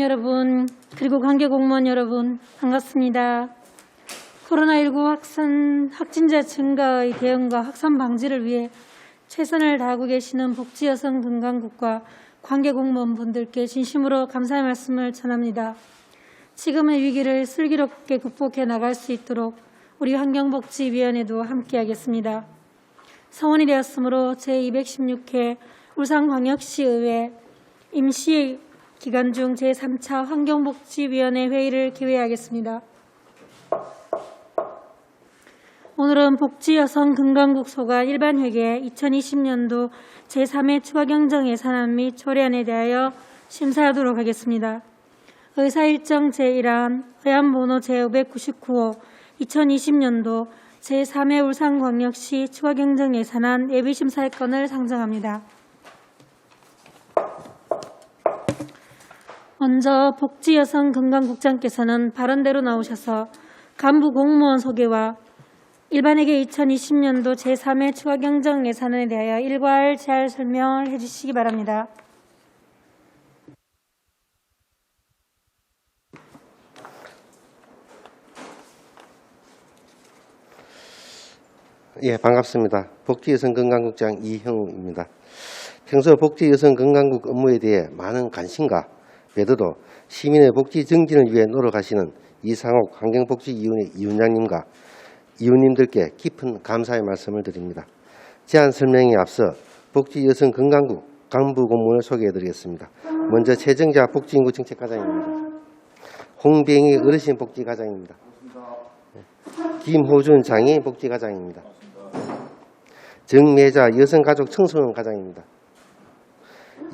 여러분, 그리고 관계 공무원 여러분, 반갑습니다. 코로나19 확진자 증가의 대응과 확산 방지를 위해 최선을 다하고 계시는 복지여성 건강국과 관계 공무원분들께 진심으로 감사의 말씀을 전합니다. 지금의 위기를 슬기롭게 극복해 나갈 수 있도록 우리 환경복지위원회도 함께하겠습니다. 성원이 되었으므로 제216회 울산광역시의회 임시 기간 중 제3차 환경복지위원회 회의를 개회하겠습니다. 오늘은 복지여성건강국 소관 일반회계 2020년도 제3회 추가경정 예산안 및 조례안에 대하여 심사하도록 하겠습니다. 의사일정 제1안, 의안번호 제599호 2020년도 제3회 울산광역시 추가경정 예산안 예비심사의 건을 상정합니다. 먼저 복지여성건강국장께서는 발언대로 나오셔서 간부 공무원 소개와 일반회계 2020년도 제3회 추가경정 예산안에 대하여 일괄 잘 설명을 해주시기 바랍니다. 예, 반갑습니다. 복지여성건강국장 이형우입니다. 평소 복지여성건강국 업무에 대해 많은 관심과 배려도 시민의 복지 증진을 위해 노력하시는 이상옥 환경복지위원회 위원장님과 위원님들께 깊은 감사의 말씀을 드립니다. 제안 설명에 앞서 복지여성건강국 간부 공무원을 소개해드리겠습니다. 먼저 최정자 복지인구정책과장입니다. 홍병희 어르신복지과장입니다. 김호준 장애인 복지과장입니다. 정매자 여성가족 청소년 과장입니다.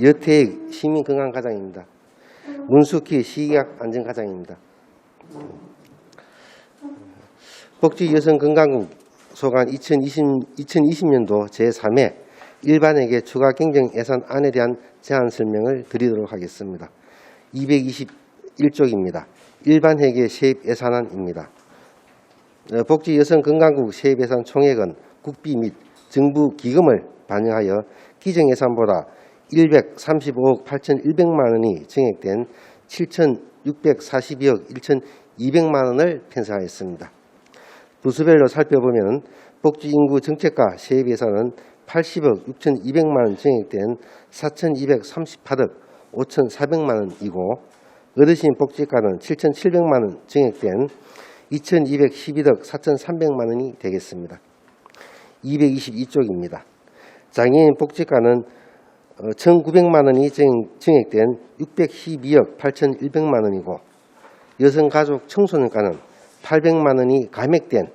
여태익 시민건강과장입니다. 문숙희 시의학안전과장입니다. 복지여성건강국 소관 2020년도 제3회 일반회계 추가경정 예산안에 대한 제안 설명을 드리도록 하겠습니다. 221쪽입니다. 일반회계 세입예산안입니다. 복지여성건강국 세입예산 총액은 국비 및 정부 기금을 반영하여 기정예산보다 135억 8,100만 원이 증액된 7,642억 1,200만 원을 편성하였습니다. 부수별로 살펴보면 복지인구정책과 세입예산은 80억 6,200만 원 증액된 4,238억 5,400만 원이고 어르신 복지과는 7,700만 원 증액된 2,211억 4,300만 원이 되겠습니다. 222쪽입니다. 장애인 복지과는 1,900만 원이 증액된 612억 8,100만 원이고 여성가족 청소년과는 800만 원이 감액된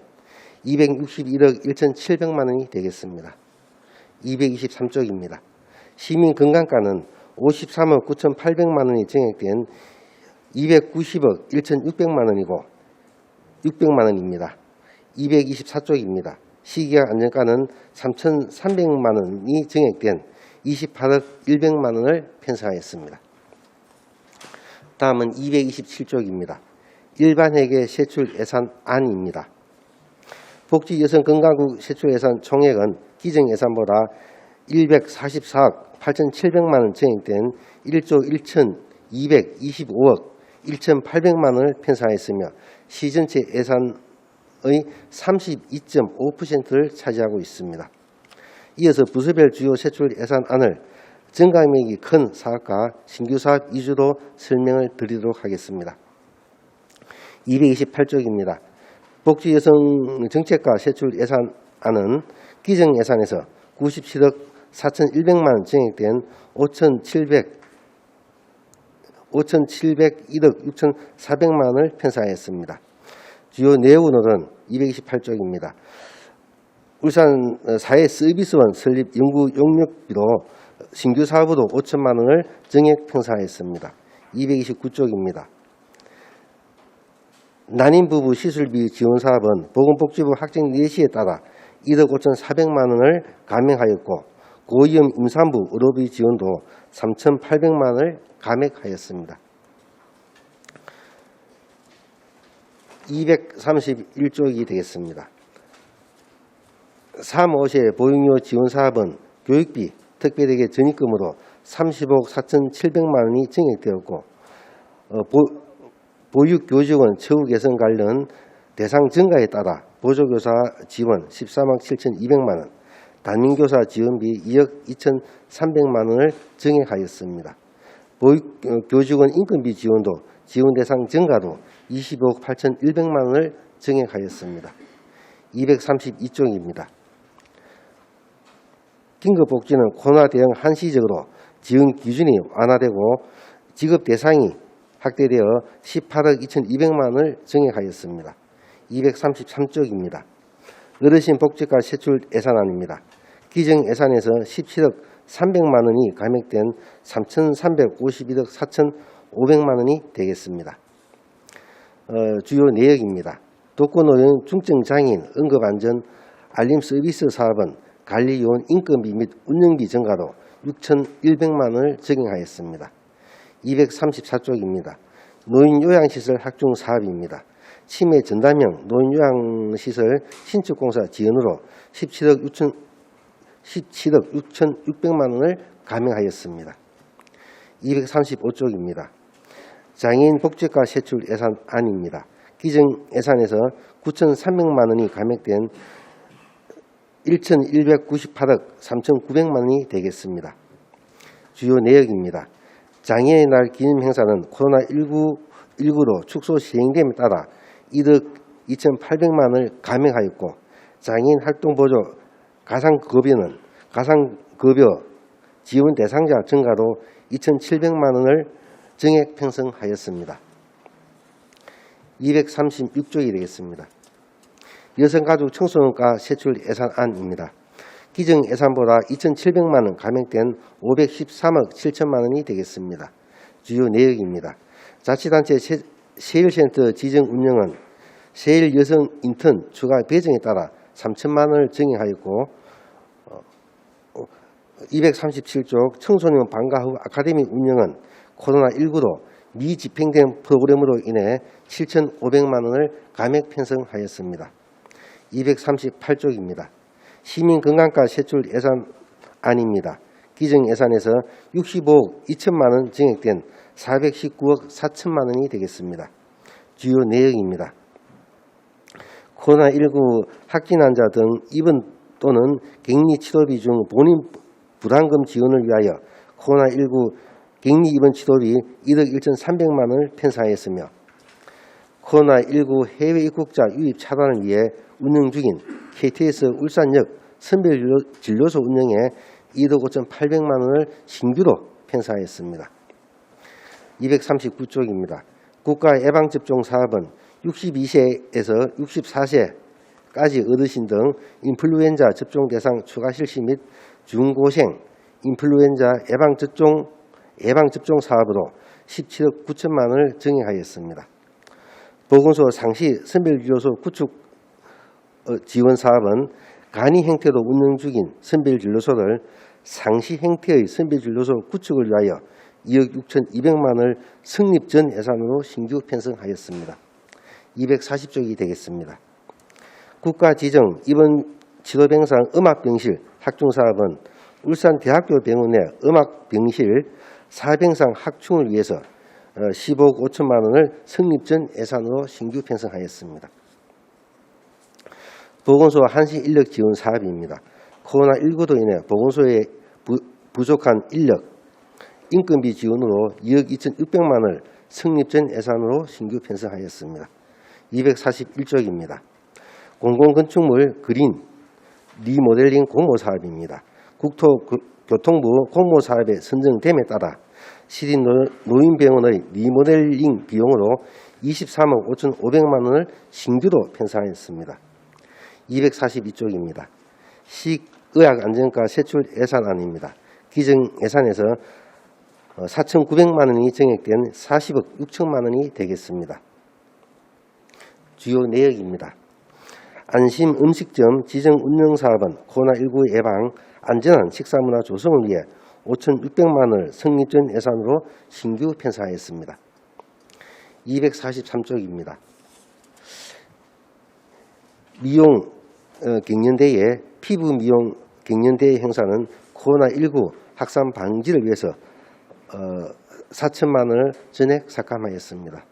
261억 1,700만 원이 되겠습니다. 223쪽입니다. 시민건강과는 53억 9,800만 원이 증액된 290억 1,600만 원이고 600만 원입니다. 224쪽입니다. 시기약안전과는 3,300만 원이 증액된 28억 100만 원을 편성하였습니다. 다음은 227쪽입니다. 일반회계 세출예산안입니다. 복지여성건강국 세출예산 총액은 기정예산보다 144억 8,700만 원 증액된 1조 1,225억 1,800만 원을 편성하였으며 시전체 예산의 32.5%를 차지하고 있습니다. 이어서 부서별 주요 세출 예산안을 증가액이 큰 사업과 신규 사업 위주로 설명을 드리도록 하겠습니다. 228쪽입니다. 복지여성정책과 세출 예산안은 기정예산에서 97억 4,100만 원 증액된 5,701억 6,400만 원을 편성하였습니다. 주요 내용은 228쪽입니다. 울산 사회서비스원 설립 연구 용역비로 신규 사업으로 5천만 원을 증액 편성하였습니다. 229쪽입니다. 난임부부 시술비 지원 사업은 보건복지부 확정 예시에 따라 1억 5,400만 원을 감액하였고 고위험 임산부 의료비 지원도 3,800만 원을 감액하였습니다. 231쪽이 되겠습니다. 3, 5세 보육료 지원 사업은 교육비, 특별회계 전입금으로 30억 4,700만 원이 증액되었고 보육교직원 처우 개선 관련 대상 증가에 따라 보조교사 지원 14만 7,200만 원, 담임교사 지원비 2억 2,300만 원을 증액하였습니다. 보육교직원 인건비 지원도 지원 대상 증가로 25억 8,100만 원을 증액하였습니다. 232쪽입니다. 긴급복지는 코로나 대응 한시적으로 지원 기준이 완화되고 지급 대상이 확대되어 18억 2,200만 원을 증액하였습니다. 233쪽입니다. 어르신 복지과 세출 예산안입니다. 기정 예산에서 17억 300만 원이 감액된 3,351억 4,500만 원이 되겠습니다. 주요 내역입니다. 독거노인, 중증장애인, 응급안전, 알림 서비스 사업은 관리요원 인건비 및 운영비 증가로 6,100만 원을 적용하였습니다. 234쪽입니다. 노인요양시설 확충 사업입니다. 치매 전담형 노인요양시설 신축공사 지원으로 17억 6,600만 원을 감액하였습니다. 235쪽입니다. 장애인 복지과 세출 예산안입니다. 기정 예산에서 9,300만 원이 감액된 1,198억 3,900만 원이 되겠습니다. 주요 내역입니다. 장애의 날 기념 행사는 코로나19로 축소 시행됨에 따라 1억 2,800만 원을 감액하였고 장애인 활동보조 가상급여는 가상급여 지원 대상자 증가로 2,700만 원을 증액 편성하였습니다. 236쪽이 되겠습니다. 여성가족 청소년과 세출 예산안입니다. 기정 예산보다 2,700만 원 감액된 513억 7천만 원이 되겠습니다. 주요 내역입니다. 자치단체 세일센터 지정 운영은 세일 여성 인턴 추가 배정에 따라 3천만 원을 증액하였고 237쪽 청소년 방과 후 아카데미 운영은 코로나19로 미집행된 프로그램으로 인해 7,500만 원을 감액 편성하였습니다. 238쪽입니다. 시민건강과 세출 예산안입니다. 기정 예산에서 65억 2천만 원 증액된 419억 4천만 원이 되겠습니다. 주요 내역입니다. 코로나19 확진 환자 등 입원 또는 격리 치료비 중 본인 부담금 지원을 위하여 코로나19 격리 입원 치료비 1억 1,300만 원을 편성하였으며 코로나19 해외 입국자 유입 차단을 위해 운영 중인 KTX 울산역 선별진료소 운영에 1억 5,800만 원을 신규로 편성하였습니다. 239쪽입니다. 국가 예방접종 사업은 62세에서 64세까지 어르신 등 인플루엔자 접종 대상 추가 실시 및 중고생 인플루엔자 예방접종 사업으로 17억 9천만 원을 증액하였습니다. 보건소 상시 선별진료소 구축 지원 사업은 간이 형태로 운영 중인 선별진료소를 상시 형태의 선별진료소 구축을 위하여 2억 6,200만 원을 성립 전 예산으로 신규 편성하였습니다. 240쪽이 되겠습니다. 국가 지정 입원 치료병상 음압병실 확충 사업은 울산대학교병원 내 음압병실 4병상 확충을 위해서 15억 5천만 원을 성립 전 예산으로 신규 편성하였습니다. 보건소 한시 인력 지원 사업입니다. 코로나19로 인해 보건소에 부족한 인력, 인건비 지원으로 2억 2,600만 원을 성립 전 예산으로 신규 편성하였습니다. 241쪽입니다. 공공건축물 그린 리모델링 공모사업입니다. 국토교통부 공모사업에 선정됨에 따라 시립 노인병원의 리모델링 비용으로 23억 5,500만 원을 신규로 편성하였습니다. 242쪽입니다. 식의학안전과 세출 예산안입니다. 기정 예산에서 4,900만 원이 증액된 40억 6천만 원이 되겠습니다. 주요 내역입니다. 안심 음식점 지정 운영 사업은 코로나19 예방 안전한 식사문화 조성을 위해 5,600만 원을 성립 전 예산으로 신규 편성하였습니다. 243쪽입니다. 미용 격년대회, 피부 미용 격년대회 행사는 코로나19 확산 방지를 위해서 4천만 원을 전액 삭감하였습니다.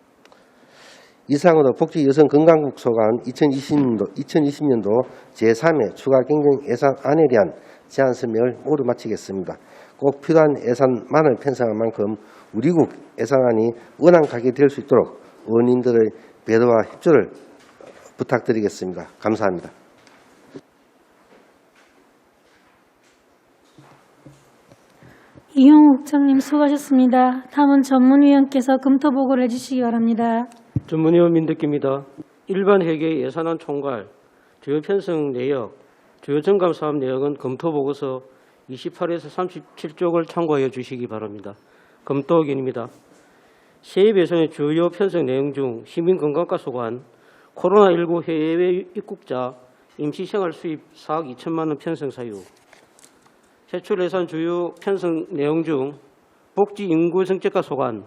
이상으로 복지여성건강국 소관 2020년도 제3회 추가 경정 예산안에 대한 제안 설명을 모두 마치겠습니다. 꼭 필요한 예산만을 편성한 만큼 우리 국 예산안이 원활하게 될 수 있도록 의원님들의 배려와 협조를 부탁드리겠습니다. 감사합니다. 이용우 국장님 수고하셨습니다. 다음은 전문위원께서 검토 보고를 해주시기 바랍니다. 전문위원 민덕기입니다. 일반 회계 예산안 총괄, 주요 편성 내역, 주요 점감 사업 내역은 검토 보고서 28에서 37쪽을 참고하여 주시기 바랍니다. 검토 의견입니다. 세입 예산의 주요 편성 내용 중 시민건강과 소관, 코로나19 해외 입국자 임시생활 수입 4억 2천만 원 편성 사유, 세출 예산 주요 편성 내용 중 복지 인구 정책과 소관,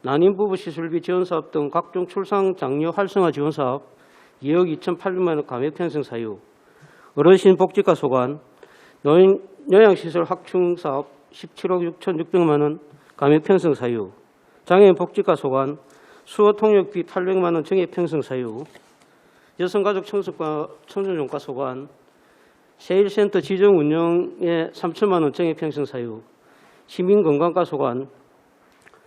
난임 부부 시술비 지원 사업 등 각종 출산 장려 활성화 지원 사업 2억 2,800만 원 감액 편성 사유, 어르신 복지과 소관, 노인 요양시설 확충 사업 17억 6,600만 원 감액 편성 사유, 장애인 복지과 소관, 수어 통역비 800만 원 정액 편성 사유, 여성가족 청소과 청소년과 소관, 세일센터 지정 운영에 3천만 원 정액 편성 사유, 시민건강과 소관,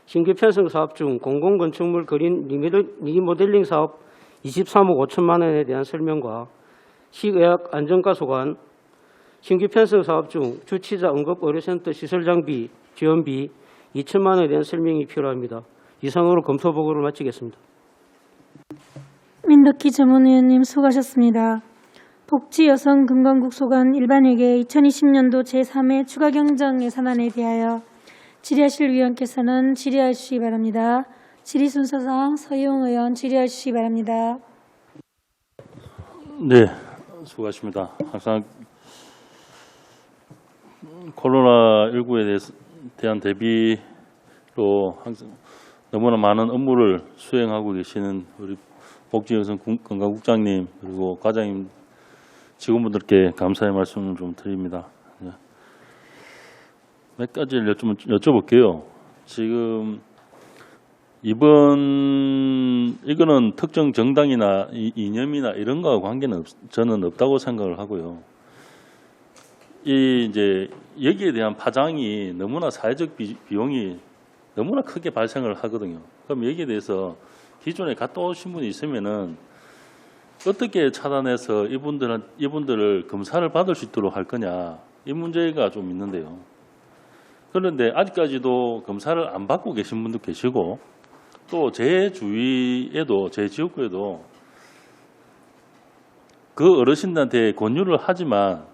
신규 편성 사업 중 공공건축물 그린 리모델링 사업 23억 5천만 원에 대한 설명과 식의학 안전과 소관, 신규 편성 사업 중 주치자 응급의료센터 시설 장비 지원비 2천만 원에 대한 설명이 필요합니다. 이상으로 검토 보고를 마치겠습니다. 민덕기 전문위원님 수고하셨습니다. 복지여성건강국 소관 일반회계 2020년도 제3회 추가 경정 예산안에 대하여 질의하실 위원께서는 질의하시기 바랍니다. 질의 순서상 서희용 의원 질의하시기 바랍니다. 네, 수고하십니다. 항상 코로나19에 대한 대비로 항상 너무나 많은 업무를 수행하고 계시는 우리 복지여성건강국장님 그리고 과장님 직원분들께 감사의 말씀을 좀 드립니다. 몇 가지를 여쭤볼게요. 지금 이거는 특정 정당이나 이념이나 이런 거하고 관계는 저는 없다고 생각을 하고요. 이제 여기에 대한 파장이 너무나 사회적 비용이 너무나 크게 발생을 하거든요. 그럼 여기에 대해서 기존에 갔다 오신 분이 있으면은 어떻게 차단해서 이분들을 검사를 받을 수 있도록 할 거냐 이 문제가 좀 있는데요. 그런데 아직까지도 검사를 안 받고 계신 분도 계시고 또 제 주위에도 제 지역구에도 그 어르신들한테 권유를 하지만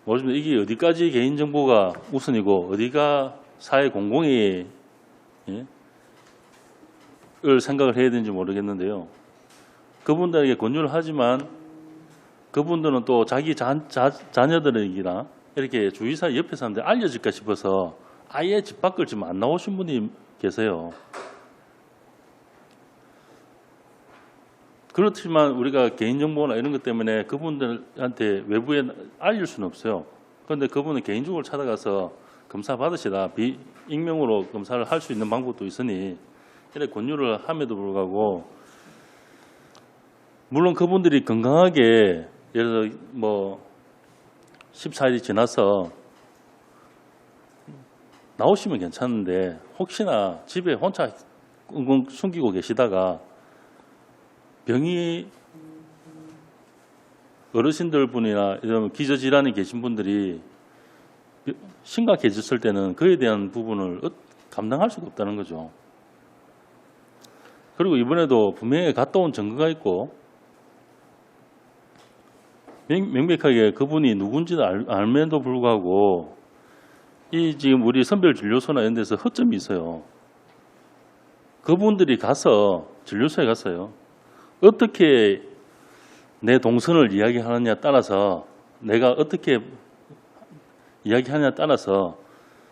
모르겠습니다. 이게 어디까지 개인정보가 우선이고 어디가 사회 공공의 을 생각을 해야 되는지 모르겠는데요. 그분들에게 권유를 하지만 그분들은 또 자기 자녀들에게나 이렇게 주위사 옆에 사람들 알려질까 싶어서 아예 집 밖을 지금 안 나오신 분이 계세요. 그렇지만 우리가 개인정보나 이런 것 때문에 그분들한테 외부에 알릴 수는 없어요. 그런데 그분은 개인적으로 찾아가서 검사 받으시라 익명으로 검사를 할 수 있는 방법도 있으니 이렇게 권유를 함에도 불구하고 물론 그분들이 건강하게 예를 들어 뭐 14일이 지나서 나오시면 괜찮은데 혹시나 집에 혼자 끙끙 숨기고 계시다가 병이 어르신들 분이나 이런 기저질환이 계신 분들이 심각해졌을 때는 그에 대한 부분을 감당할 수가 없다는 거죠. 그리고 이번에도 분명히 갔다 온 증거가 있고 명백하게 그분이 누군지도 알면도 불구하고 이 지금 우리 선별진료소나 이런 데서 허점이 있어요. 그분들이 가서 진료소에 갔어요. 어떻게 내 동선을 이야기하느냐에 따라서 내가 어떻게 이야기하느냐에 따라서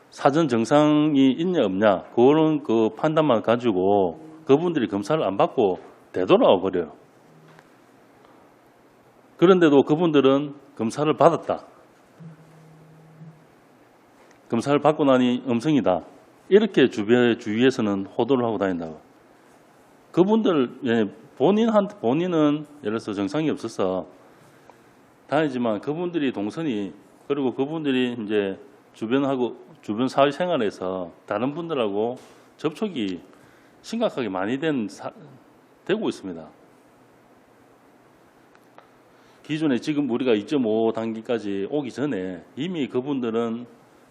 사전 증상이 있냐 없냐 그런 그 판단만 가지고 그분들이 검사를 안 받고 되돌아와 버려요. 그런데도 그분들은 검사를 받았다. 검사를 받고 나니 음성이다. 이렇게 주위에서는 호도를 하고 다닌다고. 그분들 본인은 예를 들어서 정상이 없어서 다니지만 그분들이 동선이 그리고 그분들이 이제 주변 사회생활에서 다른 분들하고 접촉이 심각하게 많이 되고 있습니다. 기존에 지금 우리가 2.5 단계까지 오기 전에 이미 그분들은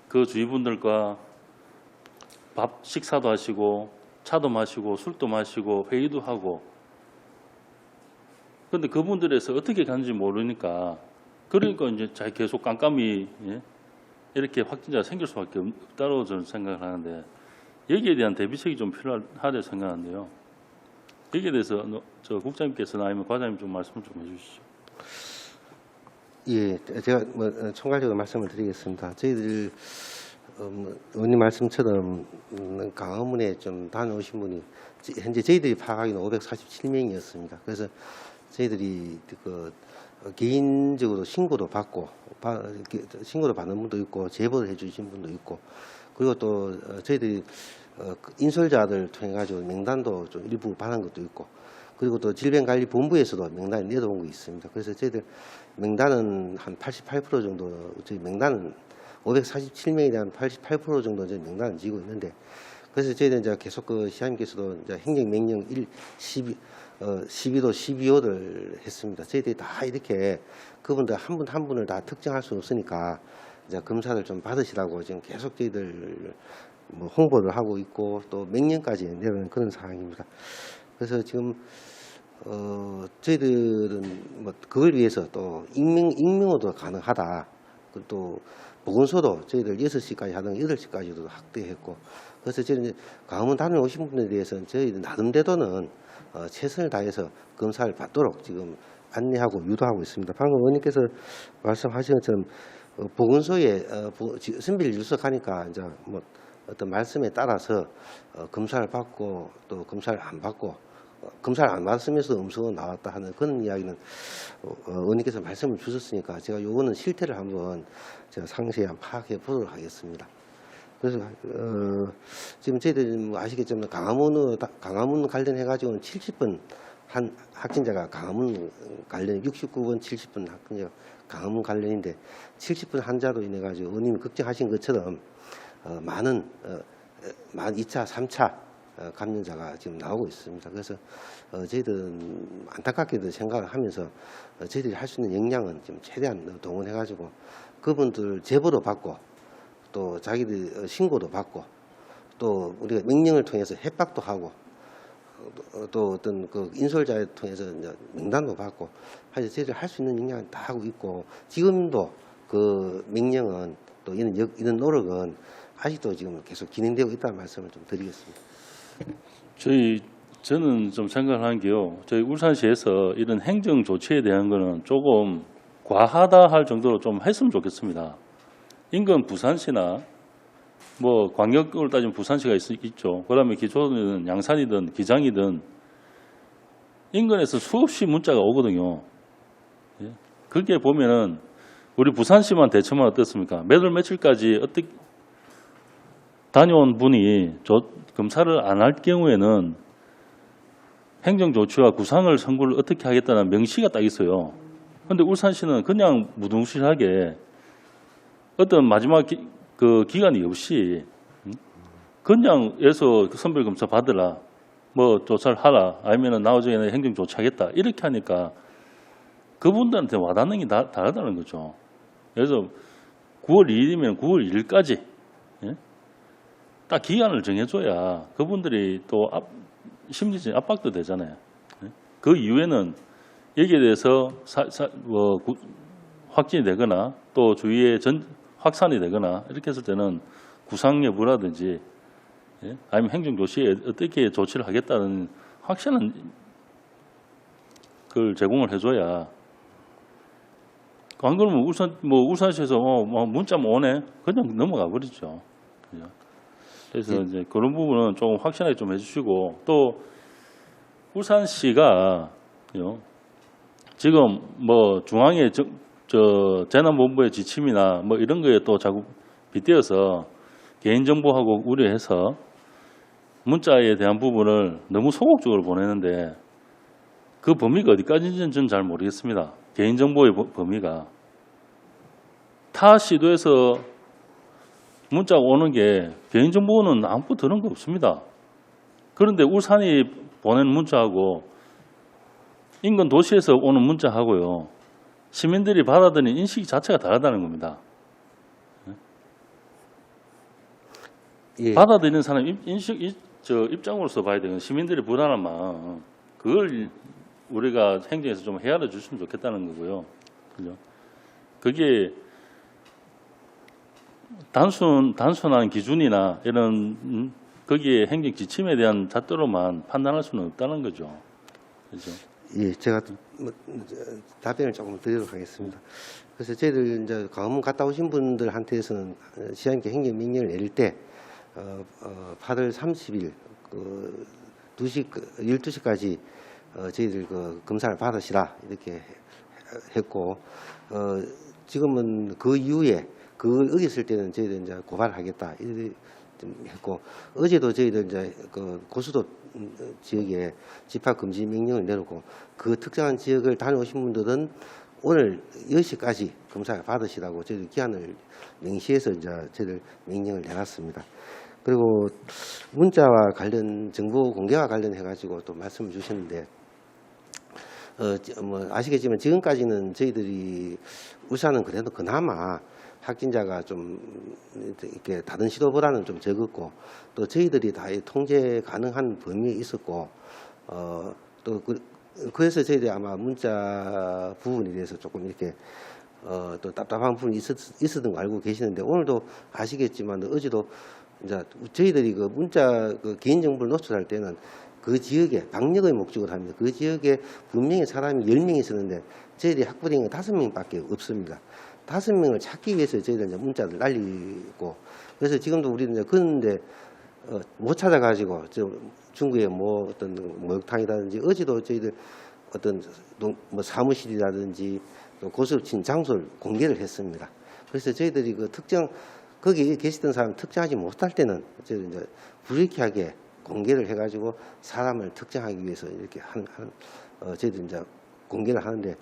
그 주위 분들과 식사도 하시고 차도 마시고 술도 마시고 회의도 하고 그런데 그분들에서 어떻게 가는지 모르니까 그러니까 이제 계속 깜깜이 이렇게 확진자가 생길 수밖에 없다고 저는 생각을 하는데 여기에 대한 대비책이 좀 필요하다고 생각하는데요. 여기에 대해서 저 국장님께서나 아니면 과장님 좀 말씀 좀 해주시죠. 예, 제가 총괄적으로 말씀을 드리겠습니다. 저희들 의원님 말씀처럼 강화문에 좀 다녀오신 분이 현재 저희들이 파악하기는 547명이었습니다. 그래서 저희들이 개인적으로 신고도 받고 신고도 받는 분도 있고 제보를 해주신 분도 있고 그리고 또 저희들이 인솔자들 통해 가지고 명단도 좀 일부 받은 것도 있고 그리고 또 질병관리본부에서도 명단을 내려온 거 있습니다. 그래서 저희들 명단은 한 88% 정도 저희 명단은 547명에 대한 88% 정도 저희 명단을 지고 있는데 그래서 저희들은 이제 계속 시장님께서도 이제 행정명령 12도 12호를 했습니다. 저희들이 다 이렇게 그분들 한 분 한 분을 다 특정할 수 없으니까 이제 검사를 좀 받으시라고 지금 계속 저희들 홍보를 하고 있고 또 명령까지 내려오는 그런 상황입니다. 그래서 지금 저희들은 그걸 위해서 또 익명으로도 가능하다. 또 보건소도 저희들 6시까지 하던 8시까지도 확대했고 그래서 저희는 강화문 다녀오신 분들에 대해서는 저희들 나름대로는 최선을 다해서 검사를 받도록 지금 안내하고 유도하고 있습니다. 방금 의원님께서 말씀하신 것처럼 보건소에 선별 출석하니까 이제 어떤 말씀에 따라서 검사를 받고 또 검사를 안 받고 검사를 안 받으면서 음성은 나왔다 하는 그런 이야기는 의원님께서 말씀을 주셨으니까 제가 요거는 실태를 한번 제가 상세히 파악해 보도록 하겠습니다. 그래서 지금 저희들 아시겠지만 강화문 관련해 가지고는 70분 한 확진자가 강화문 관련 69번 70분 확진자가 강화문 관련인데 70분 환자로 인해 가지고 의원님이 걱정하신 것처럼 많은 2차, 3차 감염자가 지금 나오고 있습니다. 그래서 저희들은 안타깝게도 생각을 하면서 저희들이 할 수 있는 역량은 지금 최대한 동원해 가지고 그분들 제보도 받고 또 자기들 신고도 받고 또 우리가 명령을 통해서 협박도 하고 또 어떤 그 인솔자를 통해서 이제 명단도 받고 하여서 저희들 할 수 있는 역량은 다 하고 있고 지금도 그 명령은 또 이런 노력은 아직도 지금 계속 진행되고 있다는 말씀을 좀 드리겠습니다. 저는 좀 생각을 하는 게요. 저희 울산시에서 이런 행정 조치에 대한 거는 조금 과하다 할 정도로 좀 했으면 좋겠습니다. 인근 부산시나 광역으로 따지면 부산시가 있죠. 그다음에 기초는 양산이든 기장이든 인근에서 수없이 문자가 오거든요. 그게 보면은 우리 부산시만 대처만 어떻습니까? 몇 월 며칠까지 어떻게 다녀온 분이 검사를 안 할 경우에는 행정조치와 구상을 선고를 어떻게 하겠다는 명시가 딱 있어요. 그런데 울산시는 그냥 무등실하게 어떤 마지막 기간이 없이 그냥 해서 선별검사 받으라, 조사를 하라, 아니면 나중에는 행정조치하겠다 이렇게 하니까 그분들한테 와닿는 게 다르다는 거죠. 그래서 9월 2일이면 9월 1일까지 딱 기간을 정해줘야 그분들이 또 심리적인 압박도 되잖아요. 그 이후에는 여기에 대해서 확진이 되거나 또 주위에 확산이 되거나 이렇게 했을 때는 구상 여부라든지 아니면 행정조치에 어떻게 조치를 하겠다는 확실한 걸 제공을 해줘야 안 그러면 울산시에서 문자만 오네 그냥 넘어가 버리죠. 그래서 이제 그런 부분은 조금 확실하게 좀 해주시고 또 울산시가 지금 중앙의 재난본부의 지침이나 이런 거에 또 자꾸 빗대어서 개인정보하고 우려해서 문자에 대한 부분을 너무 소극적으로 보내는데 그 범위가 어디까지인지는 저는 잘 모르겠습니다. 개인정보의 범위가. 타 시도에서 문자가 오는 게 개인정보는 아무것도 들은 거 없습니다. 그런데 울산이 보낸 문자하고 인근 도시에서 오는 문자하고요. 시민들이 받아들이는 인식 자체가 다르다는 겁니다. 예. 받아들이는 사람 입장으로서 봐야 되는 시민들의 불안한 마음, 그걸 우리가 행정에서 좀 헤아려 주시면 좋겠다는 거고요. 그죠? 그게 단순한 기준이나 이런 거기에 행정 지침에 대한 잣대로만 판단할 수는 없다는 거죠. 그죠? 예, 제가 답변을 조금 드리도록 하겠습니다. 그래서 저희들 이제 강원 갔다 오신 분들한테서는 시장님께 행정명령을 내릴 때 8월 30일 12시까지 저희들 검사를 받으시라 이렇게 했고 지금은 그 이후에 그걸 어겼을 때는 저희들 이제 고발하겠다 이렇게 좀 했고 어제도 저희들 이제 고수도 지역에 집합 금지 명령을 내놓고 그 특정한 지역을 다녀오신 분들은 오늘 10시까지 검사를 받으시라고 저희들 기한을 명시해서 이제 저희들 명령을 내놨습니다. 그리고 문자와 관련 정보 공개와 관련해 가지고 또 말씀을 주셨는데 아시겠지만 지금까지는 저희들이 울산은 그래도 그나마 확진자가 좀 이렇게 다른 시도보다는 좀 적었고 또 저희들이 다 통제 가능한 범위에 있었고 또 그래서 저희들이 아마 문자 부분에 대해서 조금 이렇게 또 답답한 부분이 있었던 거 알고 계시는데 오늘도 아시겠지만 어제도 이제 저희들이 그 문자 개인정보를 노출할 때는 그 지역에 방역의 목적으로 합니다. 그 지역에 분명히 사람이 10명이 있었는데 저희들이 확보된 건 5명밖에 없습니다. 5명을 찾기 위해서 저희들 이제 문자를 날리고 그래서 지금도 우리는 이제 그런데 못 찾아가지고 중구에 뭐 어떤 목욕탕이라든지 어제도 저희들 어떤 뭐 사무실이라든지 또 고스톱 장소를 공개를 했습니다. 그래서 저희들이 그 특정 거기 계시던 사람 특정하지 못할 때는 저희들 이제 불이익하게 공개를 해가지고 사람을 특정하기 위해서 이렇게 저희들 이제 공개를 하는데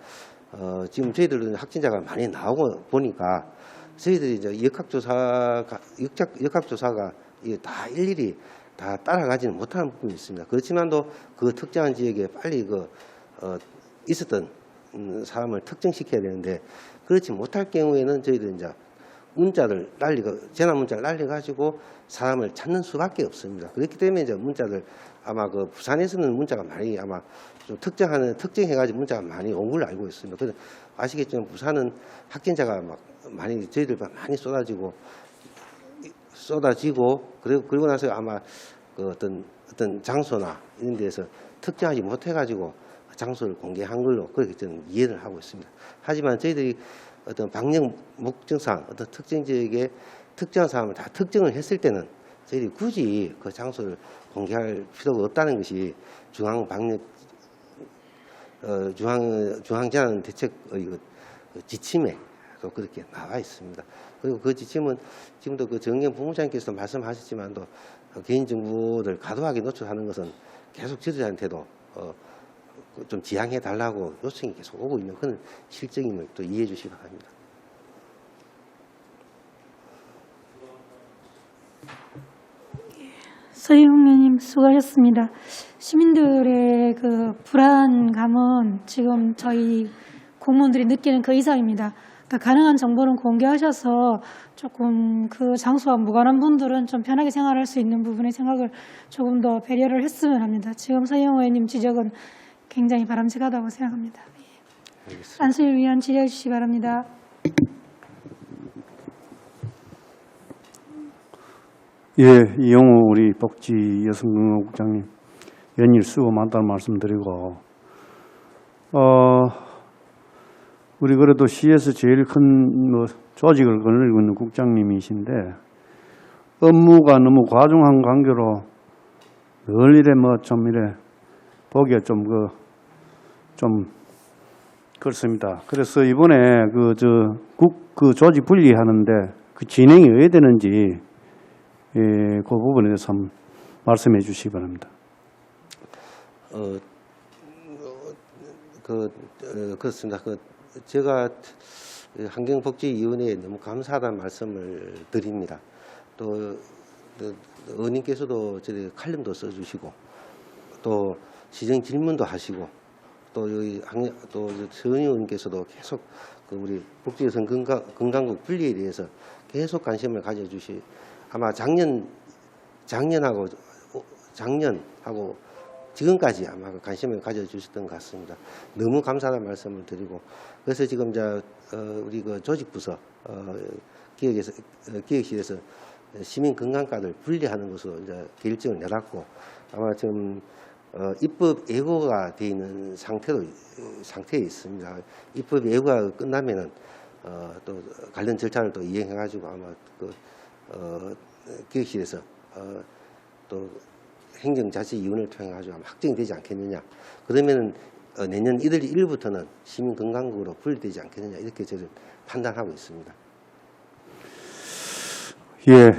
지금 저희들은 확진자가 많이 나오고 보니까 저희들이 이제 역학조사가 다 일일이 다 따라가지는 못하는 부분이 있습니다. 그렇지만도 그 특정한 지역에 빨리 있었던 사람을 특정시켜야 되는데 그렇지 못할 경우에는 저희들 이제 문자를 재난 문자를 날려가지고 사람을 찾는 수밖에 없습니다. 그렇기 때문에 이제 문자를 아마 부산에서는 문자가 많이 아마 좀 특정해가지고 문자가 많이 온 걸로 알고 있습니다. 그래서 아시겠지만 부산은 확진자가 막 많이 저희들 많이 쏟아지고 그리고 나서 아마 어떤 장소나 이런 데서 특정하지 못해가지고 장소를 공개한 걸로 그렇게 저는 이해를 하고 있습니다. 하지만 저희들이 어떤 방역 목적상 어떤 특정 지역에 특정한 사람을 다 특정을 했을 때는 저희들이 굳이 그 장소를 공개할 필요가 없다는 것이 중앙재난대책의 지침에 또 그렇게 나와 있습니다. 그리고 그 지침은 지금도 정의연 본부장님께서 말씀하셨지만도 개인정보를 과도하게 노출하는 것은 계속 저희들한테도 좀 지양해 달라고 요청이 계속 오고 있는 그런 실정임을 또 이해해 주시기 바랍니다. 서희웅 의원님 수고하셨습니다. 시민들의 그 불안감은 지금 저희 공무원들이 느끼는 그 이상입니다. 그러니까 가능한 정보는 공개하셔서 조금 그 장소와 무관한 분들은 좀 편하게 생활할 수 있는 부분의 생각을 조금 더 배려를 했으면 합니다. 지금 서희웅 의원님 지적은 굉장히 바람직하다고 생각합니다. 알겠습니다. 안수일 위원 질의해 주시기 바랍니다. 예, 이용우 우리 복지 여성국장님 연일 수고 많다는 말씀드리고 우리 그래도 시에서 제일 큰 조직을 거느리고 있는 국장님이신데 업무가 너무 과중한 관계로 늘 이래 좀 이래 보기가 좀 그렇습니다. 그래서 이번에 그 조직 분리하는데 그 진행이 왜 되는지 그 부분에 대해서 한번 말씀해 주시기 바랍니다. 그렇습니다. 제가 환경복지위원회에 너무 감사하다는 말씀을 드립니다. 또 의원님께서도 저희 칼럼도 써주시고 또 시정 질문도 하시고 또 서 의원님께서도 계속 우리 복지여성 건강국 분리에 대해서 계속 관심을 가져주시. 아마 작년하고 지금까지 아마 관심을 가져주셨던 것 같습니다. 너무 감사하다는 말씀을 드리고 그래서 지금 우리 조직부서 기획실에서 시민건강과를 분리하는 것으로 이제 결정을 내놨고 아마 지금 입법 예고가 되어 있는 상태에 있습니다. 입법 예고가 끝나면은 또 관련 절차를 또 이행해가지고 아마 기획실에서 또 행정자치위원회를 통해가지고 아마 확정이 되지 않겠느냐. 그러면은 내년 1월 1일부터는 시민건강국으로 분리되지 않겠느냐 이렇게 저는 판단하고 있습니다. 예,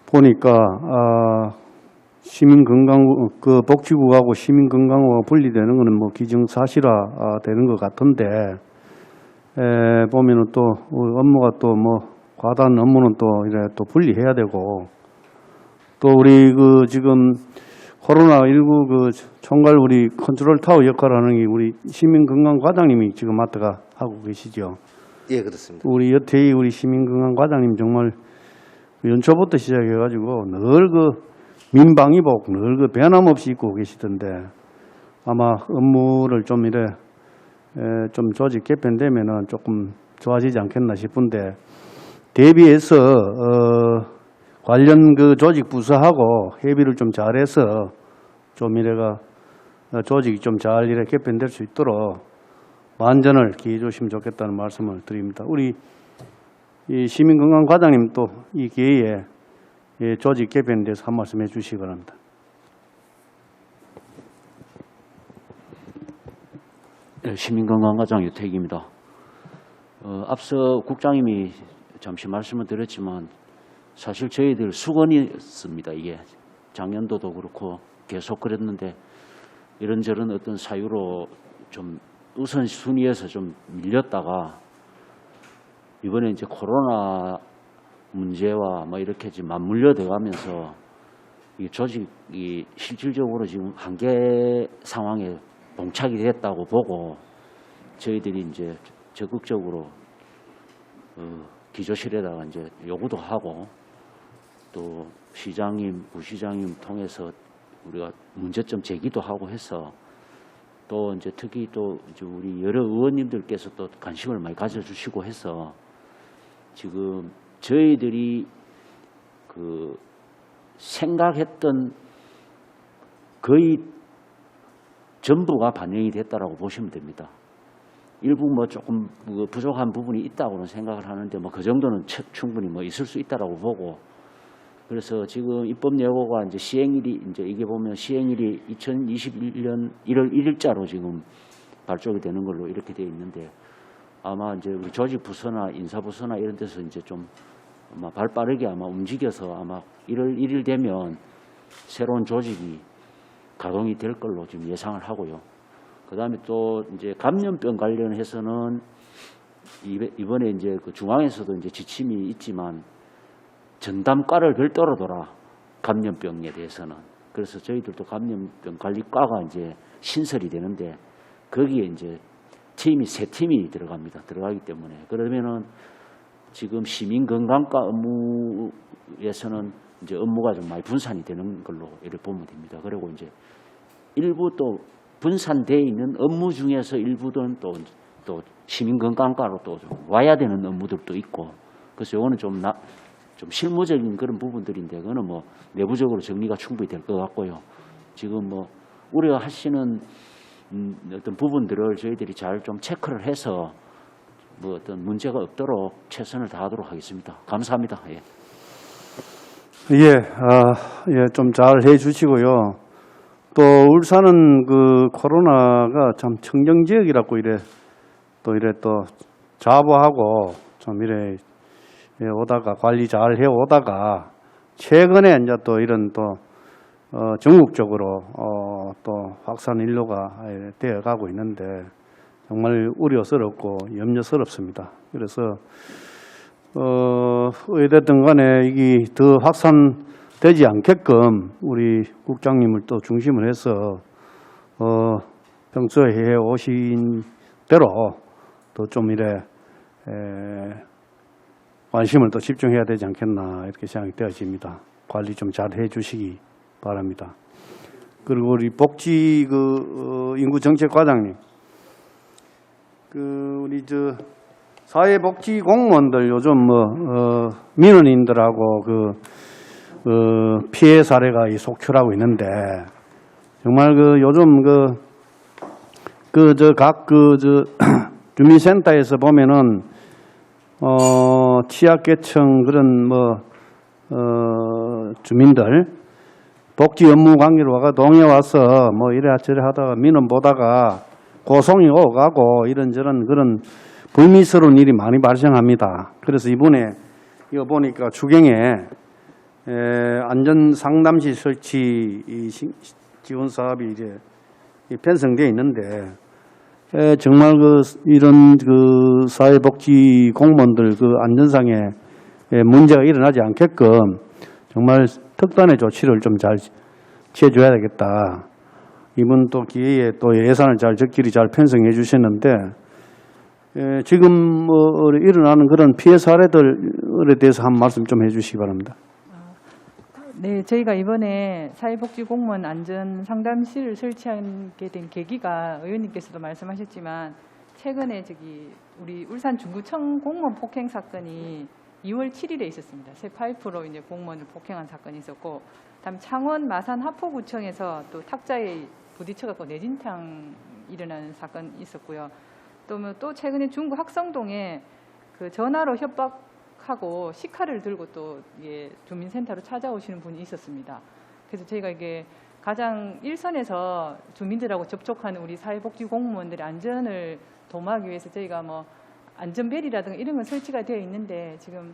보니까 시민건강국 복지국하고 시민건강국하고 분리되는 것은 기정사실화 되는 것 같은데 보면은 또 업무가 또 과다한 업무는 또 이래 또 분리해야 되고 또 우리 지금 코로나19 총괄 우리 컨트롤 타워 역할을 하는 게 우리 시민건강과장님이 지금 맡아가 하고 계시죠. 예, 그렇습니다. 우리 여태희 우리 시민건강과장님 정말 연초부터 시작해가지고 늘 민방위복 늘 변함없이 입고 계시던데 아마 업무를 좀 이래 좀 조직 개편되면은 조금 좋아지지 않겠나 싶은데 대비해서 관련 조직 부서하고 협의를 좀 잘해서 좀 이래가 조직이 좀 잘 이래 개편될 수 있도록 만전을 기해 주시면 좋겠다는 말씀을 드립니다. 우리 이 시민건강과장님 또 이 기회에 조직 개편에 대해서 한 말씀 해 주시기 바랍니다. 네, 시민건강과장 유택입니다. 앞서 국장님이 잠시 말씀을 드렸지만 사실 저희들 수건이었습니다. 이게 작년도도 그렇고 계속 그랬는데 이런저런 어떤 사유로 좀 우선순위에서 좀 밀렸다가 이번에 이제 코로나 문제와 이렇게 지금 맞물려 들어가면서 이 조직이 실질적으로 지금 한계 상황에 봉착이 됐다고 보고 저희들이 이제 적극적으로 기조실에다가 이제 요구도 하고 또 시장님, 부시장님 통해서 우리가 문제점 제기도 하고 해서 또 이제 특히 또 이제 우리 여러 의원님들께서 또 관심을 많이 가져주시고 해서 지금 저희들이 생각했던 거의 전부가 반영이 됐다라고 보시면 됩니다. 일부 조금 부족한 부분이 있다고는 생각을 하는데 그 정도는 충분히 있을 수 있다라고 보고 그래서 지금 입법 예고가 이제 시행일이 이제 이게 보면 시행일이 2021년 1월 1일자로 지금 발족이 되는 걸로 이렇게 되어 있는데 아마 이제 우리 조직 부서나 인사 부서나 이런 데서 이제 좀 아마 발 빠르게 아마 움직여서 아마 1월 1일 되면 새로운 조직이 가동이 될 걸로 지금 예상을 하고요. 그다음에 또 이제 감염병 관련해서는 이번에 이제 중앙에서도 이제 지침이 있지만 전담과를 별도로 둬라 감염병에 대해서는 그래서 저희들도 감염병 관리과가 이제 신설이 되는데 거기에 이제 세 팀이 들어가기 때문에 그러면은 지금 시민건강과 업무에서는 이제 업무가 좀 많이 분산이 되는 걸로 이렇게 보면 됩니다. 그리고 이제 일부 또 분산되어 있는 업무 중에서 일부는 또 시민건강과로 또 좀 와야 되는 업무들도 있고 그래서 이거는 좀 실무적인 그런 부분들인데 그거는 내부적으로 정리가 충분히 될 것 같고요. 지금 우려하시는 어떤 부분들을 저희들이 잘 좀 체크를 해서 어떤 문제가 없도록 최선을 다하도록 하겠습니다. 감사합니다. 예. 좀 잘 해주시고요. 또 울산은 코로나가 참 청정 지역이라고 이래 또 자부하고 좀 이래 오다가 관리 잘 해 오다가 최근에 이제 또 이런 또 전국적으로 또 확산 인로가 되어 가고 있는데 정말 우려스럽고 염려스럽습니다. 그래서 어찌됐든 간에 이게 더 확산되지 않게끔 우리 국장님을 또 중심을 해서 평소에 해 오신 대로 또 좀 이래 관심을 또 집중해야 되지 않겠나 이렇게 생각이 되어집니다. 관리 좀 잘 해주시기 바랍니다. 그리고 우리 복지 인구정책과장님, 우리 사회복지 공무원들 요즘 민원인들하고 피해 사례가 속출하고 있는데 정말 요즘 각 주민센터에서 보면은 취약계층 그런 주민들 복지 업무 관계로 와가 동에 와서 이래저래 하다가 민원 보다가 고성이 오가고 이런저런 그런 불미스러운 일이 많이 발생합니다. 그래서 이번에 이거 보니까 추경에 안전상담실 설치 지원 사업이 이제 편성되어 있는데 정말 이런 사회복지 공무원들 안전상에 문제가 일어나지 않게끔 정말 특단의 조치를 좀 잘 취해줘야 되겠다. 이번 또 기회에 또 예산을 적절히 잘 편성해 주셨는데 지금 일어나는 그런 피해 사례들에 대해서 한 말씀 좀 해주시기 바랍니다. 네, 저희가 이번에 사회복지공무원 안전상담실을 설치하게 된 계기가 의원님께서도 말씀하셨지만 최근에 우리 울산 중구청 공무원 폭행 사건이 2월 7일에 있었습니다. 새 파이프로 이제 공무원을 폭행한 사건이 있었고, 다음 창원 마산 하포구청에서 또 탁자에 부딪혀갖고 내진탕 일어나는 사건이 있었고요. 또 최근에 중구 학성동에 전화로 협박하고 시카를 들고 또 주민센터로 찾아오시는 분이 있었습니다. 그래서 저희가 이게 가장 일선에서 주민들하고 접촉하는 우리 사회복지 공무원들의 안전을 도모하기 위해서 저희가 안전벨이라든가 이런 건 설치가 되어 있는데 지금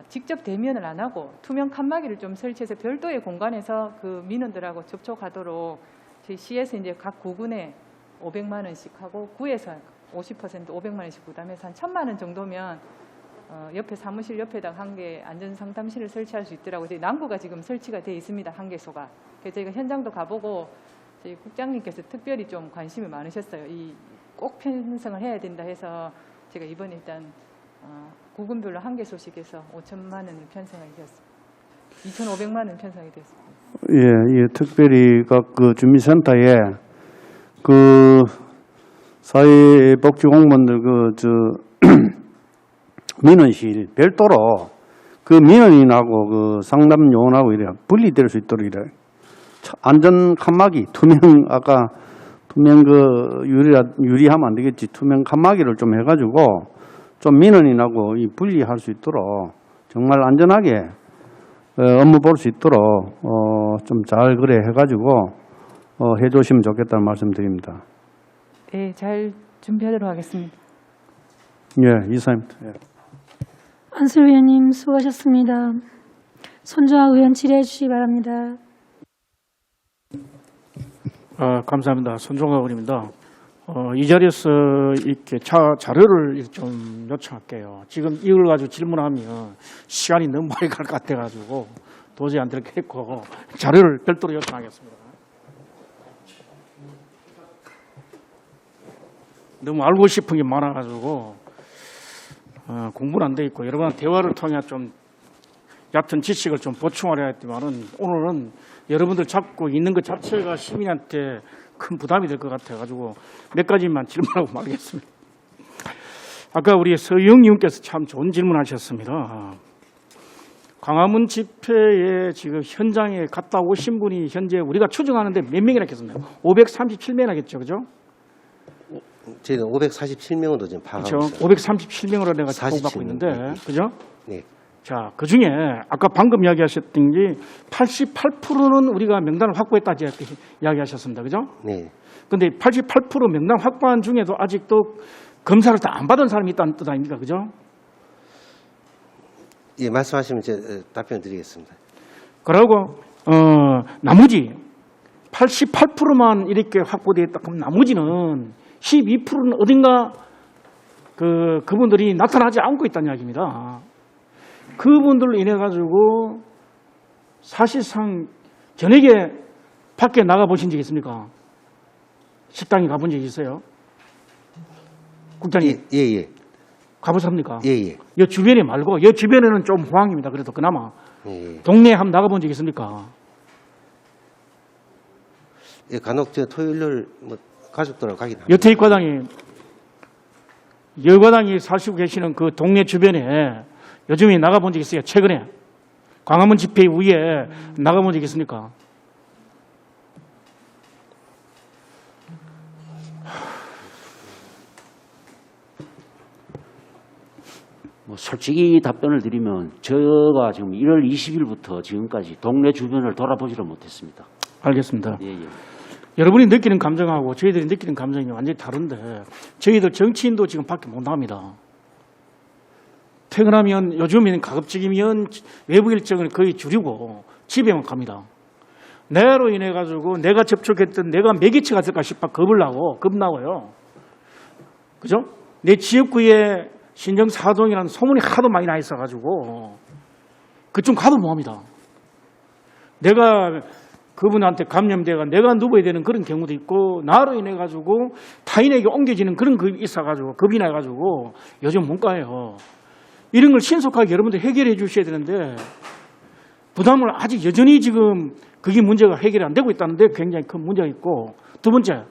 직접 대면을 안 하고 투명 칸막이를 좀 설치해서 별도의 공간에서 그 민원들하고 접촉하도록 저희 시에서 이제 각 구군에 500만 원씩 하고 구에서 50% 500만 원씩 부담해서 한 1,000만 원 정도면 옆에 사무실 옆에다가 한 개 안전상담실을 설치할 수 있더라고요. 저희 남구가 지금 설치가 되어 있습니다. 한 개소가. 그래서 저희가 현장도 가보고 저희 국장님께서 특별히 좀 관심이 많으셨어요. 꼭 편성을 해야 된다 해서 제가 이번에 일단 구군별로 한 개소씩해서 5,000만 원을 편성하게 되었습니다. 2,500만 원 편성이 되었습니다. 예, 특별히 각 주민센터에 사회복지공무원들 민원실 별도로 민원인하고 상담 요원하고 이래 분리될 수 있도록 이래 안전 칸막이 투명 유리하면 안 되겠지. 투명 칸막이를 좀 해가지고 좀 민원인하고 분리할 수 있도록 정말 안전하게 업무 볼 수 있도록 좀 잘 그래 해가지고 해주시면 좋겠다는 말씀드립니다. 네, 잘 준비하도록 하겠습니다. 예, 이사입니다. 예. 안슬 의원님 수고하셨습니다. 손주아 의원 질의해 주시기 바랍니다. 감사합니다. 손종학 의원입니다. 이 자리에서 이렇게 자료를 좀 요청할게요. 지금 이걸 가지고 질문하면 시간이 너무 많이 갈 것 같아가지고 도저히 안 되겠고 자료를 별도로 요청하겠습니다. 너무 알고 싶은 게 많아가지고 공부는 안 돼 있고 여러 번 대화를 통해 좀 얕은 지식을 좀 보충하려 했지만은 오늘은 여러분들 잡고 있는 것 자체가 시민한테 큰 부담이 될 것 같아가지고 몇 가지만 질문하고 말겠습니다. 아까 우리 서영 의원께서 참 좋은 질문하셨습니다. 광화문 집회에 지금 현장에 갔다 오신 분이 현재 우리가 추정하는데 몇 명이나 겠습니까? 537명이나 겠죠, 그죠? 저희는 547명으로 지금 파악하고 그렇죠. 있습니다. 537명으로 내가 보고받고 47 있는데, 명. 그죠? 네. 자, 그 중에 아까 방금 이야기하셨던 게 88%는 우리가 명단을 확보했다 이야기하셨습니다. 그죠? 네. 근데 88% 명단 확보한 중에도 아직도 검사를 다 안 받은 사람이 있다는 뜻 아닙니까? 그죠? 예, 말씀하시면 제가 답변 드리겠습니다. 그러고 나머지 88%만 이렇게 확보되어 있다. 그럼 나머지는 12%는 어딘가 그분들이 나타나지 않고 있다는 이야기입니다. 그분들로 인해 가지고 사실상 저녁에 밖에 나가 보신 적 있습니까? 식당에 가본 적 있어요? 국장님 예. 가보셨습니까? 예. 이 주변에 말고 이 주변에는 좀 호황입니다. 그래도 그나마 예. 동네에 한번 나가본 적 있습니까? 예, 간혹 저 토요일 뭐 가족들하고 가긴 합니다. 여태익 과장이 여과장이 사시고 계시는 그 동네 주변에 요즘에 나가본 적 있어요? 최근에 광화문 집회 위에 나가본 적 있습니까? 뭐 솔직히 답변을 드리면 제가 지금 1월 20일부터 지금까지 동네 주변을 돌아보지를 못했습니다. 알겠습니다. 예. 여러분이 느끼는 감정하고 저희들이 느끼는 감정이 완전히 다른데 저희들 정치인도 지금 밖에 못 나갑니다. 퇴근하면 요즘에는 가급적이면 외부 일정을 거의 줄이고 집에만 갑니다. 내로 인해 가지고 내가 접촉했던 내가 매개체가 될까 싶어 겁나고요. 그죠? 내 지역구에 신정사동이라는 소문이 하도 많이 나 있어가지고 그쪽 가도 뭐합니다. 내가 그분한테 감염돼가 내가 누워야 되는 그런 경우도 있고 나로 인해 가지고 타인에게 옮겨지는 그런 게 있어가지고 겁이 나가지고 요즘 못 가요. 이런 걸 신속하게 여러분들 해결해 주셔야 되는데 부담을 아직 여전히 지금 그게 문제가 해결이 안 되고 있다는데 굉장히 큰 문제가 있고 두 번째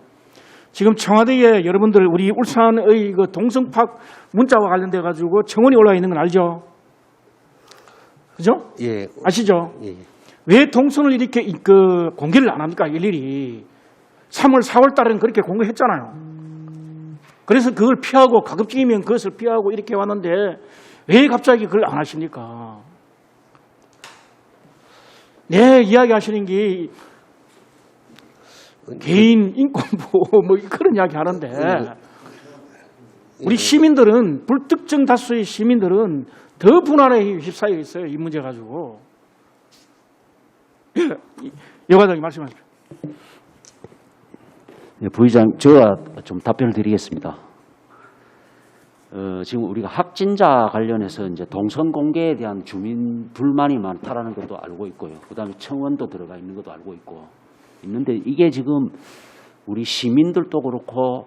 지금 청와대에 여러분들 우리 울산의 그 동성팍 문자와 관련돼 가지고 청원이 올라와 있는 건 알죠? 그죠? 예. 아시죠? 예. 왜 동선을 이렇게 공개를 안 합니까? 일일이 3월, 4월 달에는 그렇게 공개했잖아요. 그래서 그걸 피하고 가급적이면 그것을 피하고 이렇게 왔는데 왜 갑자기 그걸 안 하십니까? 이야기하시는 게 개인 인권보호 뭐 그런 이야기 하는데 우리 시민들은 불특정 다수의 시민들은 더 분할에 휩싸여 있어요. 이 문제 가지고. 여과장님 말씀하십시오. 네, 부의장, 제가 좀 답변을 드리겠습니다. 지금 우리가 확진자 관련해서 이제 동선 공개에 대한 주민 불만이 많다라는 것도 알고 있고요. 그다음에 청원도 들어가 있는 것도 알고 있는데 이게 지금 우리 시민들도 그렇고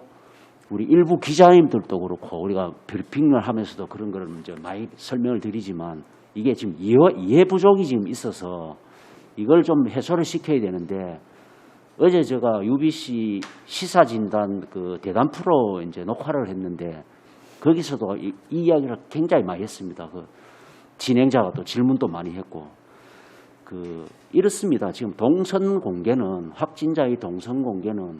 우리 일부 기자님들도 그렇고 우리가 브리핑을 하면서도 그런 걸 이제 많이 설명을 드리지만 이게 지금 이해 부족이 지금 있어서 이걸 좀 해소를 시켜야 되는데 어제 제가 UBC 시사진단 그 대담 프로 이제 녹화를 했는데 거기서도 이 이야기를 굉장히 많이 했습니다. 그 진행자가 또 질문도 많이 했고 이렇습니다. 지금 동선 공개는 확진자의 동선 공개는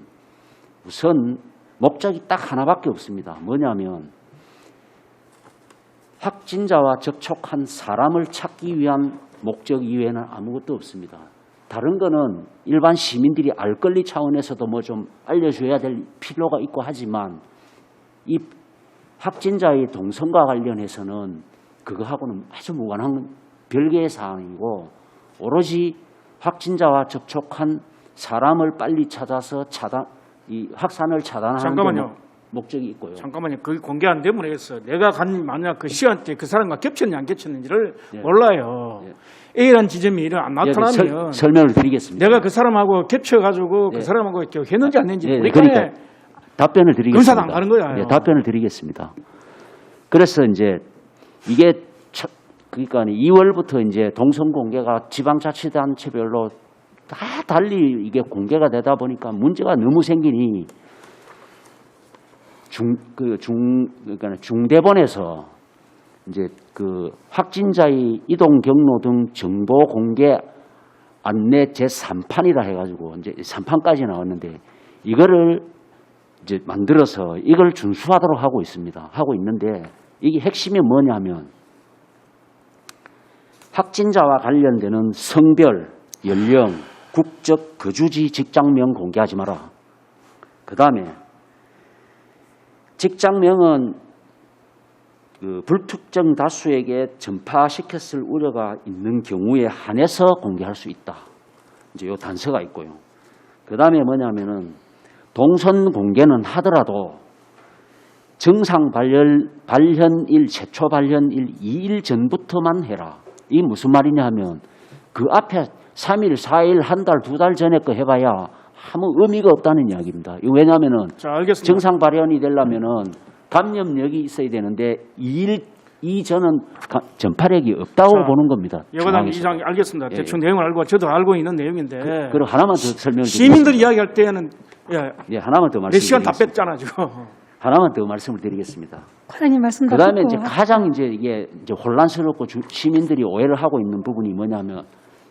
우선 목적이 딱 하나밖에 없습니다. 뭐냐면 확진자와 접촉한 사람을 찾기 위한 목적 이외에는 아무것도 없습니다. 다른 거는 일반 시민들이 알 권리 차원에서도 뭐 좀 알려줘야 될 필요가 있고 하지만 이 확진자의 동선과 관련해서는 그거하고는 아주 무관한 별개의 사안이고 오로지 확진자와 접촉한 사람을 빨리 찾아서 이 확산을 차단하는 데 목적이 있고요. 잠깐만요. 그게 공개 안 되면 모르겠어. 내가 만약 그 시간대 그 사람과 겹쳤는지 안 겹쳤는지를 몰라요. A라는 지점이 안 나타나면 설명을 드리겠습니다. 내가 그 사람하고 겹쳐가지고 그 사람하고 했는지 안 했는지 그러니까 답변을 드리겠습니다. 검사도 안 가는 거야. 답변을 드리겠습니다. 그래서 이제 이게 그러니까 2월부터 이제 동선 공개가 지방자치단체별로 다 달리 이게 공개가 되다 보니까 문제가 너무 생기니 그러니까 중대본에서 이제 그 확진자의 이동 경로 등 정보 공개 안내 제3판이라 해가지고 이제 3판까지 나왔는데 이거를 이제 만들어서 이걸 준수하도록 하고 있습니다. 하고 있는데 이게 핵심이 뭐냐면 확진자와 관련되는 성별, 연령, 국적, 거주지, 직장명 공개하지 마라. 그 다음에 직장명은 그 불특정 다수에게 전파시켰을 우려가 있는 경우에 한해서 공개할 수 있다. 이제 요 단서가 있고요. 그 다음에 뭐냐면은 동선 공개는 하더라도 정상 발현일, 최초 발현일 2일 전부터만 해라. 이게 무슨 말이냐 하면 그 앞에 3일, 4일, 한 달, 2달 전에 거 해봐야 아무 의미가 없다는 이야기입니다. 이거 왜냐하면은 자, 알겠습니다. 정상 발현이 되려면은 감염력이 있어야 되는데 2일 이전은 전파력이 없다고 자, 보는 겁니다. 여과당 중앙에서. 이상 알겠습니다. 예, 대충 내용을 알고 저도 알고 있는 내용인데 그리고 하나만 더 설명을 시민들 드리겠습니다. 이야기할 때는 예, 하나만 더 몇 시간 다 말씀드리겠습니다. 뺐잖아 지금. 하나만 더 말씀을 드리겠습니다. 과장님 말씀 다 그다음에 듣고 이제 가장 이제 혼란스럽고 시민들이 오해를 하고 있는 부분이 뭐냐면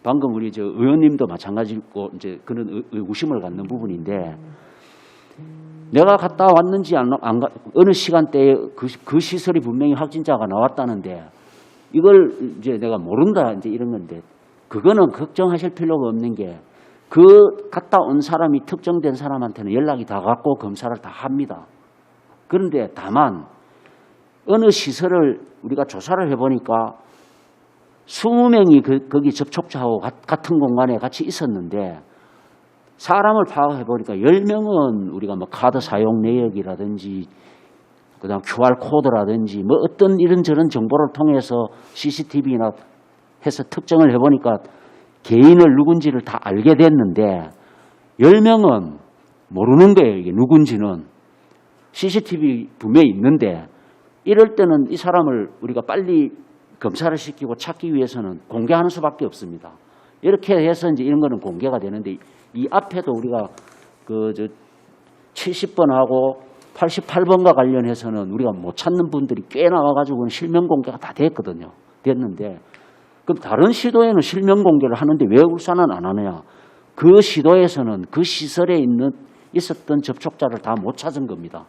방금 우리 저 의원님도 마찬가지고 이제 그런 의구심을 갖는 부분인데 내가 갔다 왔는지 어느 시간대에 그 시설이 분명히 확진자가 나왔다는데 이걸 이제 내가 모른다 이제 이런 건데 그거는 걱정하실 필요가 없는 게 그 갔다 온 사람이 특정된 사람한테는 연락이 다 갔고 검사를 다 합니다. 그런데 다만 어느 시설을 우리가 조사를 해보니까 20명이 거기 접촉자하고 같은 공간에 같이 있었는데 사람을 파악해보니까 10명은 우리가 뭐 카드 사용 내역이라든지 그다음 QR코드라든지 뭐 어떤 이런저런 정보를 통해서 CCTV나 해서 특정을 해보니까 개인을 누군지를 다 알게 됐는데 10명은 모르는 거예요. 이게 누군지는. CCTV 분명히 있는데 이럴 때는 이 사람을 우리가 빨리 검사를 시키고 찾기 위해서는 공개하는 수밖에 없습니다. 이렇게 해서 이제 이런 거는 공개가 되는데 이 앞에도 우리가 그 70번하고 88번과 관련해서는 우리가 못 찾는 분들이 꽤 나와가지고는 실명 공개가 다 됐거든요. 됐는데 그럼 다른 시도에는 실명 공개를 하는데 왜 울산은 안 하느냐? 그 시도에서는 그 시설에 있었던 접촉자를 다 못 찾은 겁니다.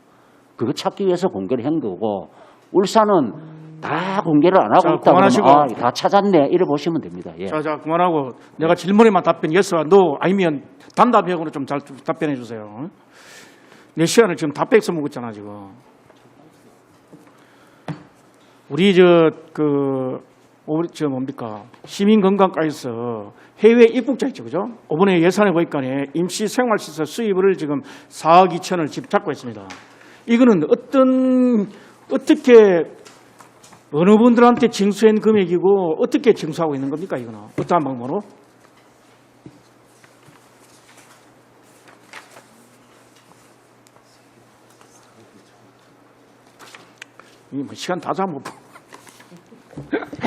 그거 찾기 위해서 공개를 한 거고 울산은 다 공개를 안 하고 자, 있다 그러면 그만하시고. 다 찾았네 이래 보시면 됩니다. 예. 자, 그만하고 내가 질문에만 답변 예스와 노 아니면 단답형으로 좀 잘 답변해 주세요. 내 시간을 지금 다 뺏어 먹었잖아 지금. 우리 저 뭡니까 시민건강과에서 해외 입국자 있죠, 그죠? 이번에 예산에 보니까 임시 생활시설 수입을 지금 4억 2천을 지금 잡고 있습니다. 이거는 어떻게 어느 분들한테 징수한 금액이고 어떻게 징수하고 있는 겁니까? 이거는 어떠한 방법으로? 이 뭐 시간 다 잡아먹고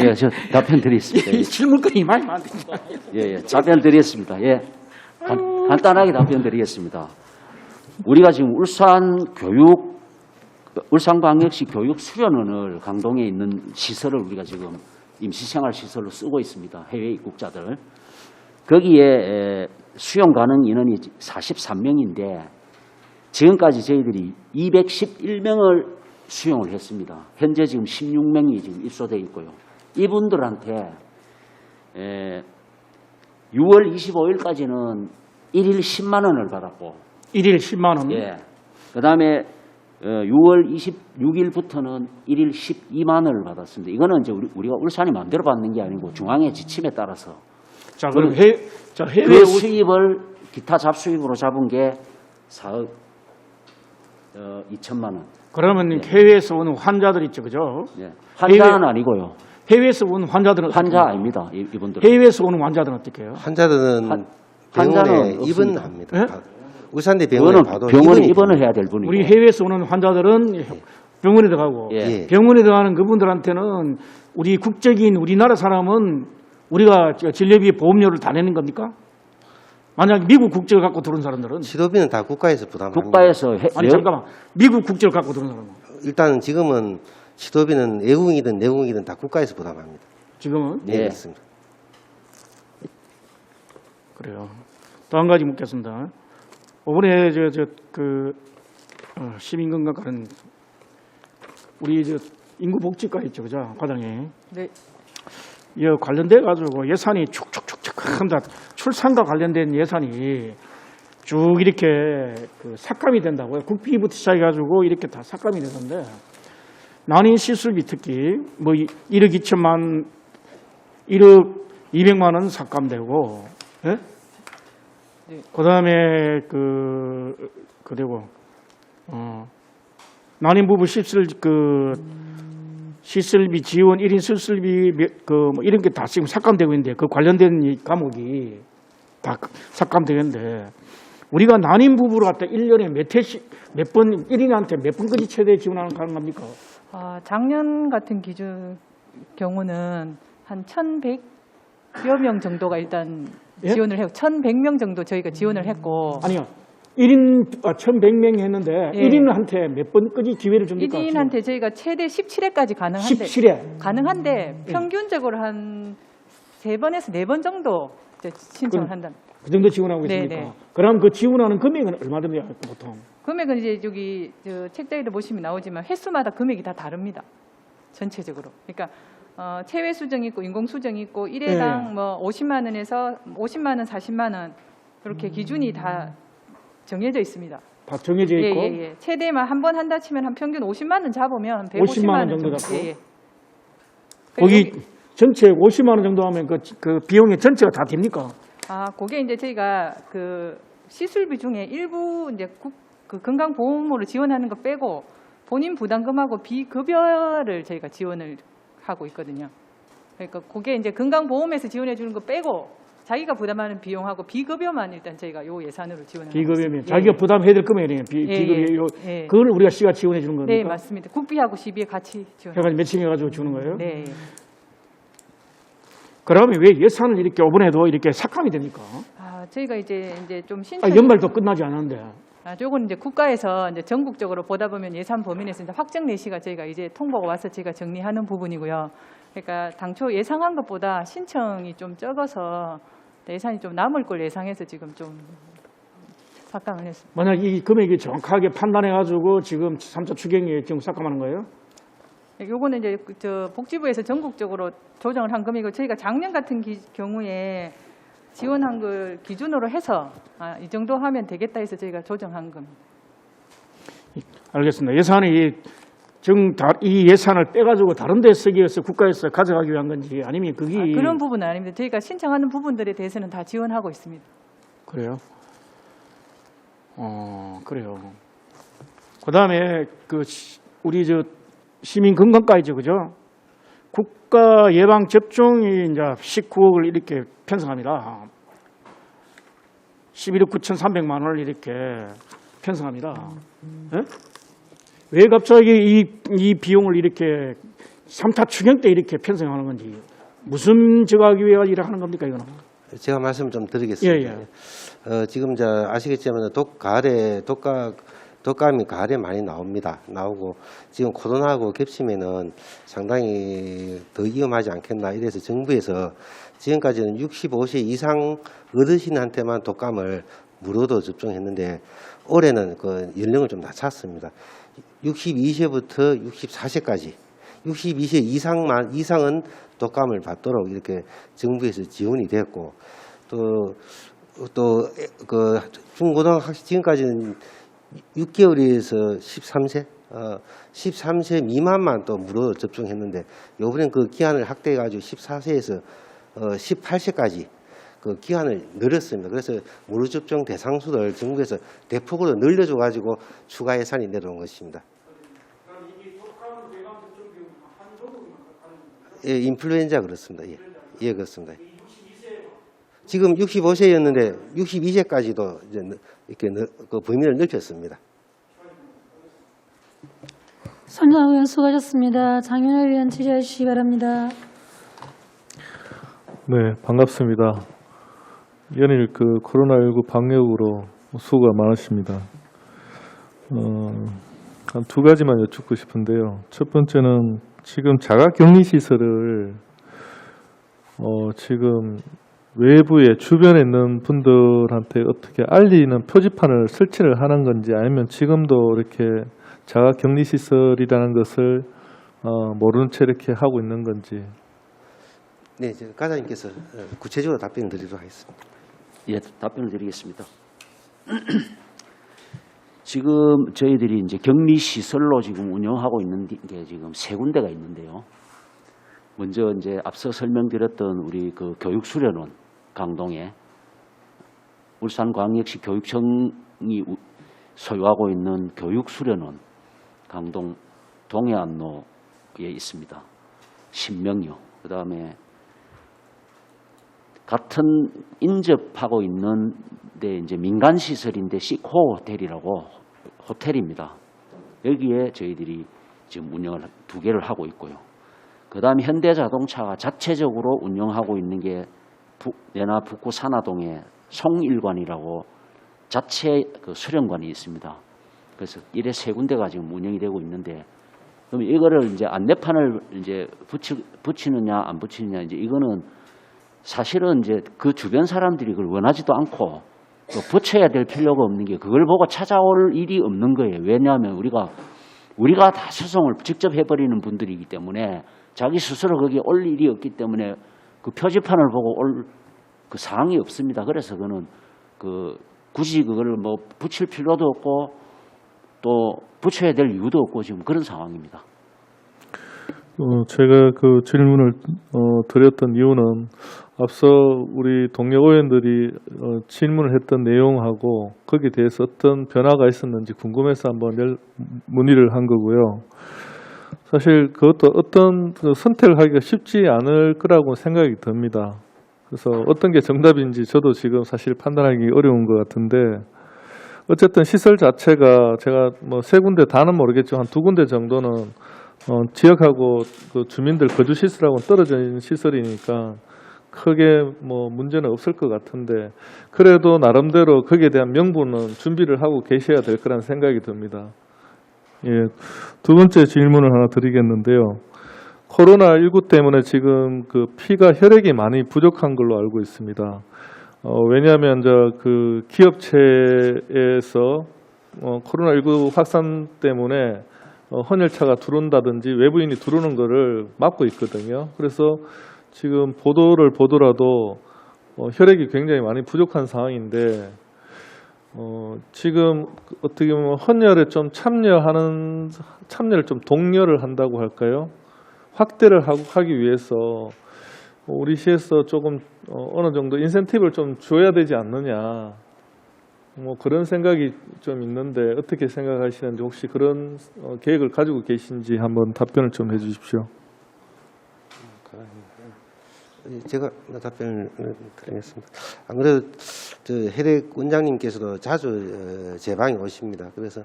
예, 저 답변 드리겠습니다. 이 질문거리 많이 많네. 예, 답변 드리겠습니다. 예. 간단하게 답변 드리겠습니다. 우리가 지금 울산광역시 교육 수련원을 강동에 있는 시설을 우리가 지금 임시생활시설로 쓰고 있습니다. 해외 입국자들. 거기에 수용 가능 인원이 43명인데 지금까지 저희들이 211명을 수용을 했습니다. 현재 지금 16명이 지금 입소되어 있고요. 이분들한테 6월 25일까지는 1일 10만 원을 받았고 1일 10만 원. 예. 그다음에 6월 26일부터는 1일 12만 원을 받았습니다. 이거는 이제 우리가 울산이 마음대로 받는 게 아니고 중앙의 지침에 따라서 자, 그럼 해외 그 수입을 기타 잡수입으로 잡은 게 4억 2천만 원. 그러면 예. 해외에서 오는 환자들 있죠, 그죠? 예. 환자는 아니고요. 해외에서 오는 환자들은 환자 어떻게 해요? 아닙니다. 이분들은. 해외에서 오는 환자들은 어떻게 해요? 환자들은 환자는 병원에 없습니다. 입원합니다. 예? 울산대 병원에 그거는 봐도 병원에 입원이 입원을 해야 될 분이고. 우리 해외에서 오는 환자들은 병원에 들어가고 예. 병원에 들어가는 그분들한테는 우리 국적인 우리나라 사람은 우리가 진료비 보험료를 다 내는 겁니까? 만약 미국 국적을 갖고 들어온 사람들은 치료비는 다 국가에서 부담합니다. 국가에서 아니 잠깐만 미국 국적을 갖고 들어온 사람은 일단 지금은 치료비는 외국인이든 내국인이든 다 국가에서 부담합니다. 지금은 네, 예. 그렇습니다. 그래요. 또 한 가지 묻겠습니다. 이번에 시민건강과는 우리 인구복지과 있죠, 그죠, 과장님? 네. 이 관련돼 가지고 예산이 축축축축 합니다. 출산과 관련된 예산이 쭉 이렇게 삭감이 된다고요. 국비부터 시작해 가지고 이렇게 다 삭감이 되는데 난임 시술비 특히 뭐 1억 200만 원 삭감되고, 예? 네. 그다음에 그리고 난임 부부 시술비 지원 1인 시술비 뭐 이런 게 다 지금 삭감되고 있는데 그 관련된 이 과목이 다 삭감되는데 우리가 난임 부부로 갖다 1년에 몇 번 1인한테 몇 번까지 최대 지원하는 겁니까? 작년 같은 경우는 한 1,100여 명 정도가 일단 예? 지원을 해요. 1,100명 정도 저희가 지원을 했고 아니요. 1,100명 했는데 예. 1인한테 몇 번까지 기회를 줍니까? 1인한테 저희가 최대 17회까지 가능한데 17회. 가능한데 평균적으로 한 3번에서 4번 정도 이제 신청을 한다. 그 정도 지원하고 있습니까? 네. 그럼 그 지원하는 금액은 얼마 됩니까? 보통? 금액은 이제 여기 책자에도 보시면 나오지만 횟수마다 금액이 다 다릅니다. 전체적으로. 그러니까 체외 수정이 있고 인공 수정이 있고 1회당 네. 뭐 50만 원에서 50만 원, 40만 원 그렇게 기준이 다 정해져 있습니다. 다 정해져 있고 예. 최대만 한 번 한다 치면 한 평균 50만 원 잡으면 150만 50만 원 원 정도 정도. 잡고? 예. 거기 전체 50만 원 정도 하면 그 비용이 전체가 다 됩니까? 그게 이제 저희가 그 시술비 중에 일부 이제 그 건강보험으로 지원하는 거 빼고 본인 부담금하고 비급여를 저희가 지원을 하고 있거든요. 그러니까 그게 이제 건강보험에서 지원해 주는 거 빼고 자기가 부담하는 비용하고 비급여만 일단 저희가 요 예산으로 지원을 하고 비급여면 있습니다. 자기가 부담해야 될 금액이네요. 예, 비급여. 예. 그걸 우리가 시가 지원해 주는 겁니까? 네, 맞습니다. 국비하고 시비에 같이 지원. 해가지고 매칭 해가지고 주는 거예요? 네. 그러면 왜 예산을 이렇게 이번에도 이렇게 삭감이 됩니까? 저희가 이제 좀 신청. 연말도 끝나지 않았는데. 요건 이제 국가에서 이제 전국적으로 보다 보면 예산 범위 내에서 이제 확정 내시가 저희가 이제 통보가 와서 제가 정리하는 부분이고요. 그러니까 당초 예상한 것보다 신청이 좀 적어서 예산이 좀 남을 걸 예상해서 지금 좀 삭감을 했습니다. 만약 이 금액이 정확하게 판단해가지고 지금 3차 추경에 지금 삭감하는 거예요? 요거는 이제 복지부에서 전국적으로 조정을 한 금액이고 저희가 작년 같은 경우에 지원한 걸 기준으로 해서 이 정도 하면 되겠다 해서 저희가 조정한 겁니다. 알겠습니다. 예산이 이 예산을 빼가지고 다른 데 쓰기 위해서 국가에서 가져가기 위한 건지 아니면 그게 그런 부분은 아닙니다. 저희가 신청하는 부분들에 대해서는 다 지원하고 있습니다. 그래요? 그래요. 그다음에 우리 시민 건강까지죠, 그죠? 국가 예방 접종이 이제 19억을 이렇게 편성합니다. 11억 9,300만 원을 이렇게 편성합니다. 예? 왜 갑자기 이 비용을 이렇게 3차 추경 때 이렇게 편성하는 건지 무슨 저하기 위해 이렇게 하는 겁니까 이거는? 제가 말씀 좀 드리겠습니다. 지금 아시겠지만 독감이 가을에 많이 나오고 지금 코로나하고 겹치면은 상당히 더 위험하지 않겠나 이래서 정부에서 지금까지는 65세 이상 어르신한테만 독감을 무료로 접종했는데 올해는 그 연령을 좀 낮췄습니다. 62세부터 64세까지 62세 이상은 독감을 받도록 이렇게 정부에서 지원이 됐고 또 그 중고등학생 지금까지는 6개월에서 13세 미만만 또 무료 접종했는데 이번엔 그 기한을 확대해가지고 14세에서 18세까지 그 기한을 늘렸습니다. 그래서 무료 접종 대상수를 정부에서 대폭으로 늘려줘가지고 추가 예산이 내려온 것입니다. 예, 인플루엔자 그렇습니다. 예, 그렇습니다. 지금 65세였는데 62세까지도 이제 이렇게 그 범위를 넓혔습니다. 손정아 의원 수고하셨습니다. 장윤호 의원 질의해 주시기 바랍니다. 네, 반갑습니다. 연일 코로나19 방역으로 수고가 많으십니다. 한 두 가지만 여쭙고 싶은데요. 첫 번째는 지금 자가격리시설을 지금 외부에 주변에 있는 분들한테 어떻게 알리는 표지판을 설치를 하는 건지 아니면 지금도 이렇게 자가격리시설이라는 것을 모르는 채 이렇게 하고 있는 건지. 네, 과장님께서 구체적으로 답변을 드리도록 하겠습니다. 예, 답변을 드리겠습니다. 지금 저희들이 이제 격리 시설로 지금 운영하고 있는 게 지금 3군데가 있는데요. 먼저 이제 앞서 설명드렸던 우리 그 교육수련원 강동에 울산광역시 교육청이 소유하고 있는 교육수련원 강동 동해안로에 있습니다. 10명이요. 그다음에 같은 인접하고 있는 데 이제 민간 시설인데 시코 호텔이라고 호텔입니다. 여기에 저희들이 지금 운영을 2개를 하고 있고요. 그다음에 현대자동차가 자체적으로 운영하고 있는 게 내나 북구 산하동에 송일관이라고 자체 그 수련관이 있습니다. 그래서 이래 3군데가 지금 운영이 되고 있는데, 그럼 이거를 이제 안내판을 이제 붙이느냐 안 붙이느냐, 이제 이거는 사실은 이제 그 주변 사람들이 그걸 원하지도 않고 또 붙여야 될 필요가 없는 게 그걸 보고 찾아올 일이 없는 거예요. 왜냐하면 우리가 다 수송을 직접 해버리는 분들이기 때문에 자기 스스로 거기에 올 일이 없기 때문에 그 표지판을 보고 올 그 사항이 없습니다. 그래서 그거는 굳이 그걸 뭐 붙일 필요도 없고 또 붙여야 될 이유도 없고 지금 그런 상황입니다. 제가 그 질문을 드렸던 이유는 앞서 우리 동료 의원들이 질문을 했던 내용하고 거기에 대해서 어떤 변화가 있었는지 궁금해서 한번 문의를 한 거고요. 사실 그것도 어떤 선택을 하기가 쉽지 않을 거라고 생각이 듭니다. 그래서 어떤 게 정답인지 저도 지금 사실 판단하기 어려운 것 같은데, 어쨌든 시설 자체가 제가 뭐 3군데 다는 모르겠지만 한 2군데 정도는 지역하고 그 주민들 거주 시설하고는 떨어져 있는 시설이니까 크게 뭐 문제는 없을 것 같은데, 그래도 나름대로 거기에 대한 명분은 준비를 하고 계셔야 될 거라는 생각이 듭니다. 예, 2번째 질문을 하나 드리겠는데요. 코로나19 때문에 지금 그 피가 혈액이 많이 부족한 걸로 알고 있습니다. 왜냐하면 그 기업체에서 코로나19 확산 때문에 헌혈차가 들어온다든지 외부인이 들어오는 거를 막고 있거든요. 그래서 지금 보도를 보더라도 혈액이 굉장히 많이 부족한 상황인데, 지금 어떻게 보면 헌혈에 좀 참여를 좀 독려를 한다고 할까요? 확대를 하기 위해서 우리 시에서 조금 어느 정도 인센티브를 좀 줘야 되지 않느냐, 뭐 그런 생각이 좀 있는데 어떻게 생각하시는지, 혹시 그런 계획을 가지고 계신지 한번 답변을 좀 해주십시오. 제가 답변을 드리겠습니다. 아무래도 혈액 원장님께서도 자주 제 방에 오십니다. 그래서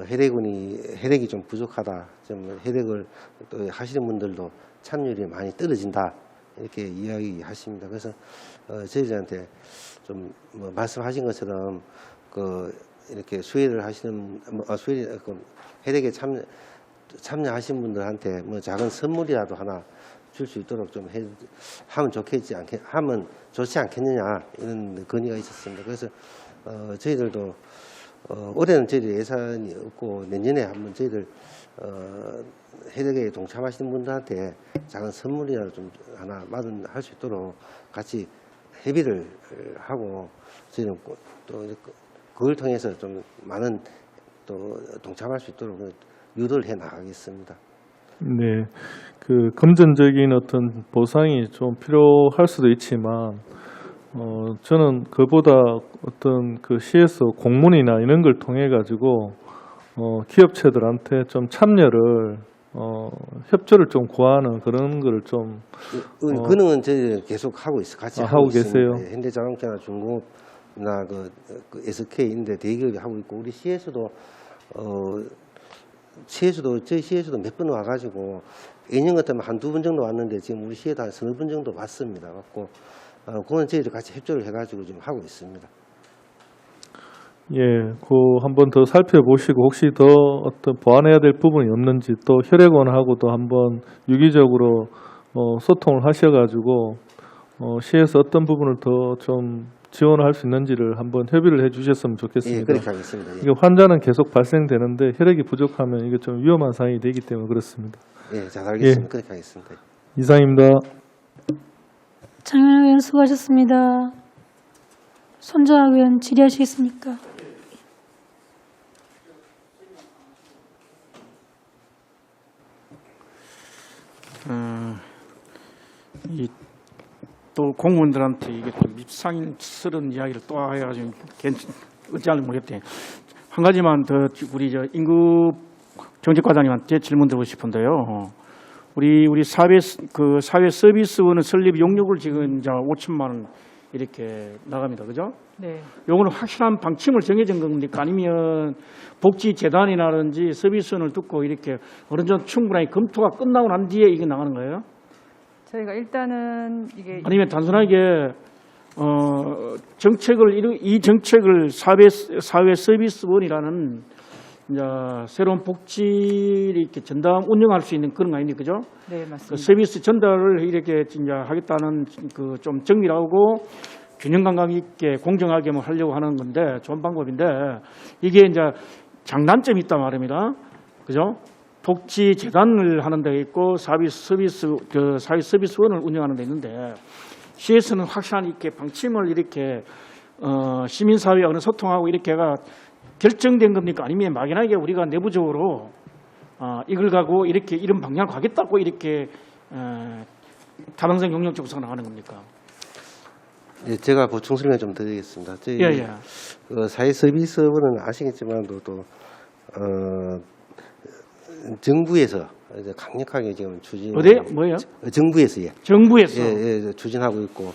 혈액이 좀 부족하다, 좀 혈액을 또 하시는 분들도 참여율이 많이 떨어진다, 이렇게 이야기하십니다. 그래서 저희들한테 좀 뭐 말씀하신 것처럼 이렇게 수혜를 하시는 혈액에 참여하신 분들한테 뭐 작은 선물이라도 하나 줄 수 있도록 좀 하면 하면 좋지 않겠느냐, 이런 건의가 있었습니다. 그래서 저희들도 올해는 저희들 예산이 없고 내년에 한번 저희들 혈액에 동참하시는 분들한테 작은 선물이라도 좀 하나 할 수 있도록 같이 협의를 하고, 저희는 또 그걸 통해서 좀 많은 또 동참할 수 있도록 유도를 해 나가겠습니다. 네, 그 금전적인 어떤 보상이 좀 필요할 수도 있지만, 저는 그보다 어떤 그 시에서 공문이나 이런 걸 통해 가지고 기업체들한테 좀 참여를 협조를 좀 구하는 그런 거를 좀 그는 저희 계속 하고 있어, 같이 하고 계세요. 있습니다. 현대자동차나 중공업이나 그 SK 인데 대기업이 하고 있고, 우리 시에서도 저희 시에서도 몇 번 와가지고 예년 같으면 한두 번 정도 왔는데 지금 우리 시에도 한 3번 정도 왔습니다. 갖고 그건 저희들 같이 협조를 해가지고 지금 하고 있습니다. 예, 한번 더 살펴보시고 혹시 더 어떤 보완해야 될 부분이 없는지, 또 혈액원하고도 한번 유기적으로 소통을 하셔가지고 시에서 어떤 부분을 더 좀 지원할 수 있는지를 한번 협의를 해주셨으면 좋겠습니다. 예, 그렇게 하겠습니다. 예. 이게 환자는 계속 발생되는데 혈액이 부족하면 이게 좀 위험한 상황이 되기 때문에 그렇습니다. 예, 잘 알겠습니다. 예. 그렇게 하겠습니다. 이상입니다. 장현우 의원 수고하셨습니다. 손정학 의원 질의하시겠습니까? 또 공무원들한테 이게 좀 밉상스러운 이야기를 또 해가지고 어찌할지 모르겠대. 한 가지만 더 우리 저 임급 정책과장님한테 질문 드리고 싶은데요. 우리 사회 서비스원은 설립 용역을 지금 이제 5천만 원 이렇게 나갑니다, 그죠? 네. 요거는 확실한 방침을 정해진 겁니까? 아니면 복지재단이라든지 서비스원을 듣고 이렇게 어느 정도 충분하게 검토가 끝나고 난 뒤에 이게 나가는 거예요? 저희가 일단은 이게 아니면 단순하게 이 정책을 사회 서비스원이라는 이제 새로운 복지를 이렇게 전담 운영할 수 있는 그런 거 아닙니까, 그죠? 네, 맞습니다. 그 서비스 전달을 이렇게 이제 하겠다는 그 좀 정밀하고 균형 감각 있게 공정하게 뭐 하려고 하는 건데 좋은 방법인데 이게 이제 장단점이 있단 말입니다, 그죠? 복지 재단을 하는 데 있고 사회 서비스원을 운영하는 데 있는데 시에서는 확실한 이렇게 방침을 이렇게 시민사회 어느 소통하고 이렇게가 결정된 겁니까? 아니면 막연하게 우리가 내부적으로 이걸 가고 이렇게 이런 방향을 가겠다고 이렇게 타당성 용역적으로 나가는 겁니까? 예, 제가 보충 설명 좀 드리겠습니다. 저희 예. 사회 서비스원은 아시겠지만도 또 정부에서 이제 강력하게 지금 어디요? 뭐예요? 정부에서 정부에서. 예, 추진하고 있고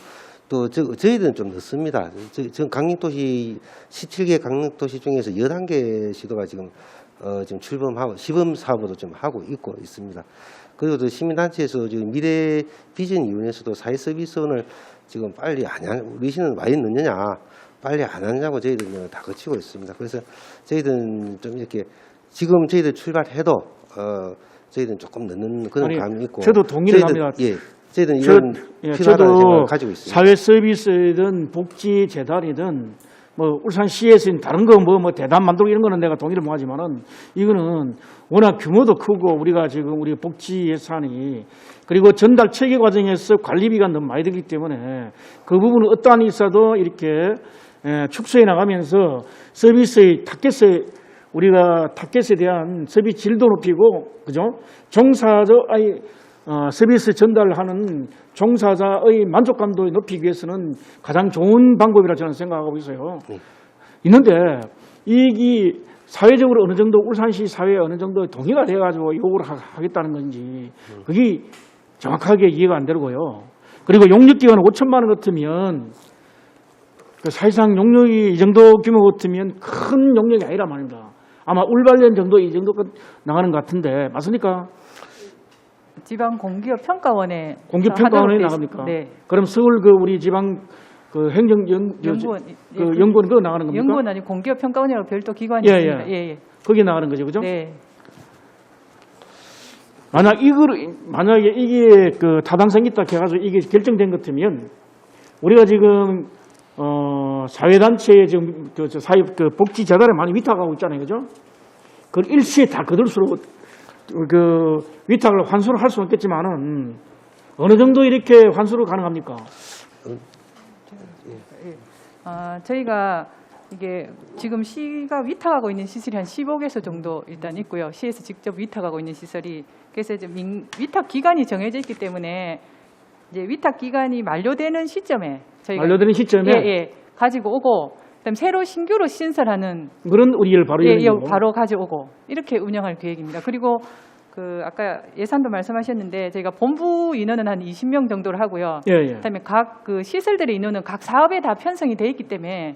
또 저희들은 좀 늦습니다. 지금 강력도시 17개 강력도시 중에서 11개 시도가 지금 출범하고 시범 사업으로 좀 하고 있습니다. 그리고 또 시민단체에서 지금 미래 비전위원회에서도 사회 서비스원을 지금 빨리 안 하냐, 우리 시는 많이 늦느냐, 빨리 안 하냐고 저희들은 다 거치고 있습니다. 그래서 저희들은 좀 이렇게 지금 저희들 출발해도 저희들은 조금 늦는 그런 감이 있고. 저도 동의를 합니다. 예, 저희들은 이런 필요하다는 생각을 가지고 있습니다. 사회 서비스든 복지 재단이든 뭐 울산시에서 다른 거 뭐 대단 만들고 이런 거는 내가 동의를 못 하지만은 이거는 워낙 규모도 크고 우리가 지금 우리 복지 예산이 그리고 전달 체계 과정에서 관리비가 너무 많이 들기 때문에 그 부분은 어떠한 있어도 이렇게 축소해 나가면서 서비스의 우리가 타겟에 대한 서비스 질도 높이고, 그죠? 서비스 전달하는 종사자의 만족감도 높이기 위해서는 가장 좋은 방법이라 저는 생각하고 있어요. 있는데, 이게 사회적으로 어느 정도 울산시 사회에 어느 정도 동의가 돼가지고 요구를 하겠다는 건지, 그게 정확하게 이해가 안 되고요. 그리고 용역기관 5천만 원 같으면, 사실상 용역이 이 정도 규모 같으면 큰 용역이 아니란 말입니다. 아마 울발년 정도 이 정도 나가는 것 같은데 맞습니까? 지방 공기업 평가원에 나갑니까? 네. 그럼 서울 우리 지방 행정연구원 연구원 그거 나가는 겁니까? 연구원 아니고 공기업 평가원이라고 별도 기관이 있습니다. 예. 거기 나가는 거죠, 그죠? 네. 만약에 이게 타당성 있다 해가지고 이게 결정된 것 같으면 우리가 지금 사회단체에 지금 복지 재단을 많이 위탁하고 있잖아요, 그죠? 그걸 일시에 다 거둘수록 위탁을 환수를 할 수는 없겠지만은 어느 정도 이렇게 환수를 가능합니까? 저희가 이게 지금 시가 위탁하고 있는 시설이 한 15개소 정도 일단 있고요. 시에서 직접 위탁하고 있는 시설이 그래서 지금 위탁 기간이 정해져 있기 때문에 이제 위탁 기간이 만료되는 시점에 저희가 가지고 오고 그다음 새로 신규로 신설하는 그런 우리를 바로 바로 가져오고 이렇게 운영할 계획입니다. 그리고 아까 예산도 말씀하셨는데 저희가 본부 인원은 한 20명 정도를 하고요. 그다음에 각 시설들의 인원은 각 사업에 다 편성이 돼 있기 때문에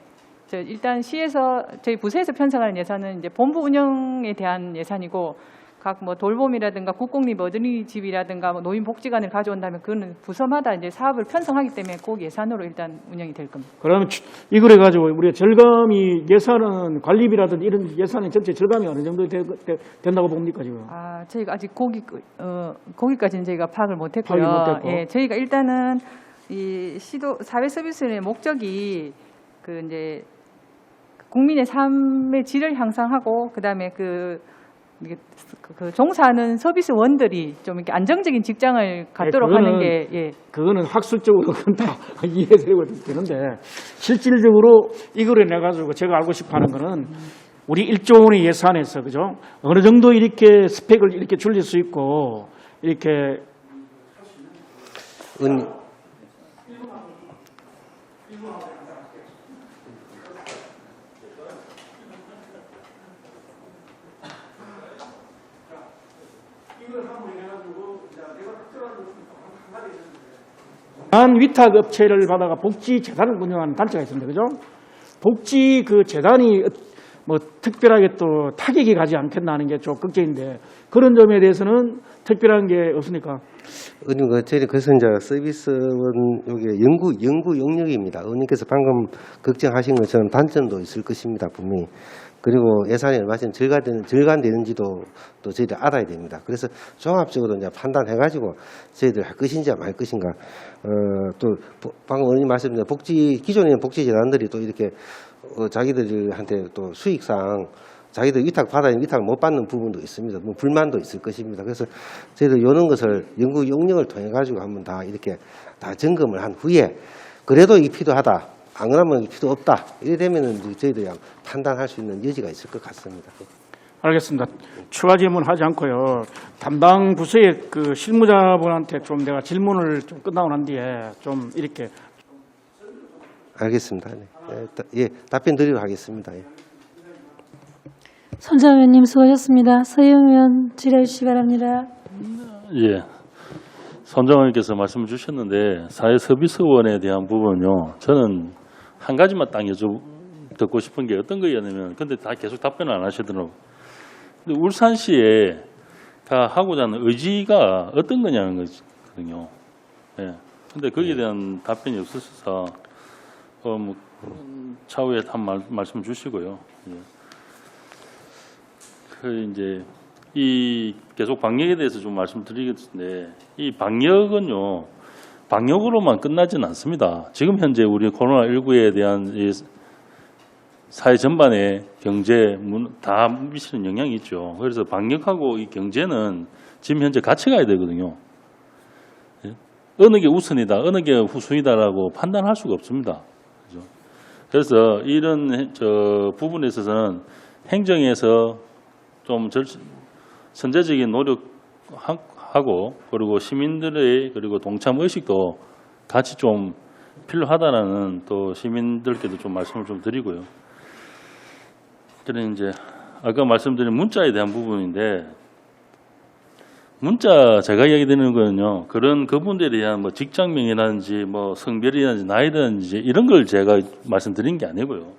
일단 시에서 저희 부서에서 편성하는 예산은 이제 본부 운영에 대한 예산이고 각 돌봄이라든가 국공립 어린이집이라든가 노인복지관을 가져온다면 그거는 부서마다 이제 사업을 편성하기 때문에 그 예산으로 일단 운영이 될 겁니다. 그러면 이걸 해가지고 우리가 절감이 예산은 관리비라든지 이런 예산의 전체 절감이 어느 정도 된다고 봅니까 지금? 저희가 아직 거기까지는 저희가 파악을 못했고요. 예, 저희가 일단은 이 시도 사회 서비스의 목적이 이제 국민의 삶의 질을 향상하고 그다음에 종사하는 서비스원들이 좀 이렇게 안정적인 직장을 갖도록 하는 게 그거는 학술적으로 다 이해되고 되는데 실질적으로 이걸 해가지고 제가 알고 싶어하는 거는 우리 1조 원의 예산에서 그죠 어느 정도 이렇게 스펙을 이렇게 줄일 수 있고 이렇게 의원님. 한 위탁 업체를 받아가 복지 재단을 운영하는 단체가 있습니다. 그죠? 복지 그 재단이 뭐 특별하게 또 타격이 가지 않겠나 하는 게 좀 걱정인데 그런 점에 대해서는 특별한 게 없습니까? 의원님, 그래서 이제 서비스원 요게 연구 영역입니다. 의원님께서 방금 걱정하신 것처럼 단점도 있을 것입니다, 분명히. 그리고 예산이 얼마큼 절감되는지도 또 저희들 알아야 됩니다. 그래서 종합적으로 이제 판단해가지고 저희들 할 것인지 말 것인가. 또 방금 의원님 말씀드린 기존에 있는 복지재단들이 또 이렇게 자기들한테 또 수익상 자기들 위탁받아야 위탁을 못 받는 부분도 있습니다. 뭐 불만도 있을 것입니다. 그래서 저희들 이런 것을 연구 용역을 통해 가지고 한번 다 이렇게 다 점검을 한 후에 그래도 이 필요하다. 안 그러면 이 필요 없다. 이래 되면은 저희들이 판단할 수 있는 여지가 있을 것 같습니다. 알겠습니다. 추가 질문하지 않고요. 담당 부서의 그 실무자분한테 좀 내가 질문을 좀 끝나고 난 뒤에 좀 이렇게 알겠습니다. 네. 답변 드리도록 하겠습니다. 손정은 의원님 수고하셨습니다. 서영 의원 질의해 주시기 바랍니다. 예. 손정은 의원께서 말씀을 주셨는데 사회서비스원에 대한 부분은요. 저는 한 가지만 딱 듣고 싶은 게 어떤 거였냐면 근데 다 계속 답변을 안 하시더라고요. 근데 울산시에 다 하고자 하는 의지가 어떤 거냐는 거거든요. 예. 근데 거기에 대한 답변이 없어서 뭐 차후에 한 말씀 주시고요. 예. 이제 이 계속 방역에 대해서 좀 말씀드리겠는데 이 방역은요. 방역으로만 끝나지는 않습니다. 지금 현재 우리 코로나19에 대한 이 사회 전반의 경제 다 미치는 영향이 있죠. 그래서 방역하고 이 경제는 지금 현재 같이 가야 되거든요. 어느 게 우선이다, 어느 게 후순이다라고 판단할 수가 없습니다. 그렇죠? 그래서 이런 부분에 있어서는 행정에서 좀 선제적인 노력하고 그리고 시민들의 그리고 동참 의식도 같이 좀 필요하다라는 또 시민들께도 좀 말씀을 좀 드리고요. 저는 이제 아까 말씀드린 문자에 대한 부분인데 문자 제가 이야기 드리는 거는요. 그분들에 대한 뭐 직장명이라든지 뭐 성별이라든지 나이라든지 이런 걸 제가 말씀드린 게 아니고요.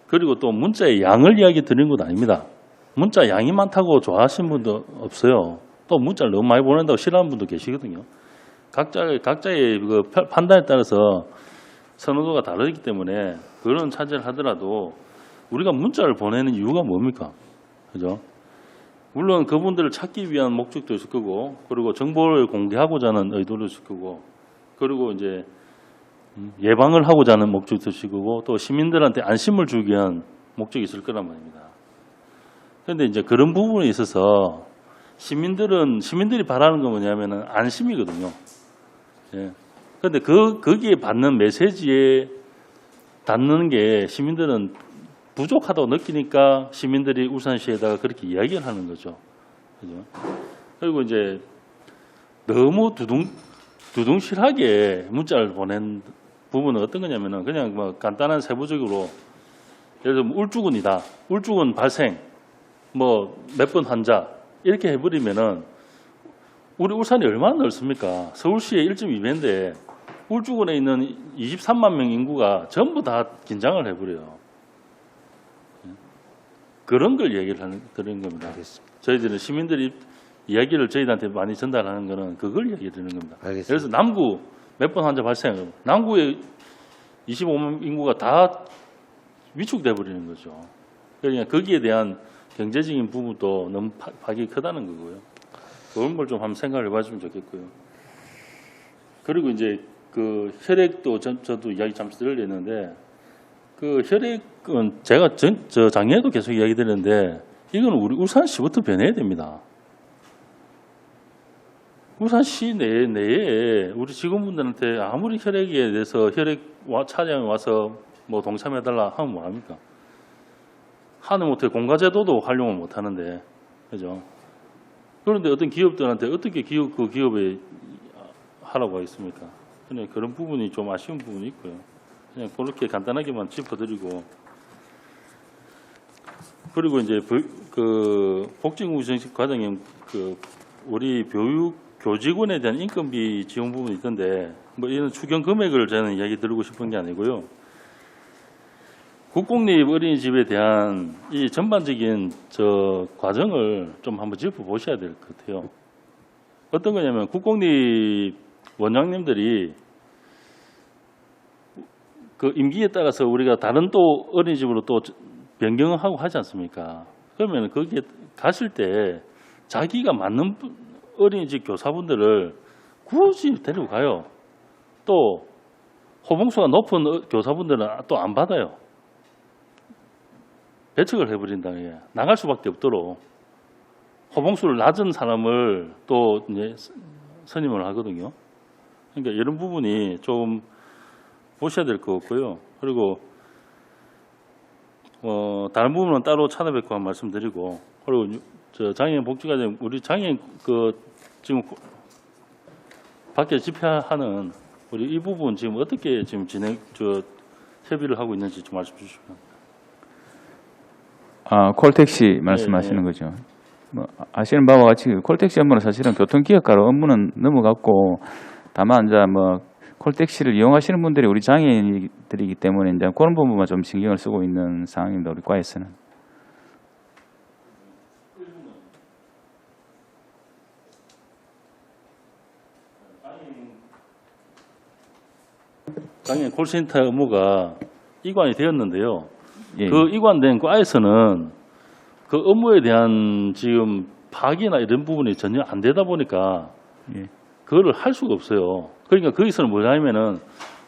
그리고 또 문자의 양을 이야기 드리는 것도 아닙니다. 문자 양이 많다고 좋아하시는 분도 없어요. 또 문자를 너무 많이 보낸다고 싫어하는 분도 계시거든요. 각자의 그 판단에 따라서 선호도가 다르기 때문에 그런 차지를 하더라도 우리가 문자를 보내는 이유가 뭡니까? 그죠? 물론 그분들을 찾기 위한 목적도 있을 거고, 그리고 정보를 공개하고자 하는 의도도 있을 거고, 그리고 이제 예방을 하고자 하는 목적도 있을 거고, 또 시민들한테 안심을 주기 위한 목적이 있을 거란 말입니다. 그런데 이제 그런 부분에 있어서 시민들이 바라는 건 뭐냐면은 안심이거든요. 예. 그런데 거기에 받는 메시지에 닿는 게 시민들은 부족하다고 느끼니까 시민들이 울산시에다가 그렇게 이야기를 하는 거죠. 그죠? 그리고 이제 너무 두둥실하게 문자를 보낸 부분은 어떤 거냐면은 그냥 뭐 간단한 세부적으로 예를 들면 울주군이다. 울주군 발생. 뭐 몇 번 환자. 이렇게 해버리면은 우리 울산이 얼마나 넓습니까? 서울시의 1.2배인데 울주군에 있는 23만 명 인구가 전부 다 긴장을 해버려요. 그런 걸 얘기를 드리는 겁니다. 알겠습니다. 저희들은 시민들이 이야기를 저희들한테 많이 전달하는 거는 그걸 얘기 드리는 겁니다. 알겠습니다. 그래서 남구 몇 번 환자 발생, 남구의 25만 인구가 다 위축돼 버리는 거죠. 그러니까 거기에 대한 경제적인 부분도 너무 파격이 크다는 거고요. 그런 걸 좀 한번 생각을 해봐주면 좋겠고요. 그리고 이제 그 혈액도 저도 이야기 잠시 들으려는데 그 혈액은 제가 작년에도 계속 이야기 드렸는데 이건 우리 울산시부터 변해야 됩니다. 울산시 내에 우리 직원분들한테 아무리 혈액에 대해서 혈액 차량에 와서 뭐 동참해달라 하면 뭐합니까? 하다못해 공가제도도 활용을 못하는데, 그죠? 그런데 어떤 기업들한테 어떻게 그 기업에 하라고 하겠습니까? 그냥 그런 부분이 좀 아쉬운 부분이 있고요. 그냥 그렇게 간단하게만 짚어드리고, 그리고 이제 그 복지공무 정책 과정에 그 우리 교직원에 대한 인건비 지원 부분이 있던데, 뭐 이런 추경 금액을 저는 이야기 드리고 싶은 게 아니고요. 국공립 어린이집에 대한 이 전반적인 저 과정을 좀 한번 짚어보셔야 될 것 같아요. 어떤 거냐면 국공립 원장님들이 그 임기에 따라서 우리가 다른 또 어린이집으로 또 변경을 하고 하지 않습니까? 그러면 거기에 가실 때 자기가 맞는 어린이집 교사분들을 굳이 데리고 가요. 또 호봉수가 높은 교사분들은 또 안 받아요. 배척을 해버린다. 나갈 수밖에 없도록 호봉수를 낮은 사람을 또 이제 선임을 하거든요. 그러니까 이런 부분이 좀 보셔야 될 것 같고요. 그리고 다른 부분은 따로 찾아뵙고 한 말씀드리고, 그리고 저 장애인 복지과정 우리 장애인 그 지금 밖에 집회하는 우리 이 부분 지금 어떻게 지금 협의를 하고 있는지 좀 말씀 주시면. 콜택시 말씀하시는 거죠. 뭐 아시는 바와 같이 콜택시 업무는 사실은 교통기획과로 업무는 넘어갔고, 다만 이제 뭐 콜택시를 이용하시는 분들이 우리 장애인들이기 때문에 이제 그런 부분만 좀 신경을 쓰고 있는 상황입니다. 우리 과에서는. 장애인 콜센터 업무가 이관이 되었는데요. 예. 그 이관된 과에서는 그 업무에 대한 지금 파악이나 이런 부분이 전혀 안 되다 보니까 예. 그거를 할 수가 없어요. 그러니까 거기서는 뭐냐면은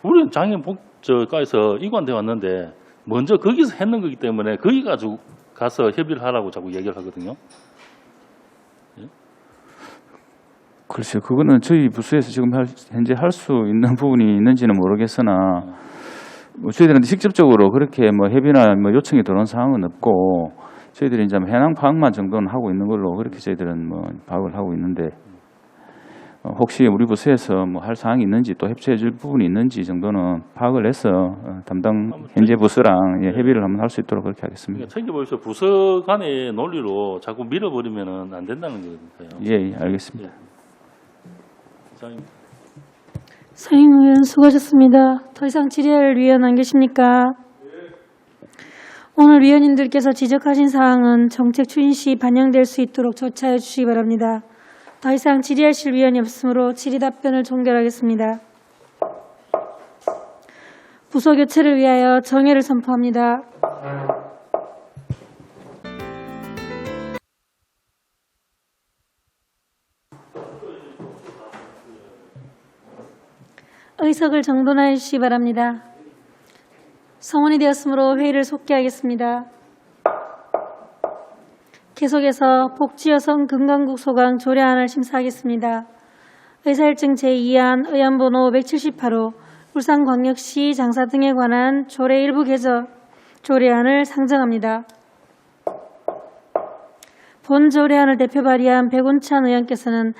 우리는 장애인 복지과에서 이관돼 왔는데 먼저 거기서 했는 거기 때문에 거기 가지고 가서 협의를 하라고 자꾸 얘기를 하거든요. 글쎄요, 그거는 저희 부서에서 지금 현재 할 수 있는 부분이 있는지는 모르겠으나, 뭐 저희들은 직접적으로 그렇게 뭐 협의나 뭐 요청이 들어온 상황은 없고, 저희들이 이제 현황 파악만 정도는 하고 있는 걸로 그렇게 저희들은 뭐 파악을 하고 있는데, 혹시 우리 부서에서 뭐 할 사항이 있는지 또 협조해줄 부분이 있는지 정도는 파악을 해서 담당 현재 부서랑 협의를 한번 할 수 있도록 그렇게 하겠습니다. 그러니까 챙겨보십시오. 부서 간의 논리로 자꾸 밀어버리면은 안 된다는 거니까요. 예, 알겠습니다. 서영 의원 수고하셨습니다. 더 이상 질의할 위원 안 계십니까? 오늘 위원님들께서 지적하신 사항은 정책 추진 시 반영될 수 있도록 조치하여 주시기 바랍니다. 더 이상 질의하실 위원이 없으므로 질의 답변을 종결하겠습니다. 부서 교체를 위하여 정회를 선포합니다. 의석을 정돈하여 주시기 바랍니다. 성원이 되었으므로 회의를 속기하겠습니다. 계속해서 복지여성 건강국 소강 조례안을 심사하겠습니다. 의사일정 제2안 의안번호 578호 울산광역시 장사 등에 관한 조례 일부 개정 조례안을 상정합니다. 본 조례안을 대표 발의한 백운찬 의원께서는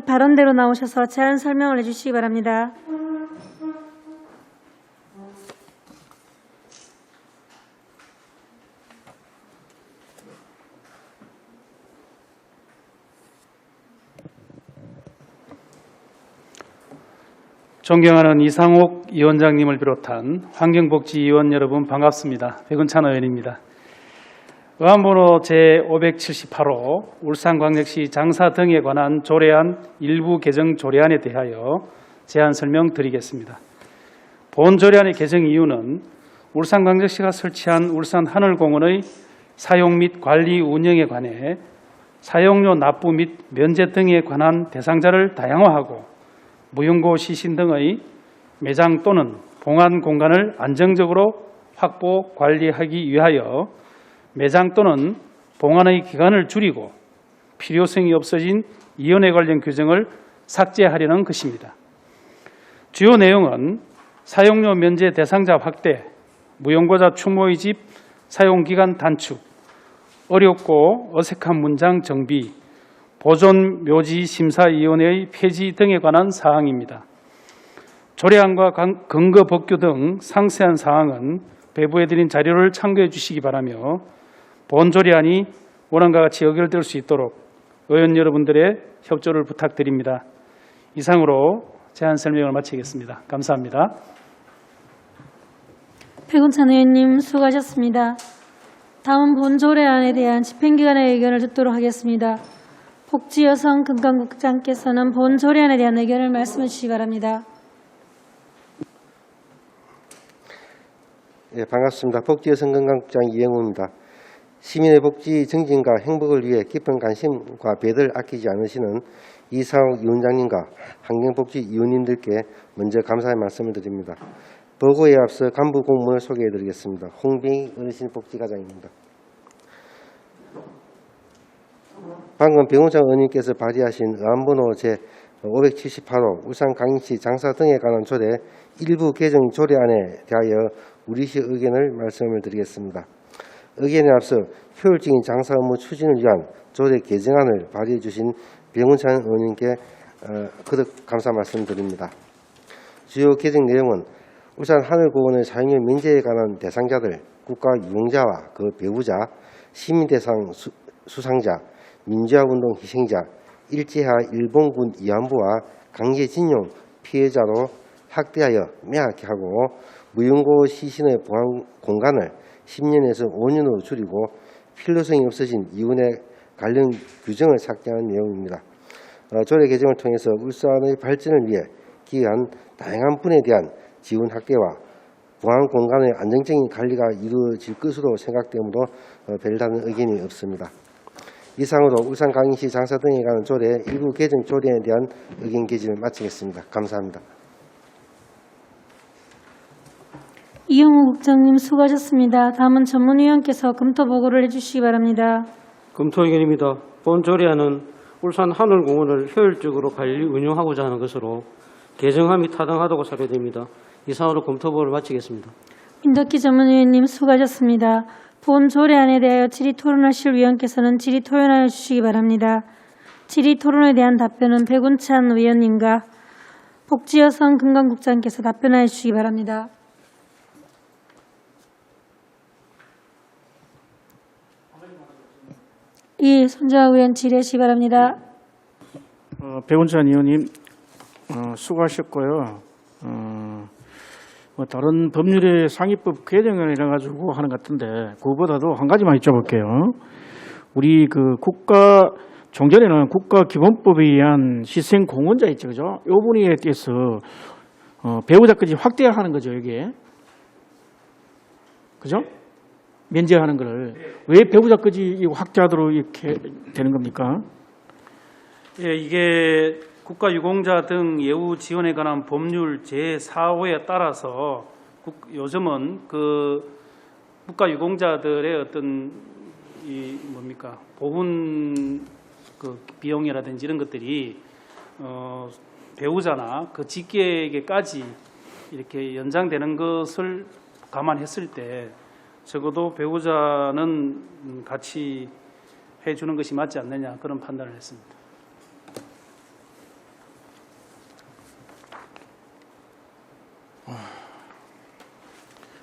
발언대로 나오셔서 제안 설명을 해주시기 바랍니다. 존경하는 이상옥 위원장님을 비롯한 환경복지위원 여러분 반갑습니다. 백운찬 의원입니다. 의안번호 제578호 울산광역시 장사 등에 관한 조례안 일부 개정 조례안에 대하여 제안 설명드리겠습니다. 본 조례안의 개정 이유는 울산광역시가 설치한 울산하늘공원의 사용 및 관리 운영에 관해 사용료 납부 및 면제 등에 관한 대상자를 다양화하고 무용고 시신 등의 매장 또는 봉안 공간을 안정적으로 확보 관리하기 위하여 매장 또는 봉안의 기간을 줄이고 필요성이 없어진 이혼에 관련 규정을 삭제하려는 것입니다. 주요 내용은 사용료 면제 대상자 확대, 무용고자 추모의 집 사용기간 단축, 어렵고 어색한 문장 정비, 보존묘지심사위원회의 폐지 등에 관한 사항입니다. 조례안과 근거 법규 등 상세한 사항은 배부해드린 자료를 참고해 주시기 바라며 본 조례안이 원안과 같이 의결될 수 있도록 의원 여러분들의 협조를 부탁드립니다. 이상으로 제안 설명을 마치겠습니다. 감사합니다. 백운찬 의원님 수고하셨습니다. 다음 본 조례안에 대한 집행기관의 의견을 듣도록 하겠습니다. 복지여성 금강국장께서는 본 조례안에 대한 의견을 말씀해 주시기 바랍니다. 예, 반갑습니다. 복지여성 건강국장 이영우입니다. 시민의 복지 증진과 행복을 위해 깊은 관심과 배를 아끼지 않으시는 이상욱 위원장님과 환경복지위원님들께 먼저 감사의 말씀을 드립니다. 보고에 앞서 간부 공문을 소개해드리겠습니다. 홍병희 어르신복지과장입니다. 방금 배운찬 의원님께서 발의하신 의안번호 제578호 울산광역시 장사 등에 관한 조례 일부 개정 조례안에 대하여 우리시 의견을 말씀을 드리겠습니다. 의견에 앞서 효율적인 장사 업무 추진을 위한 조례 개정안을 발의해 주신 배운찬 의원님께 거듭 감사 말씀드립니다. 주요 개정 내용은 울산 하늘공원의 사용료 면제에 관한 대상자들, 국가 유공자와 그 배우자, 시민대상 수상자, 민주화운동 희생자, 일제하 일본군 위안부와 강제징용 피해자로 확대하여 명확히 하고 무용고 시신의 보관 공간을 10년에서 5년으로 줄이고 필요성이 없어진 이혼의 관련 규정을 삭제하는 내용입니다. 조례 개정을 통해서 울산의 발전을 위해 기여한 다양한 분에 대한 지원 확대와 보안 공간의 안정적인 관리가 이루어질 것으로 생각되므로 별다른 의견이 없습니다. 이상으로 울산광역시 장사 등에 관한 조례 일부 개정 조례에 대한 의견 개진을 마치겠습니다. 감사합니다. 이영우 국장님 수고하셨습니다. 다음은 전문위원께서 검토 보고를 해주시기 바랍니다. 검토 의견입니다. 본 조례안은 울산 하늘공원을 효율적으로 관리 운영하고자 하는 것으로 개정함이 타당하다고 사료됩니다. 이상으로 검토 보고를 마치겠습니다. 민덕기 전문위원님 수고하셨습니다. 본 조례안에 대하여 질의토론하실 위원께서는 질의토론하여 주시기 바랍니다. 질의토론에 대한 답변은 백운찬 위원님과 복지여성 금강국장께서 답변하여 주시기 바랍니다. 예, 손정학 의원 질의하시기 바랍니다. 백운찬 의원님 수고하셨고요. 뭐 다른 법률의 상위법 개정을 해가지고 하는 것 같은데 그거보다도 한 가지만 여쭤볼게요. 우리 그 국가 종전에는 국가기본법에 의한 희생공헌자 있죠, 그죠? 이 부분에 대해서 배우자까지 확대하는 거죠, 여기에. 그죠? 면제하는 거를 왜 배우자까지 확대하도록 이렇게 되는 겁니까? 예, 이게 국가유공자 등 예우 지원에 관한 법률 제4호에 따라서 요즘은 그 국가유공자들의 어떤 이 뭡니까 보훈 그 비용이라든지 이런 것들이 배우자나 그 직계에게까지 이렇게 연장되는 것을 감안했을 때 적어도 배우자는 같이 해주는 것이 맞지 않느냐 그런 판단을 했습니다.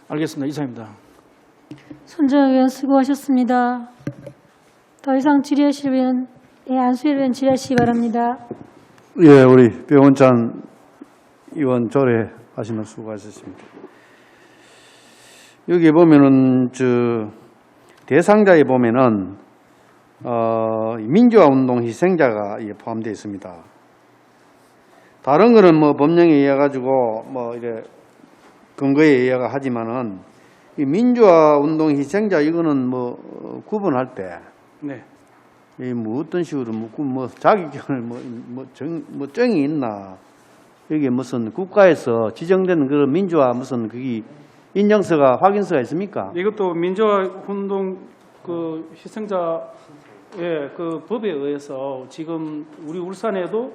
알겠습니다. 이상입니다. 손정학 의원 수고하셨습니다. 더 이상 질의하실 의원, 안수일 의원 질의하시기 바랍니다. 예, 우리 배원찬 의원 조례 하시면 수고하셨습니다. 여기 보면은 대상자에 보면은 민주화 운동 희생자가 포함되어 있습니다. 다른 거는 뭐 법령에 의해 가지고 뭐 이래 근거에 의해가 하지만은 이 민주화 운동 희생자 이거는 뭐 구분할 때 네. 이 뭐 어떤 식으로 뭐 자격증을 정이 있나 여기 무슨 국가에서 지정된 그런 민주화 무슨 그게 인정서가 확인서가 있습니까? 이것도 민주화 운동 그 희생자의 그 법에 의해서 지금 우리 울산에도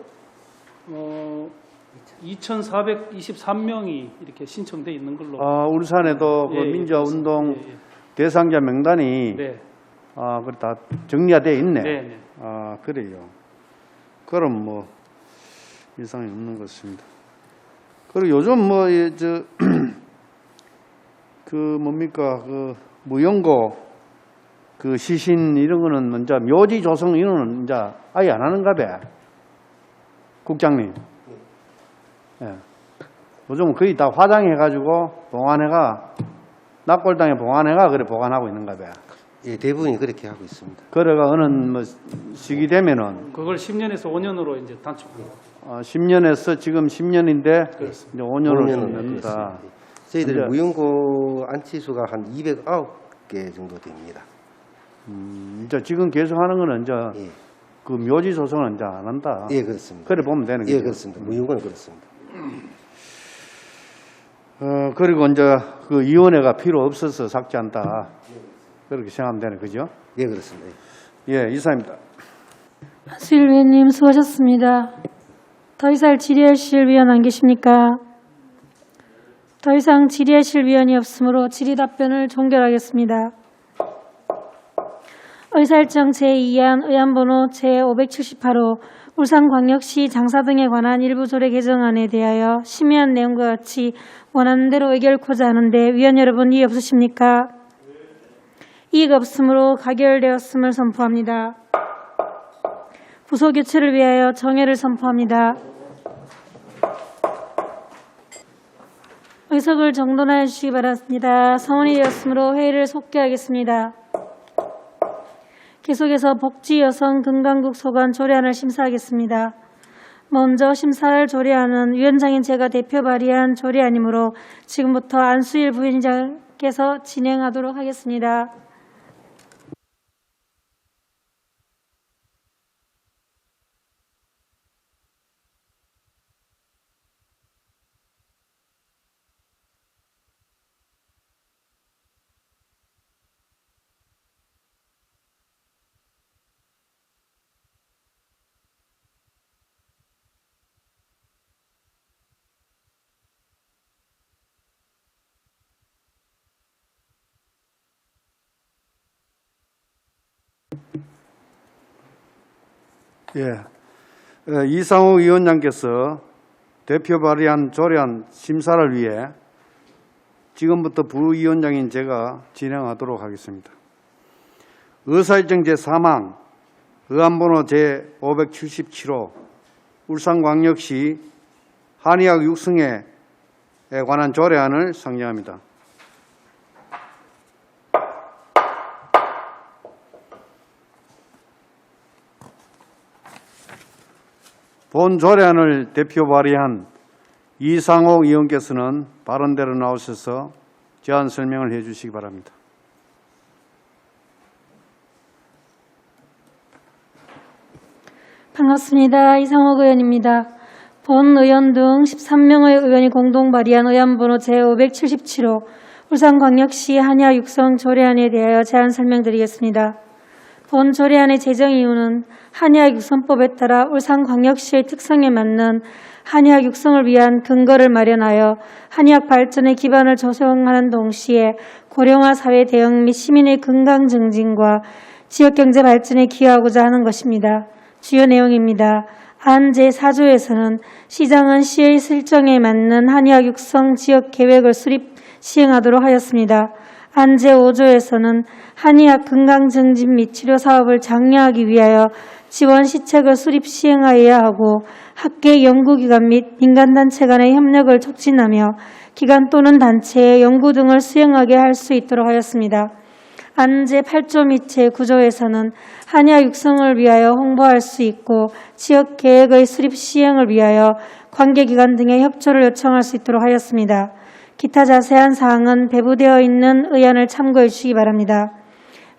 2,423명이 이렇게 신청돼 있는 걸로. 울산에도 예, 그 민주화 예, 운동 예, 예. 대상자 명단이 네. 그다 정리가 되어 있네. 네, 네. 그래요. 그럼 뭐 이상이 없는 것 같습니다. 그리고 요즘 그 뭡니까 그 무용고 그 시신 이런 거는 이제 묘지 조성 이런 거는 이제 아예 안 하는가 봐. 국장님. 예. 요즘은 거의 다 화장해가지고 봉안해가 납골당에 봉안해가 그래 보관하고 있는가 봐. 예, 대부분이 그렇게 하고 있습니다. 그래가 어느 뭐 시기 되면은 그걸 10년에서 5년으로 이제 단축해요. 10년에서 지금 10년인데 이제 5년을 5년은 넘는다. 저희들 이제- 무용고 안치수가 한 209개 정도 됩니다. 이제 지금 계속하는 거는 이제 예, 그 묘지 조성은 이제 안 한다. 예 그렇습니다. 그래 보면 되는 거죠. 예, 그렇습니다. 무용고는 그렇습니다. 그리고 이제 그 위원회가 필요 없어서 삭제한다. 그렇게 생각하면 되는 거죠. 예, 그렇습니다. 예, 이사입니다. 한수일 위원님 수고하셨습니다. 더 이상 질의하실 위원 안 계십니까? 더 이상 질의하실 위원이 없으므로 질의 답변을 종결하겠습니다. 의사일정 제2안 의안번호 제578호 울산광역시 장사 등에 관한 일부 조례 개정안에 대하여 심의한 내용과 같이 원하는 대로 의결코자 하는데 위원 여러분 이의 없으십니까? 이의가 없으므로 가결되었음을 선포합니다. 부서 교체를 위하여 정회를 선포합니다. 의석을 정돈하여 주시기 바랍니다. 성원이 되었으므로 회의를 속개하겠습니다. 계속해서 복지 여성 금강국 소관 조례안을 심사하겠습니다. 먼저 심사할 조례안은 위원장인 제가 대표 발의한 조례안이므로 지금부터 안수일 부위원장께서 진행하도록 하겠습니다. 예. 이상호 위원장께서 대표 발의한 조례안 심사를 위해 지금부터 부위원장인 제가 진행하도록 하겠습니다. 의사일정 제3항 의안번호 제577호 울산광역시 한의학 육성에 관한 조례안을 상정합니다. 본 조례안을 대표 발의한 이상호 의원께서는 발언대로 나오셔서 제안 설명을 해 주시기 바랍니다. 반갑습니다. 이상옥 의원입니다. 본 의원 등 13명의 의원이 공동 발의한 의안번호 제577호 울산광역시 한의학 육성 조례안에 대하여 제안 설명드리겠습니다. 본 조례안의 제정 이유는 한의학 육성법에 따라 울산광역시의 특성에 맞는 한의학 육성을 위한 근거를 마련하여 한의학 발전의 기반을 조성하는 동시에 고령화 사회 대응 및 시민의 건강 증진과 지역경제 발전에 기여하고자 하는 것입니다. 주요 내용입니다. 안 제4조에서는 시장은 시의 실정에 맞는 한의학 육성 지역 계획을 수립 시행하도록 하였습니다. 안 제5조에서는 한의학 건강 증진 및 치료 사업을 장려하기 위하여 지원 시책을 수립 시행하여야 하고 학계 연구기관 및 민간단체 간의 협력을 촉진하며 기관 또는 단체의 연구 등을 수행하게 할 수 있도록 하였습니다. 안 제8조 및 제9조에서는 한의학 육성을 위하여 홍보할 수 있고 지역 계획의 수립 시행을 위하여 관계기관 등의 협조를 요청할 수 있도록 하였습니다. 기타 자세한 사항은 배부되어 있는 의안을 참고해 주시기 바랍니다.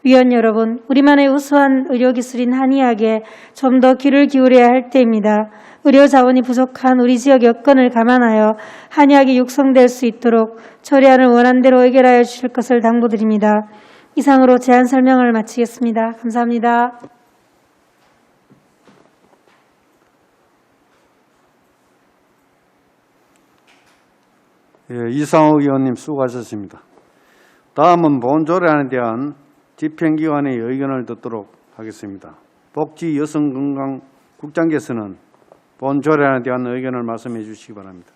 위원 여러분, 우리만의 우수한 의료기술인 한의학에 좀 더 귀를 기울여야 할 때입니다. 의료 자원이 부족한 우리 지역 여건을 감안하여 한의학이 육성될 수 있도록 조례안을 원안대로 의결하여 주실 것을 당부드립니다. 이상으로 제안 설명을 마치겠습니다. 감사합니다. 예, 이상호 의원님 수고하셨습니다. 다음은 본 조례안에 대한 집행기관의 의견을 듣도록 하겠습니다. 복지 여성건강 국장께서는 본 조례안에 대한 의견을 말씀해 주시기 바랍니다.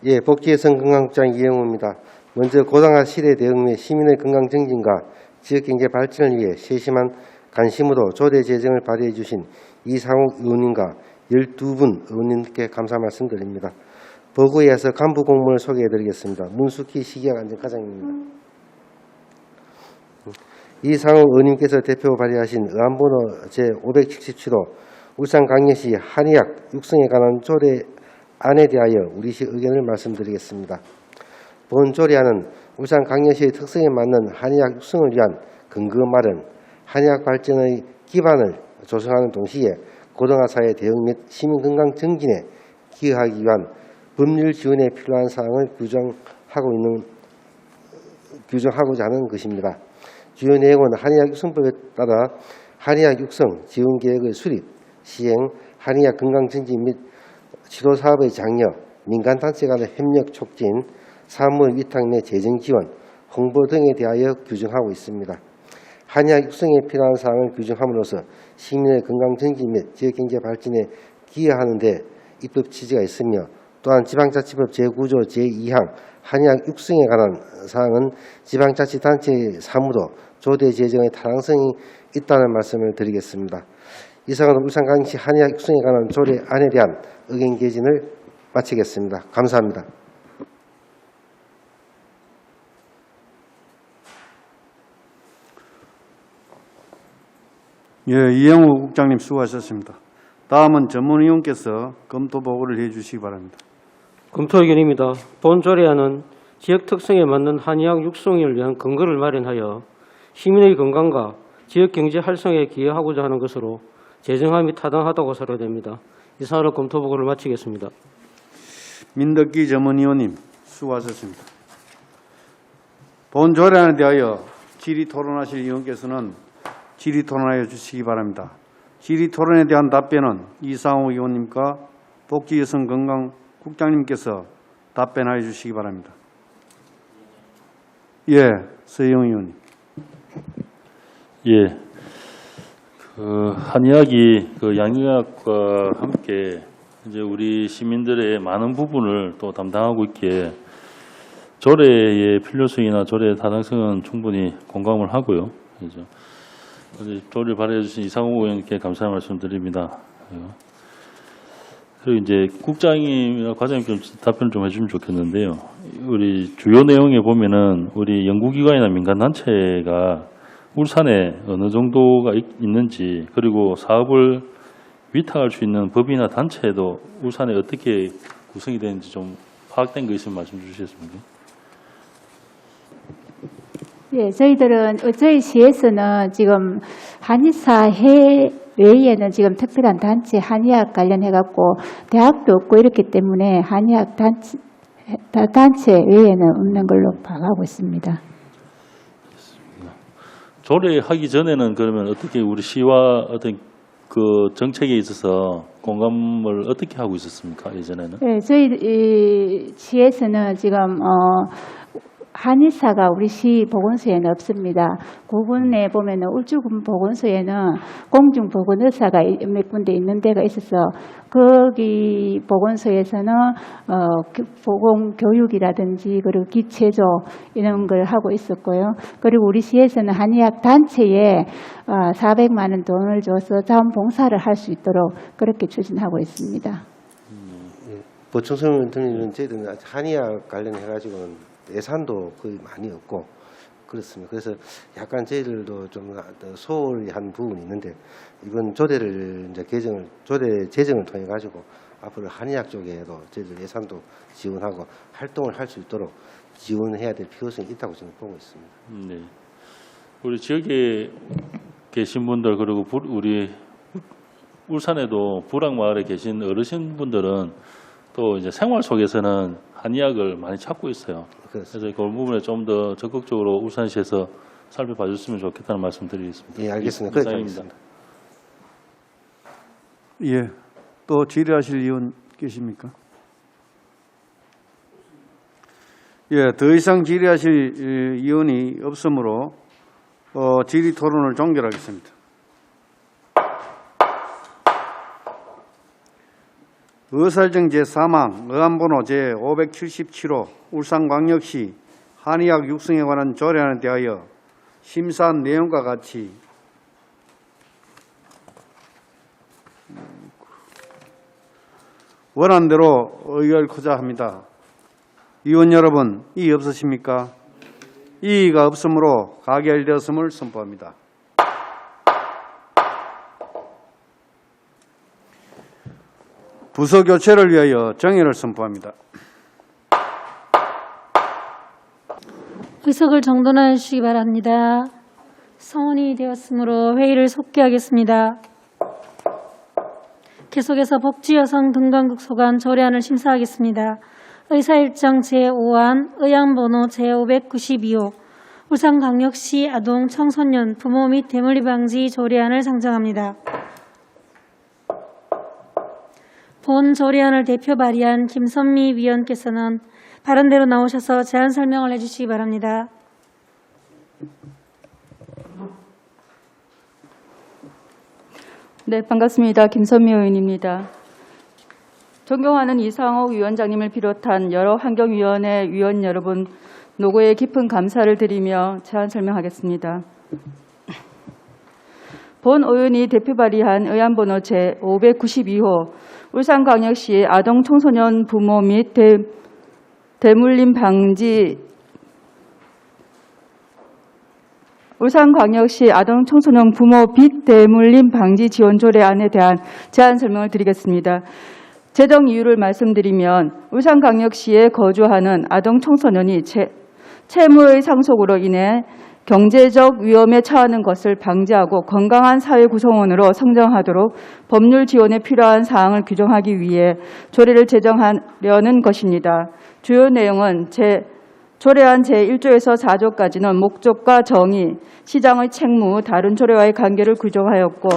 예, 복지개선 건강국장 이영우입니다. 먼저 고당화 시대 대응 및 시민의 건강 증진과 지역경제 발전을 위해 세심한 관심으로 조례 제정을 발의해 주신 이상욱 의원님과 12분 의원님께 감사 말씀드립니다. 보고에 이어서 간부 공무원을 소개해 드리겠습니다. 문숙희 시기약안전과장입니다. 이상욱 의원님께서 대표 발의하신 의안번호 제577호 울산광역시 한의학 육성에 관한 조례안에 대하여 우리시 의견을 말씀드리겠습니다. 본 조례안은 울산광역시의 특성에 맞는 한의학 육성을 위한 근거 마련, 한의학 발전의 기반을 조성하는 동시에 고등학사회 대응 및 시민건강 증진에 기여하기 위한 법률 지원에 필요한 사항을 규정하고자 하는 것입니다. 주요 내용은 한의학 육성법에 따라 한의학 육성 지원 계획의 수립, 시행, 한의학 건강 증진 및 치료 사업의 장려, 민간단체 간의 협력 촉진, 사무 위탁 내 재정 지원, 홍보 등에 대하여 규정하고 있습니다. 한의학 육성에 필요한 사항을 규정함으로써 시민의 건강 증진 및 지역경제 발전에 기여하는 데 입법 취지가 있으며 또한 지방자치법 제9조 제2항 한의학 육성에 관한 사항은 지방자치단체의 사무도 조례 제정의 타당성이 있다는 말씀을 드리겠습니다. 이상으로 울산광역시 한의학 육성에 관한 조례안에 대한 의견 개진을 마치겠습니다. 감사합니다. 예, 이영우 국장님 수고하셨습니다. 다음은 전문위원께서 검토 보고를 해주시기 바랍니다. 검토 의견입니다. 본 조례안은 지역 특성에 맞는 한의학 육성을 위한 근거를 마련하여 시민의 건강과 지역 경제 활성에 기여하고자 하는 것으로 제정함이 타당하다고 사료됩니다. 이상으로 검토 보고를 마치겠습니다. 민덕기 전문위원님 수고하셨습니다. 본 조례안에 대하여 질의 토론하실 의원께서는 질의 토론하여 주시기 바랍니다. 질의 토론에 대한 답변은 이상호 의원님과 복지여성건강국장님께서 답변하여 주시기 바랍니다. 예, 서영 의원님. 예, 한의학이 양의학과 함께 이제 우리 시민들의 많은 부분을 또 담당하고 있기에 조례의 필요성이나 조례의 타당성은 충분히 공감을 하고요. 그래서 조례를 발의해 주신 이상호 의원님께 감사의 말씀드립니다. 그리고 이제 국장님이나 과장님 좀 답변 좀 해주면 좋겠는데요. 우리 주요 내용에 보면은 우리 연구기관이나 민간단체가 울산에 어느 정도가 있는지, 그리고 사업을 위탁할 수 있는 법이나 단체도 울산에 어떻게 구성이 되는지 좀 파악된 거 있으면 말씀 주시겠습니까? 예, 저희 시에서는 지금 한의사회 외에는 지금 특별한 단체 한의학 관련해갖고 대학도 없고 이렇기 때문에 한의학 단체 외에는 없는 걸로 파악하고 있습니다. 조례하기 전에는 그러면 어떻게 우리 시와 어떤 그 정책에 있어서 공감을 어떻게 하고 있었습니까? 예전에는? 네, 저희 시에서는 지금 한의사가 우리 시 보건소에는 없습니다. 구군에 보면은 울주군 보건소에는 공중보건의사가 몇 군데 있는 데가 있어서 거기 보건소에서는 보건교육이라든지 그리고 기체조 이런 걸 하고 있었고요. 그리고 우리 시에서는 한의학 단체에 400만 원 돈을 줘서 자원봉사를 할 수 있도록 그렇게 추진하고 있습니다. 보충성 드리는 저희들은 한의학 관련해가지고는 예산도 거의 많이 없고 그렇습니다. 그래서 약간 저희들도 좀 소홀히 한 부분이 있는데 이번 조례를 이제 조례 제정을 통해 가지고 앞으로 한의학 쪽에도 저희들 예산도 지원하고 활동을 할 수 있도록 지원해야 될 필요성이 있다고 저는 보고 있습니다. 네. 우리 지역에 계신 분들, 그리고 우리 울산에도 부락마을에 계신 어르신분들은 또 이제 생활 속에서는 한의학을 많이 찾고 있어요. 그래서 그 부분에 좀 더 적극적으로 울산시에서 살펴봐 줬으면 좋겠다는 말씀 드리겠습니다. 예, 알겠습니다. 이상입니다. 예, 또 질의하실 의원 계십니까? 예, 더 이상 질의하실 의원이 없으므로 질의 토론을 종결하겠습니다. 의사일정 제4망 의안번호 제577호 울산광역시 한의학 육성에 관한 조례안에 대하여 심사한 내용과 같이 원안대로 의결코자 합니다. 위원 여러분, 이의 없으십니까? 이의가 없으므로 가결되었음을 선포합니다. 부서 교체를 위하여 정의를 선포합니다. 의석을 정돈해 주시기 바랍니다. 성원이 되었으므로 회의를 속기하겠습니다. 계속해서 복지여성등강국 소관 조례안을 심사하겠습니다. 의사일정 제5안 의안번호 제592호 울산광역시 아동 청소년 부모 및 대물리 방지 조례안을 상정합니다. 본 조례안을 대표 발의한 김선미 위원께서는 발언대로 나오셔서 제안 설명을 해주시기 바랍니다. 네, 반갑습니다. 김선미 의원입니다. 존경하는 이상옥 위원장님을 비롯한 여러 환경위원회 위원 여러분, 노고에 깊은 감사를 드리며 제안 설명하겠습니다. 본 의원이 대표 발의한 의안번호 제592호 울산광역시 아동 청소년 부모 및 대물림 방지 울산광역시 아동 청소년 부모 빚 대물림 방지 지원 조례안에 대한 제안 설명을 드리겠습니다. 재정 이유를 말씀드리면 울산광역시에 거주하는 아동 청소년이 채무의 상속으로 인해 경제적 위험에 처하는 것을 방지하고 건강한 사회 구성원으로 성장하도록 법률 지원에 필요한 사항을 규정하기 위해 조례를 제정하려는 것입니다. 주요 내용은 조례안 제1조에서 4조까지는 목적과 정의, 시장의 책무, 다른 조례와의 관계를 규정하였고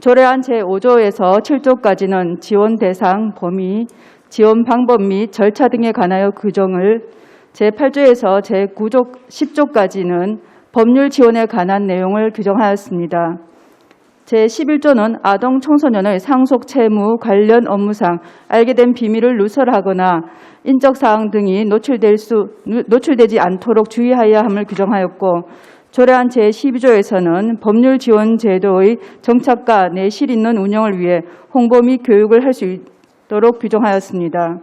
조례안 제5조에서 7조까지는 지원 대상, 범위, 지원 방법 및 절차 등에 관하여 규정을 제8조에서 제9조, 10조까지는 법률 지원에 관한 내용을 규정하였습니다. 제11조는 아동 청소년의 상속 채무 관련 업무상 알게 된 비밀을 누설하거나 인적 사항 등이 노출되지 않도록 주의하여야 함을 규정하였고 조례안 제12조에서는 법률 지원 제도의 정착과 내실 있는 운영을 위해 홍보 및 교육을 할 수 있도록 규정하였습니다.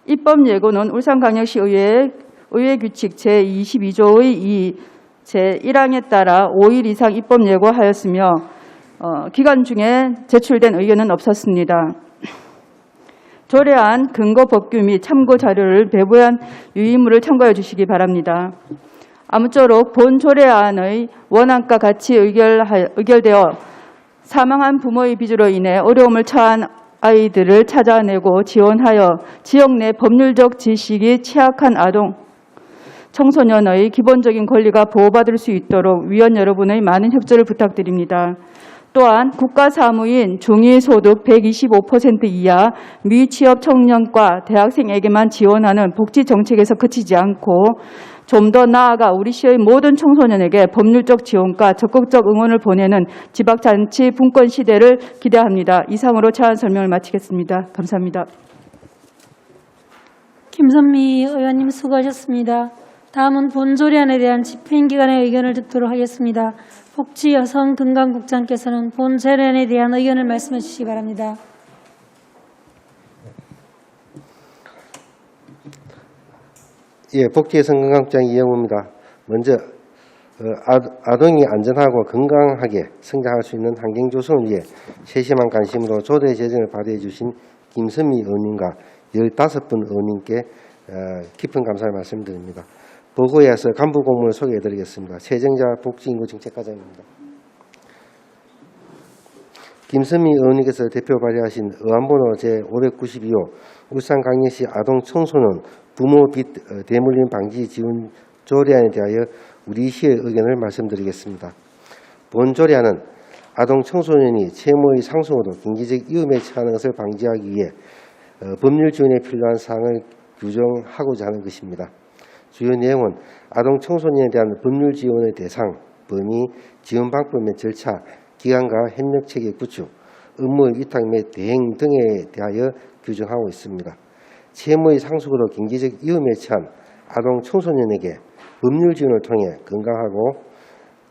입법 예고는 울산광역시 의회 규칙 제22조의 2 제1항에 따라 5일 이상 입법 예고하였으며 기간 중에 제출된 의견은 없었습니다. 조례안 근거 법규 및 참고 자료를 배부한 유의물을 참고해 주시기 바랍니다. 아무쪼록 본 조례안의 원안과 같이 의결되어 사망한 부모의 빚으로 인해 어려움을 처한 아이들을 찾아내고 지원하여 지역 내 법률적 지식이 취약한 아동, 청소년의 기본적인 권리가 보호받을 수 있도록 위원 여러분의 많은 협조를 부탁드립니다. 또한 국가사무인 중위소득 125% 이하 미취업 청년과 대학생에게만 지원하는 복지정책에서 그치지 않고 좀 더 나아가 우리 시의 모든 청소년에게 법률적 지원과 적극적 응원을 보내는 지방자치 분권 시대를 기대합니다. 이상으로 제안 설명을 마치겠습니다. 감사합니다. 김선미 의원님 수고하셨습니다. 다음은 본 조례안에 대한 집행기관의 의견을 듣도록 하겠습니다. 복지여성금강국장께서는 본 조례안에 대한 의견을 말씀해 주시기 바랍니다. 예, 복지여성금강국장 이영우입니다. 먼저 아동이 안전하고 건강하게 성장할 수 있는 환경 조성을 위해 세심한 관심으로 조례 제정을 발의해 주신 김선미 의원님과 15분 의원님께 깊은 감사의 말씀드립니다. 보고에 이어서 간부 공문을 소개해드리겠습니다. 세정자 복지인구정책과장입니다. 김선미 의원님께서 대표 발의하신 의안번호 제592호 울산광역시 아동 청소년 부모 빚 대물림 방지 지원 조례안에 대하여 우리 시의 의견을 말씀드리겠습니다. 본 조례안은 아동 청소년이 채무의 상속으로 경제적 위험에 처하는 것을 방지하기 위해 법률 지원에 필요한 사항을 규정하고자 하는 것입니다. 주요 내용은 아동 청소년에 대한 법률 지원의 대상, 범위, 지원 방법 및 절차, 기관과 협력 체계 구축, 업무의 위탁 및 대행 등에 대하여 규정하고 있습니다. 채무의 상속으로 경제적 위험에 처한 아동 청소년에게 법률 지원을 통해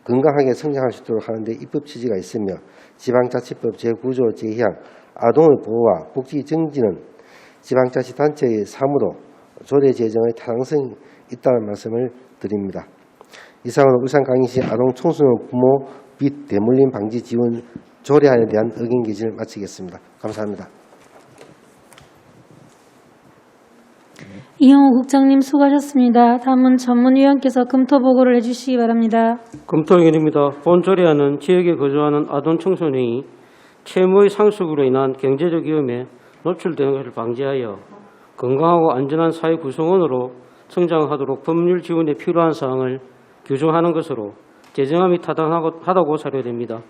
건강하게 성장할 수 있도록 하는 데 입법 취지가 있으며 지방자치법 재구조 재형, 아동의 보호와 복지 정지는 지방자치단체의 사무로 조례 제정의 타당성이 있다는 말씀을 드립니다. 이상으로 울산광역시 아동 청소년 부모 빚 대물림 방지 지원 조례안에 대한 의견 개진을 마치겠습니다. 감사합니다. 이영호 국장님 수고하셨습니다. 다음은 전문위원께서 검토 보고를 해주시기 바랍니다. 검토 의견입니다. 본 조례안은 지역에 거주하는 아동 청소년이 채무의 상속으로 인한 경제적 위험에 노출되는 것을 방지하여 건강하고 안전한 사회 구성원으로 성장하도록 법률 지원에 필요한 사항을 규정하는 것으로 제정함이 타당하다고 사료됩니다.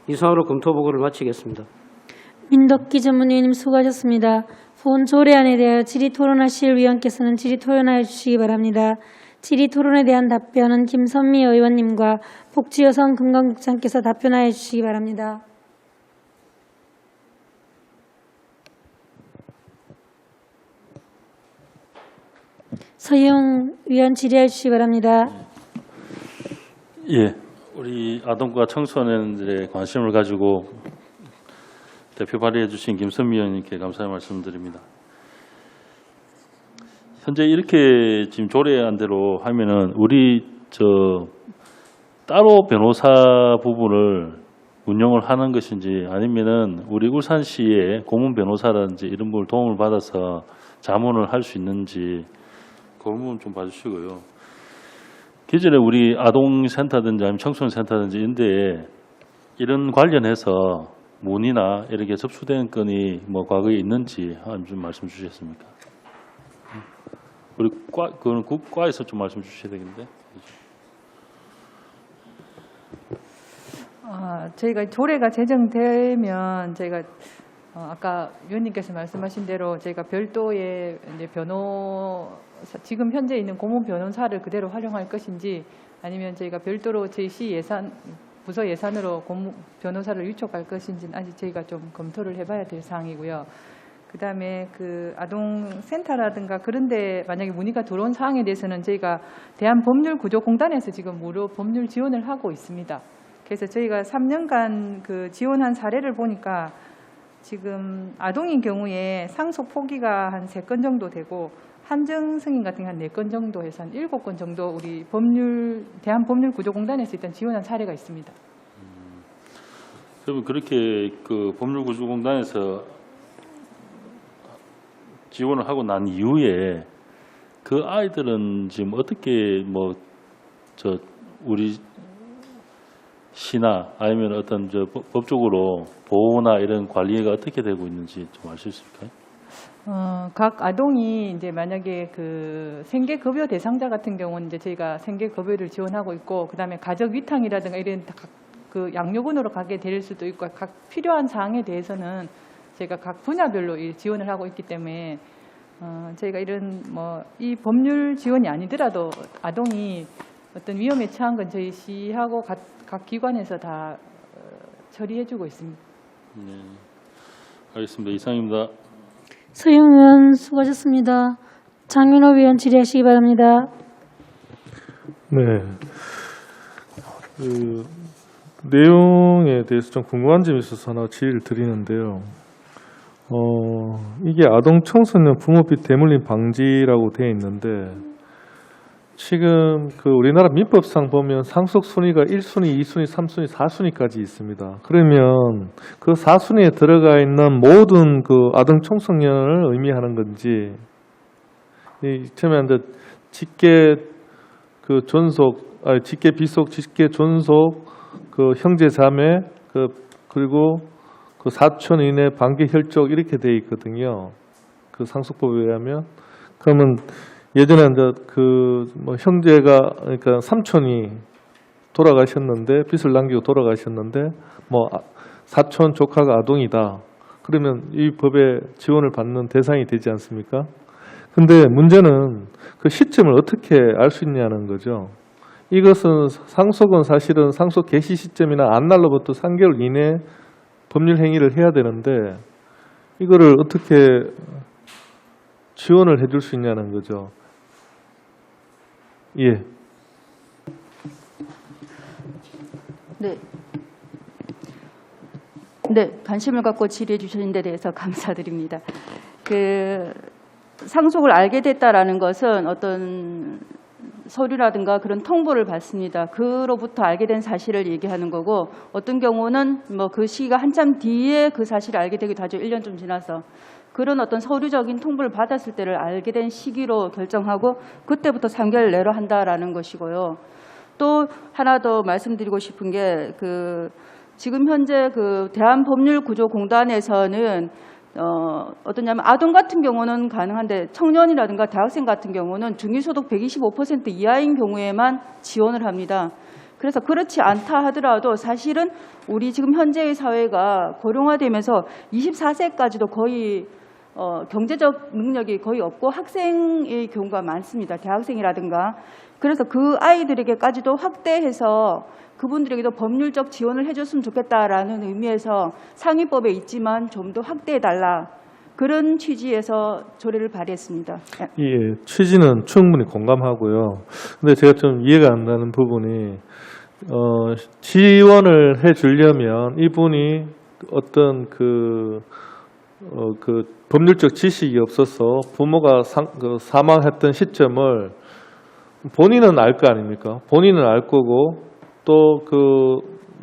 이상으로 검토 보고를 마치겠습니다. 민덕기 전문위원님 수고하셨습니다. 본 조례안에 대하여 질의토론하실 위원께서는 질의토론하여 주시기 바랍니다. 질의토론에 대한 답변은 김선미 의원님과 복지여성건강국장께서 답변하여 주시기 바랍니다. 서영 위원 질의해 주시기 바랍니다. 예, 우리 아동과 청소년들의 관심을 가지고 대표 발의해 주신 김선미 의원님께 감사의 말씀드립니다. 현재 이렇게 지금 조례안대로 하면은 우리 따로 변호사 부분을 운영을 하는 것인지 아니면은 우리 울산시의 고문 변호사라든지 이런 걸 도움을 받아서 자문을 할 수 있는지 그 부분 좀 봐주시고요. 기존에 우리 아동센터든지 아니면 청소년센터든지 이런 데에 이런 관련해서 문의나 이렇게 접수된 건이 뭐 과거에 있는지 좀 말씀 주시겠습니까? 우리 그거는 국과에서 좀 말씀 주셔야 되겠는데. 저희가 조례가 제정되면 저희가 아까 위원님께서 말씀하신 대로 저희가 별도의 이제 지금 현재 있는 고문 변호사를 그대로 활용할 것인지 아니면 저희가 별도로 저희 시 예산 부서 예산으로 고문 변호사를 위촉할 것인지는 아직 저희가 좀 검토를 해봐야 될 사항이고요. 그다음에 그 아동센터라든가 그런데 만약에 문의가 들어온 사항에 대해서는 저희가 대한법률구조공단에서 지금 무료 법률 지원을 하고 있습니다. 그래서 저희가 3년간 그 지원한 사례를 보니까 지금 아동인 경우에 상속 포기가 한 3건 정도 되고 한정 승인 같은 게 한 4건 정도 해서 한 7건 정도 우리 대한법률구조공단에서 일단 지원한 사례가 있습니다. 그러면 그렇게 그 법률구조공단에서 지원을 하고 난 이후에 그 아이들은 지금 어떻게 우리 시나 아니면 어떤 법적으로 보호나 이런 관리가 어떻게 되고 있는지 좀 알 수 있을까요? 각 아동이 이제 만약에 그 생계급여 대상자 같은 경우는 이제 저희가 생계급여를 지원하고 있고, 그다음에 가족 위탁이라든가 이런 그 양육원으로 가게 될 수도 있고, 각 필요한 사항에 대해서는 저희가 각 분야별로 지원을 하고 있기 때문에 저희가 이런 이 법률 지원이 아니더라도 아동이 어떤 위험에 처한 건 저희 시하고 각 기관에서 다 처리해주고 있습니다. 네, 알겠습니다. 이상입니다. 서영 의원 수고하셨습니다. 장윤호 위원 질의하시기 바랍니다. 네. 그 내용에 대해서 좀 궁금한 점이 있어서 하나 질의를 드리는데요. 이게 아동 청소년 부모빚 대물림 방지라고 되어 있는데, 지금 그 우리나라 민법상 보면 상속 순위가 1순위, 2순위, 3순위, 4순위까지 있습니다. 그러면 그 4순위에 들어가 있는 모든 그 아동 청소년을 의미하는 건지, 처음에 이제 직계 그 존속, 직계 비속, 직계 존속, 그 형제 자매, 그리고 그 사촌 이내 반계 혈족 이렇게 돼 있거든요. 그 상속법에 의하면. 그러면 예전에 이제 형제가, 그러니까 삼촌이 돌아가셨는데, 빚을 남기고 돌아가셨는데, 사촌 조카가 아동이다. 그러면 이 법에 지원을 받는 대상이 되지 않습니까? 근데 문제는 그 시점을 어떻게 알 수 있냐는 거죠. 이것은 상속은 사실은 상속 개시 시점이나 안날로부터 3개월 이내 법률 행위를 해야 되는데 이거를 어떻게 지원을 해줄 수 있냐는 거죠. 예. 네, 관심을 갖고 질의해 주신 데 대해서 감사드립니다. 상속을 알게 됐다라는 것은 어떤 서류라든가 그런 통보를 받습니다. 그로부터 알게 된 사실을 얘기하는 거고, 어떤 경우는 뭐 그 시기가 한참 뒤에 그 사실을 알게 되기도 하죠. 1년 좀 지나서. 그런 어떤 서류적인 통보를 받았을 때를 알게 된 시기로 결정하고 그때부터 3개월 내로 한다라는 것이고요. 또 하나 더 말씀드리고 싶은 게 지금 현재 대한법률구조공단에서는 어떠냐면 아동 같은 경우는 가능한데 청년이라든가 대학생 같은 경우는 중위소득 125% 이하인 경우에만 지원을 합니다. 그래서 그렇지 않다 하더라도 사실은 우리 지금 현재의 사회가 고령화되면서 24세까지도 거의 경제적 능력이 거의 없고 학생의 경우가 많습니다. 대학생이라든가. 그래서 그 아이들에게까지도 확대해서 그분들에게도 법률적 지원을 해줬으면 좋겠다라는 의미에서 상위법에 있지만 좀 더 확대해달라. 그런 취지에서 조례를 발의했습니다. 예, 취지는 충분히 공감하고요. 근데 제가 좀 이해가 안 가는 부분이 지원을 해주려면 이분이 어떤 법률적 지식이 없어서 부모가 사망했던 시점을 본인은 알 거 아닙니까? 본인은 알 거고 또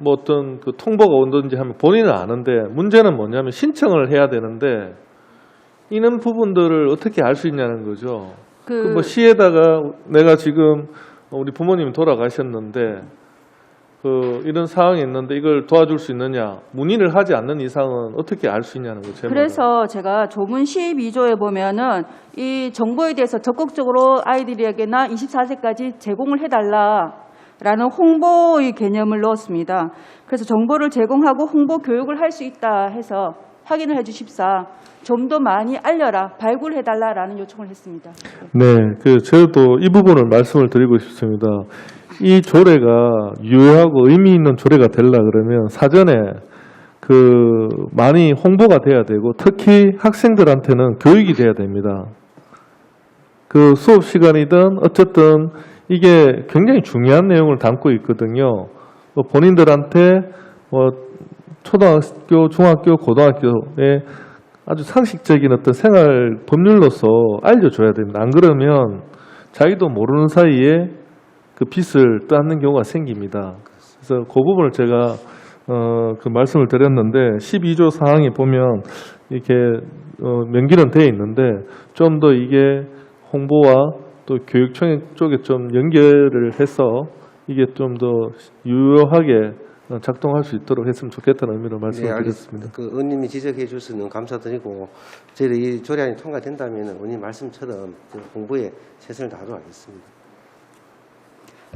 어떤 통보가 온든지 하면 본인은 아는데 문제는 뭐냐면 신청을 해야 되는데 이런 부분들을 어떻게 알 수 있냐는 거죠. 뭐 시에다가 내가 지금 우리 부모님이 돌아가셨는데 이런 상황이 있는데 이걸 도와줄 수 있느냐 문의를 하지 않는 이상은 어떻게 알 수 있냐는 거죠. 그래서 제가 조문 12조에 보면은 이 정보에 대해서 적극적으로 아이들에게나 24세까지 제공을 해달라라는 홍보의 개념을 넣었습니다. 그래서 정보를 제공하고 홍보 교육을 할 수 있다 해서 확인을 해주십사. 좀 더 많이 알려라, 발굴해달라라는 요청을 했습니다. 네, 저도 이 부분을 말씀을 드리고 싶습니다. 이 조례가 유효하고 의미 있는 조례가 되려 그러면 사전에 많이 홍보가 돼야 되고 특히 학생들한테는 교육이 돼야 됩니다. 수업 시간이든 어쨌든 이게 굉장히 중요한 내용을 담고 있거든요. 본인들한테 초등학교, 중학교, 고등학교에 아주 상식적인 어떤 생활 법률로서 알려줘야 됩니다. 안 그러면 자기도 모르는 사이에 빚을 떠안는 경우가 생깁니다. 그래서 그 부분을 제가 말씀을 드렸는데 12조 사항에 보면 이렇게 명기는 되어 있는데 좀 더 이게 홍보와 또 교육청 쪽에 좀 연결을 해서 이게 좀 더 유효하게 작동할 수 있도록 했으면 좋겠다는 의미로 말씀을 드렸습니다. 의원님이 지적해 주셔서 감사드리고 저희들 이 조례안이 통과된다면 의원님 말씀처럼 홍보에 최선을 다하도록 하겠습니다.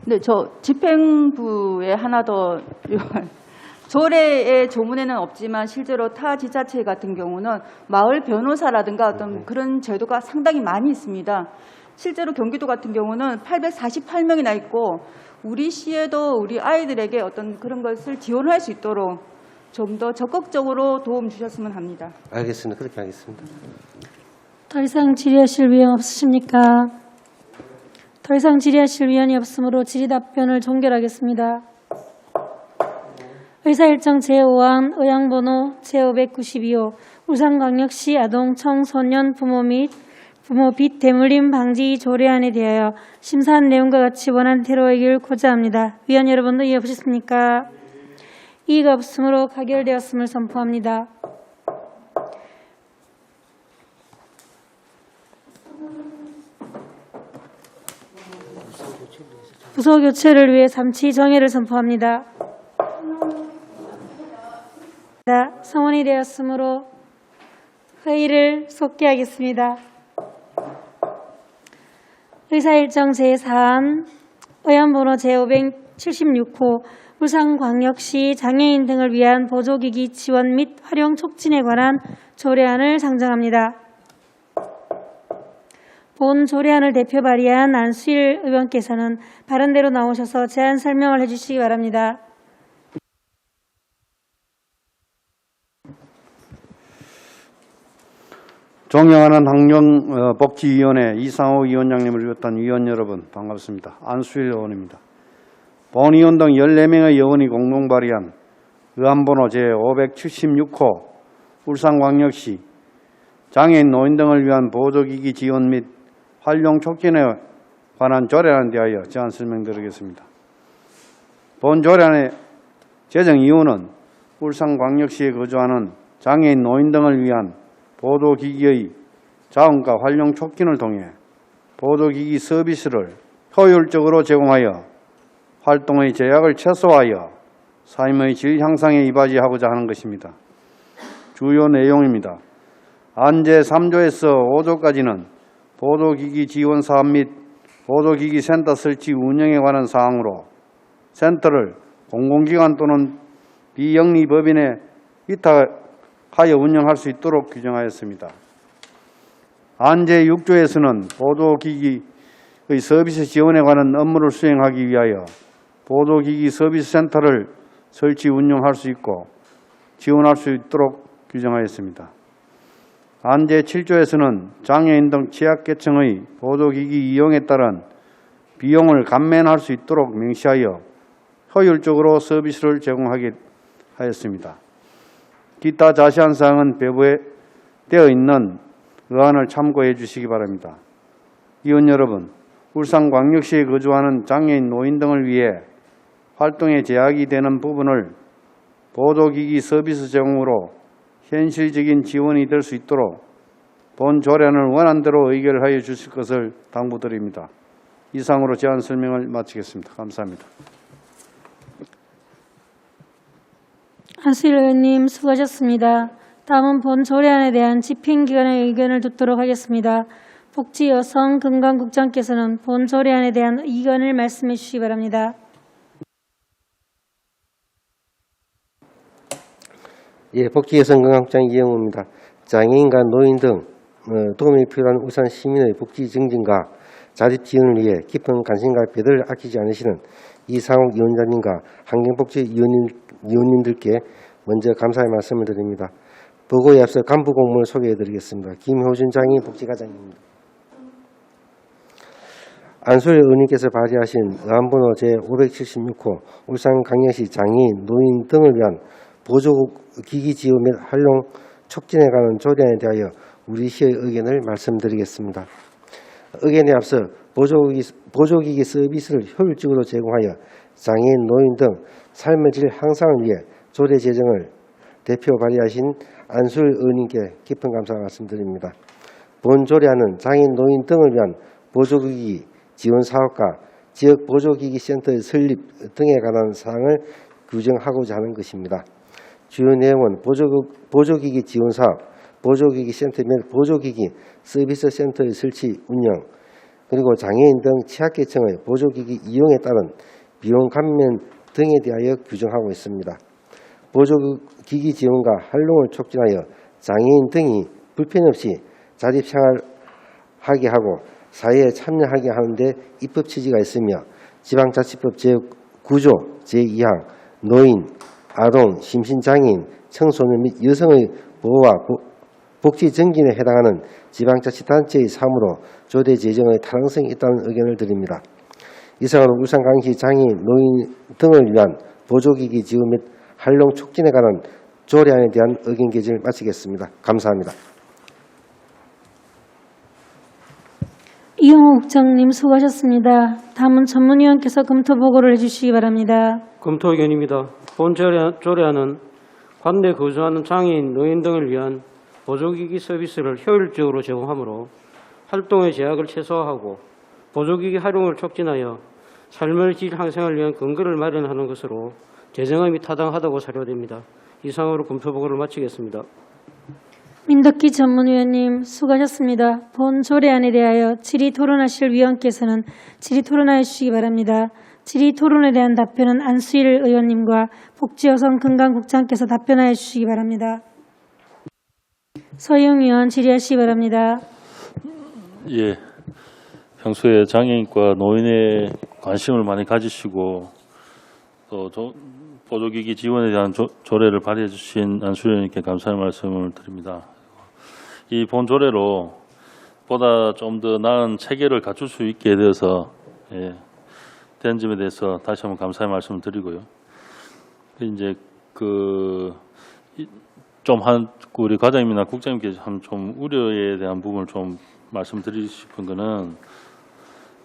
네, 저 집행부에 하나 더 조례의 조문에는 없지만 실제로 타 지자체 같은 경우는 마을 변호사라든가 어떤 그런 제도가 상당히 많이 있습니다. 실제로 경기도 같은 경우는 848명이나 있고 우리 시에도 우리 아이들에게 어떤 그런 것을 지원할 수 있도록 좀 더 적극적으로 도움 주셨으면 합니다. 알겠습니다. 그렇게 하겠습니다. 더 이상 질의하실 위원 없으십니까? 더 이상 질의하실 위원이 없으므로 질의 답변을 종결하겠습니다. 의사일정 제5항 의향번호 제592호 울산광역시 아동 청소년 부모 및 부모 빚 대물림 방지 조례안에 대하여 심사한 내용과 같이 원안대로 의결고자 합니다. 위원 여러분도 이해 없으십니까? 이의가 없으므로 가결되었음을 선포합니다. 부서 교체를 위해 삼치 정회를 선포합니다. 성원이 되었으므로 회의를 속기하겠습니다. 의사일정 제4안 의안번호 제576호 울산광역시 장애인 등을 위한 보조기기 지원 및 활용 촉진에 관한 조례안을 상정합니다. 본 조례안을 대표 발의한 안수일 의원께서는 바른대로 나오셔서 제안 설명을 해주시기 바랍니다. 존경하는 환경복지위원회 이상호 위원장님을 비롯한 위원 여러분 반갑습니다. 안수일 의원입니다. 본 의원 등 14명의 의원이 공동 발의한 의안번호 제576호 울산광역시 장애인 노인 등을 위한 보조기기 지원 및 활용 촉진에 관한 조례안에 대하여 제안 설명드리겠습니다. 본 조례안의 제정 이유는 울산광역시에 거주하는 장애인 노인 등을 위한 보조기기의 자원과 활용 촉진을 통해 보조기기 서비스를 효율적으로 제공하여 활동의 제약을 최소화하여 삶의 질 향상에 이바지하고자 하는 것입니다. 주요 내용입니다. 안 제3조에서 5조까지는 보조기기 지원 사업 및 보조기기 센터 설치 운영에 관한 사항으로 센터를 공공기관 또는 비영리법인에 위탁하여 운영할 수 있도록 규정하였습니다. 안 제6조에서는 보조기기의 서비스 지원에 관한 업무를 수행하기 위하여 보조기기 서비스 센터를 설치 운영할 수 있고 지원할 수 있도록 규정하였습니다. 안 제7조에서는 장애인 등 취약계층의 보조기기 이용에 따른 비용을 감면할 수 있도록 명시하여 효율적으로 서비스를 제공하게 하였습니다. 기타 자세한 사항은 배부에 되어 있는 의안을 참고해 주시기 바랍니다. 위원 여러분, 울산광역시에 거주하는 장애인 노인 등을 위해 활동에 제약이 되는 부분을 보조기기 서비스 제공으로 현실적인 지원이 될 수 있도록 본 조례안을 원안대로 의결하여 주실 것을 당부드립니다. 이상으로 제안 설명을 마치겠습니다. 감사합니다. 안수일 의원님 수고하셨습니다. 다음은 본 조례안에 대한 집행기관의 의견을 듣도록 하겠습니다. 복지여성건강국장께서는 본 조례안에 대한 의견을 말씀해 주시기 바랍니다. 예, 복지여성건강국장 이영우입니다. 장애인과 노인 등 도움이 필요한 울산 시민의 복지 증진과 자립 지원을 위해 깊은 관심과 배려를 아끼지 않으시는 이상욱 위원장님과 환경복지위원님들께 먼저 감사의 말씀을 드립니다. 보고에 앞서 간부 공무원을 소개해드리겠습니다. 김효준 장애인 복지과장입니다. 안수일 의원님께서 발의하신 의안번호 제576호 울산광역시 장애인, 노인 등을 위한 보조기기 지원 및 활용 촉진에 관한 조례안에 대하여 우리 시의 의견을 말씀드리겠습니다. 의견에 앞서 보조기기 서비스를 효율적으로 제공하여 장애인, 노인 등 삶의 질 향상을 위해 조례 제정을 대표 발의하신 안수일 의원님께 깊은 감사 말씀드립니다. 본 조례안은 장애인, 노인 등을 위한 보조기기 지원 사업과 지역 보조기기 센터의 설립 등에 관한 사항을 규정하고자 하는 것입니다. 주요 내용은 보조기기 지원 사업, 보조기기 센터 및 보조기기 서비스 센터의 설치 운영, 그리고 장애인 등 취약계층의 보조기기 이용에 따른 비용 감면 등에 대하여 규정하고 있습니다. 보조기기 지원과 활용을 촉진하여 장애인 등이 불편 없이 자립생활하게 하고 사회에 참여하게 하는 데 입법 취지가 있으며 지방자치법 제9조 제2항 노인, 아동, 심신장애인, 청소년 및 여성의 보호와 복지 증진에 해당하는 지방자치단체의 사무로 조례 제정의 타당성이 있다는 의견을 드립니다. 이상으로 울산광역시 장애인, 노인 등을 위한 보조기기 지원 및 활용 촉진에 관한 조례안에 대한 의견 개진을 마치겠습니다. 감사합니다. 이영호 국장님 수고하셨습니다. 다음은 전문위원께서 검토 보고를 해주시기 바랍니다. 검토 의견입니다. 본 조례안은 관내 거주하는 장애인, 노인 등을 위한 보조기기 서비스를 효율적으로 제공하므로 활동의 제약을 최소화하고 보조기기 활용을 촉진하여 삶의 질 향상을 위한 근거를 마련하는 것으로 제정함이 타당하다고 사료됩니다. 이상으로 검토 보고를 마치겠습니다. 민덕기 전문위원님 수고하셨습니다. 본 조례안에 대하여 질의 토론하실 위원께서는 질의 토론하여 주시기 바랍니다. 질의 토론에 대한 답변은 안수일 의원님과 복지여성건강국장께서 답변하여 주시기 바랍니다. 서영 의원 질의하시기 바랍니다. 예, 평소에 장애인과 노인의 관심을 많이 가지시고 또 보조기기 지원에 대한 조례를 발의해 주신 안수련님께 감사의 말씀을 드립니다. 이 본 조례로 보다 좀 더 나은 체계를 갖출 수 있게 되어서 된 점에 대해서 다시 한번 감사의 말씀을 드리고요. 이제 우리 과장님이나 국장님께서 좀 우려에 대한 부분을 좀 말씀드리고 싶은 거는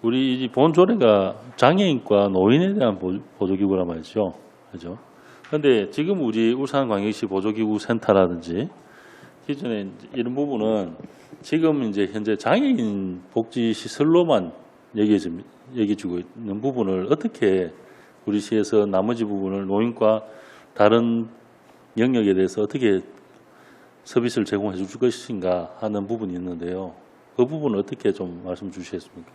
우리 이 본 조례가 장애인과 노인에 대한 보조기구란 말이죠. 그죠? 그런데 지금 우리 울산광역시 보조기구 센터라든지 기존에 이런 부분은 지금 이제 현재 장애인 복지 시설로만 얘기해주고 있는 부분을 어떻게 우리 시에서 나머지 부분을 노인과 다른 영역에 대해서 어떻게 서비스를 제공해 줄 것인가 하는 부분이 있는데요. 그 부분은 어떻게 좀 말씀 주시겠습니까?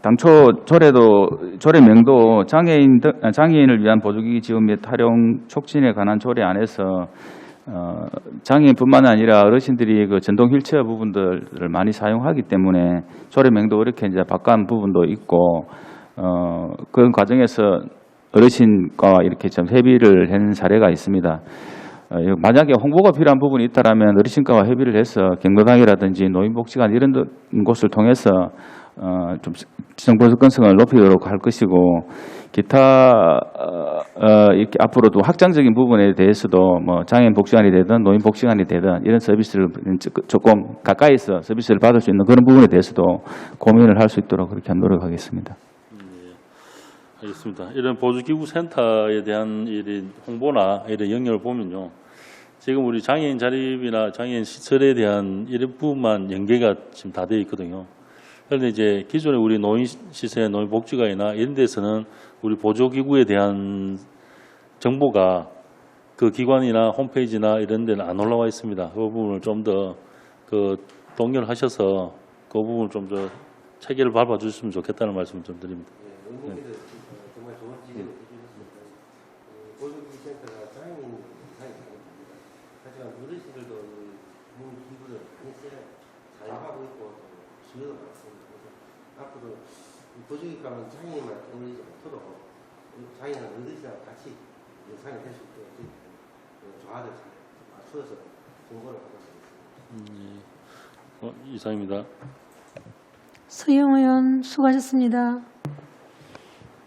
당초 조례명도 장애인을 위한 보조기기 지원 및 활용 촉진에 관한 조례 안에서 장애인뿐만 아니라 어르신들이 그 전동 휠체어 부분들을 많이 사용하기 때문에 조례명도 이렇게 이제 바꾼 부분도 있고 그런 과정에서 어르신과 이렇게 좀 협의를 한 사례가 있습니다. 만약에 홍보가 필요한 부분이 있다라면 어르신과와 협의를 해서 경로당이라든지 노인복지관 이런 곳을 통해서 좀 정보 접근성을 높이도록 할 것이고 기타 이렇게 앞으로도 확장적인 부분에 대해서도 뭐 장애인 복지관이 되든 노인 복지관이 되든 이런 서비스를 조금 가까이서 서비스를 받을 수 있는 그런 부분에 대해서도 고민을 할 수 있도록 그렇게 노력하겠습니다. 알겠습니다. 이런 보조기구 센터에 대한 이런 홍보나 이런 영역을 보면요. 지금 우리 장애인 자립이나 장애인 시설에 대한 이런 부분만 연계가 지금 다 되어 있거든요. 그런데 이제 기존에 우리 노인 시설, 노인 복지관이나 이런 데서는 우리 보조기구에 대한 정보가 그 기관이나 홈페이지나 이런 데는 안 올라와 있습니다. 그 부분을 좀 더 동결하셔서 그 부분을 좀 더 체계를 밟아 주셨으면 좋겠다는 말씀을 좀 드립니다. 네. 정말 좋은 지적을 해주셨습니다. 보조기기 센터가 장애인 이상이 아닙니다. 하지만 어르신들도 기구를 많이 사용하고 있고 수요가 많습니다. 그래서 앞으로 보조기구는 장애인만 떠올리지 않도록 장애인 어르신하고 같이 영상이 될 수 있도록 조화를 잘 맞춰서 정보를 받았습니다. 이상입니다. 서영 의원 수고하셨습니다.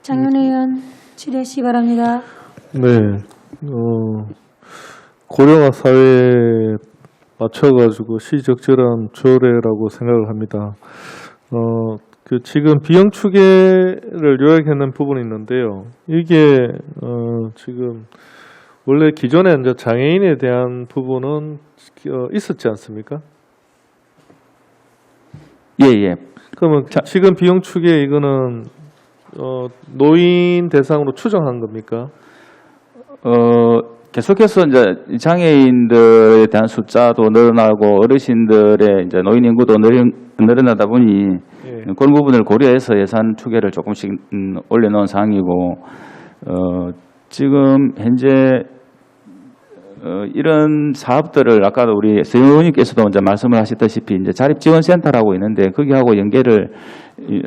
장윤 의원 질의하시기 바랍니다. 네, 고령화 사회에 맞춰가지고 시적절한 조례라고 생각을 합니다. 지금 비용 추계를 요약해놓은 부분이 있는데요. 이게 지금 원래 기존에 이제 장애인에 대한 부분은 있었지 않습니까? 예. 그러면 지금 비용 추계 이거는 노인 대상으로 추정한 겁니까? 계속해서 이제 장애인들에 대한 숫자도 늘어나고 어르신들의 이제 노인 인구도 늘어나다 보니 그런 부분을 고려해서 예산 추계를 조금씩 올려놓은 상황이고 지금 현재 이런 사업들을 아까도 우리 서영 의원님께서도 이제 말씀을 하셨다시피 이제 자립지원센터라고 있는데 거기하고 연계를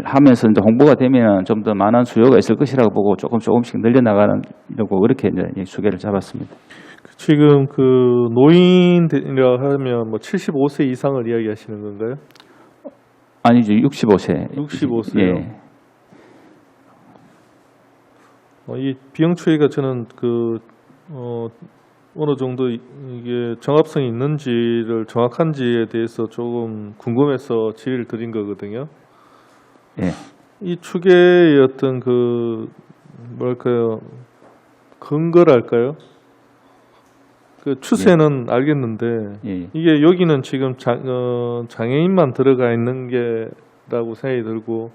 하면서 이제 홍보가 되면 좀 더 많은 수요가 있을 것이라고 보고 조금씩 늘려나가려고 그렇게 이제 수계를 잡았습니다. 지금 그 노인이라 하면 뭐 75세 이상을 이야기하시는 건가요? 아니죠, 65세. 65세요. 예. 이 비용 추이가 저는 어느 정도 이게 정합성이 있는지를 정확한지에 대해서 조금 궁금해서 질의를 드린 거거든요. 예. 이 추계의 어떤 근거랄까요? 그 추세는 알겠는데 이게 여기는 지금 장애인만 들어가 있는 게라고 생각이 들고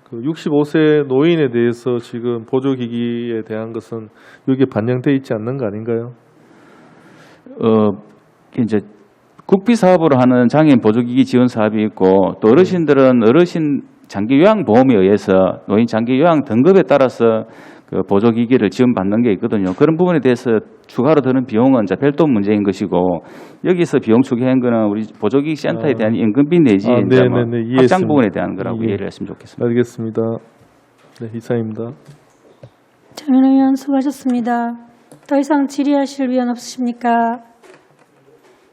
그 65세 노인에 대해서 지금 보조기기에 대한 것은 여기에 반영돼 있지 않는 거 아닌가요? 이제 국비 사업으로 하는 장애인 보조기기 지원 사업이 있고 또 어르신들은 어르신 장기 요양보험에 의해서 노인 장기 요양 등급에 따라서 그 보조기기를 지원받는 게 있거든요. 그런 부분에 대해서 추가로 드는 비용은 이제 별도 문제인 것이고 여기서 비용 추계한 거는 우리 보조기기 센터에 대한 임금비 내지 이제 뭐 확장 부분에 대한 거라고 이해를 했으면 좋겠습니다. 알겠습니다. 네, 이상입니다. 장윤호 의원 수고하셨습니다. 더 이상 질의하실 위원 없으십니까?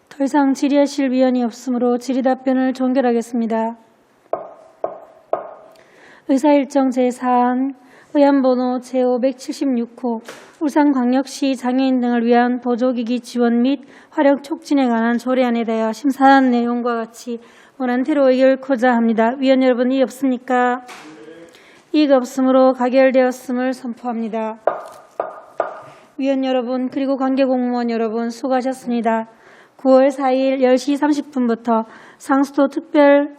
더 이상 질의하실 위원이 없으므로 질의 답변을 종결하겠습니다. 의사일정 제4안 의안번호 제576호 울산광역시 장애인 등을 위한 보조기기 지원 및 활용 촉진에 관한 조례안에 대하여 심사한 내용과 같이 원안대로 의결코자 합니다. 위원 여러분 이의 없습니까? 이의가 없으므로 가결되었음을 선포합니다. 위원 여러분 그리고 관계공무원 여러분 수고하셨습니다. 9월 4일 10시 30분부터 상수도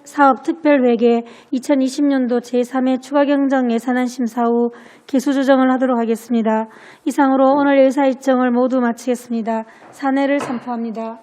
사업특별회계 2020년도 제3회 추가경정 예산안 심사 후 기수조정을 하도록 하겠습니다. 이상으로 오늘 의사일정을 모두 마치겠습니다. 사내를 선포합니다.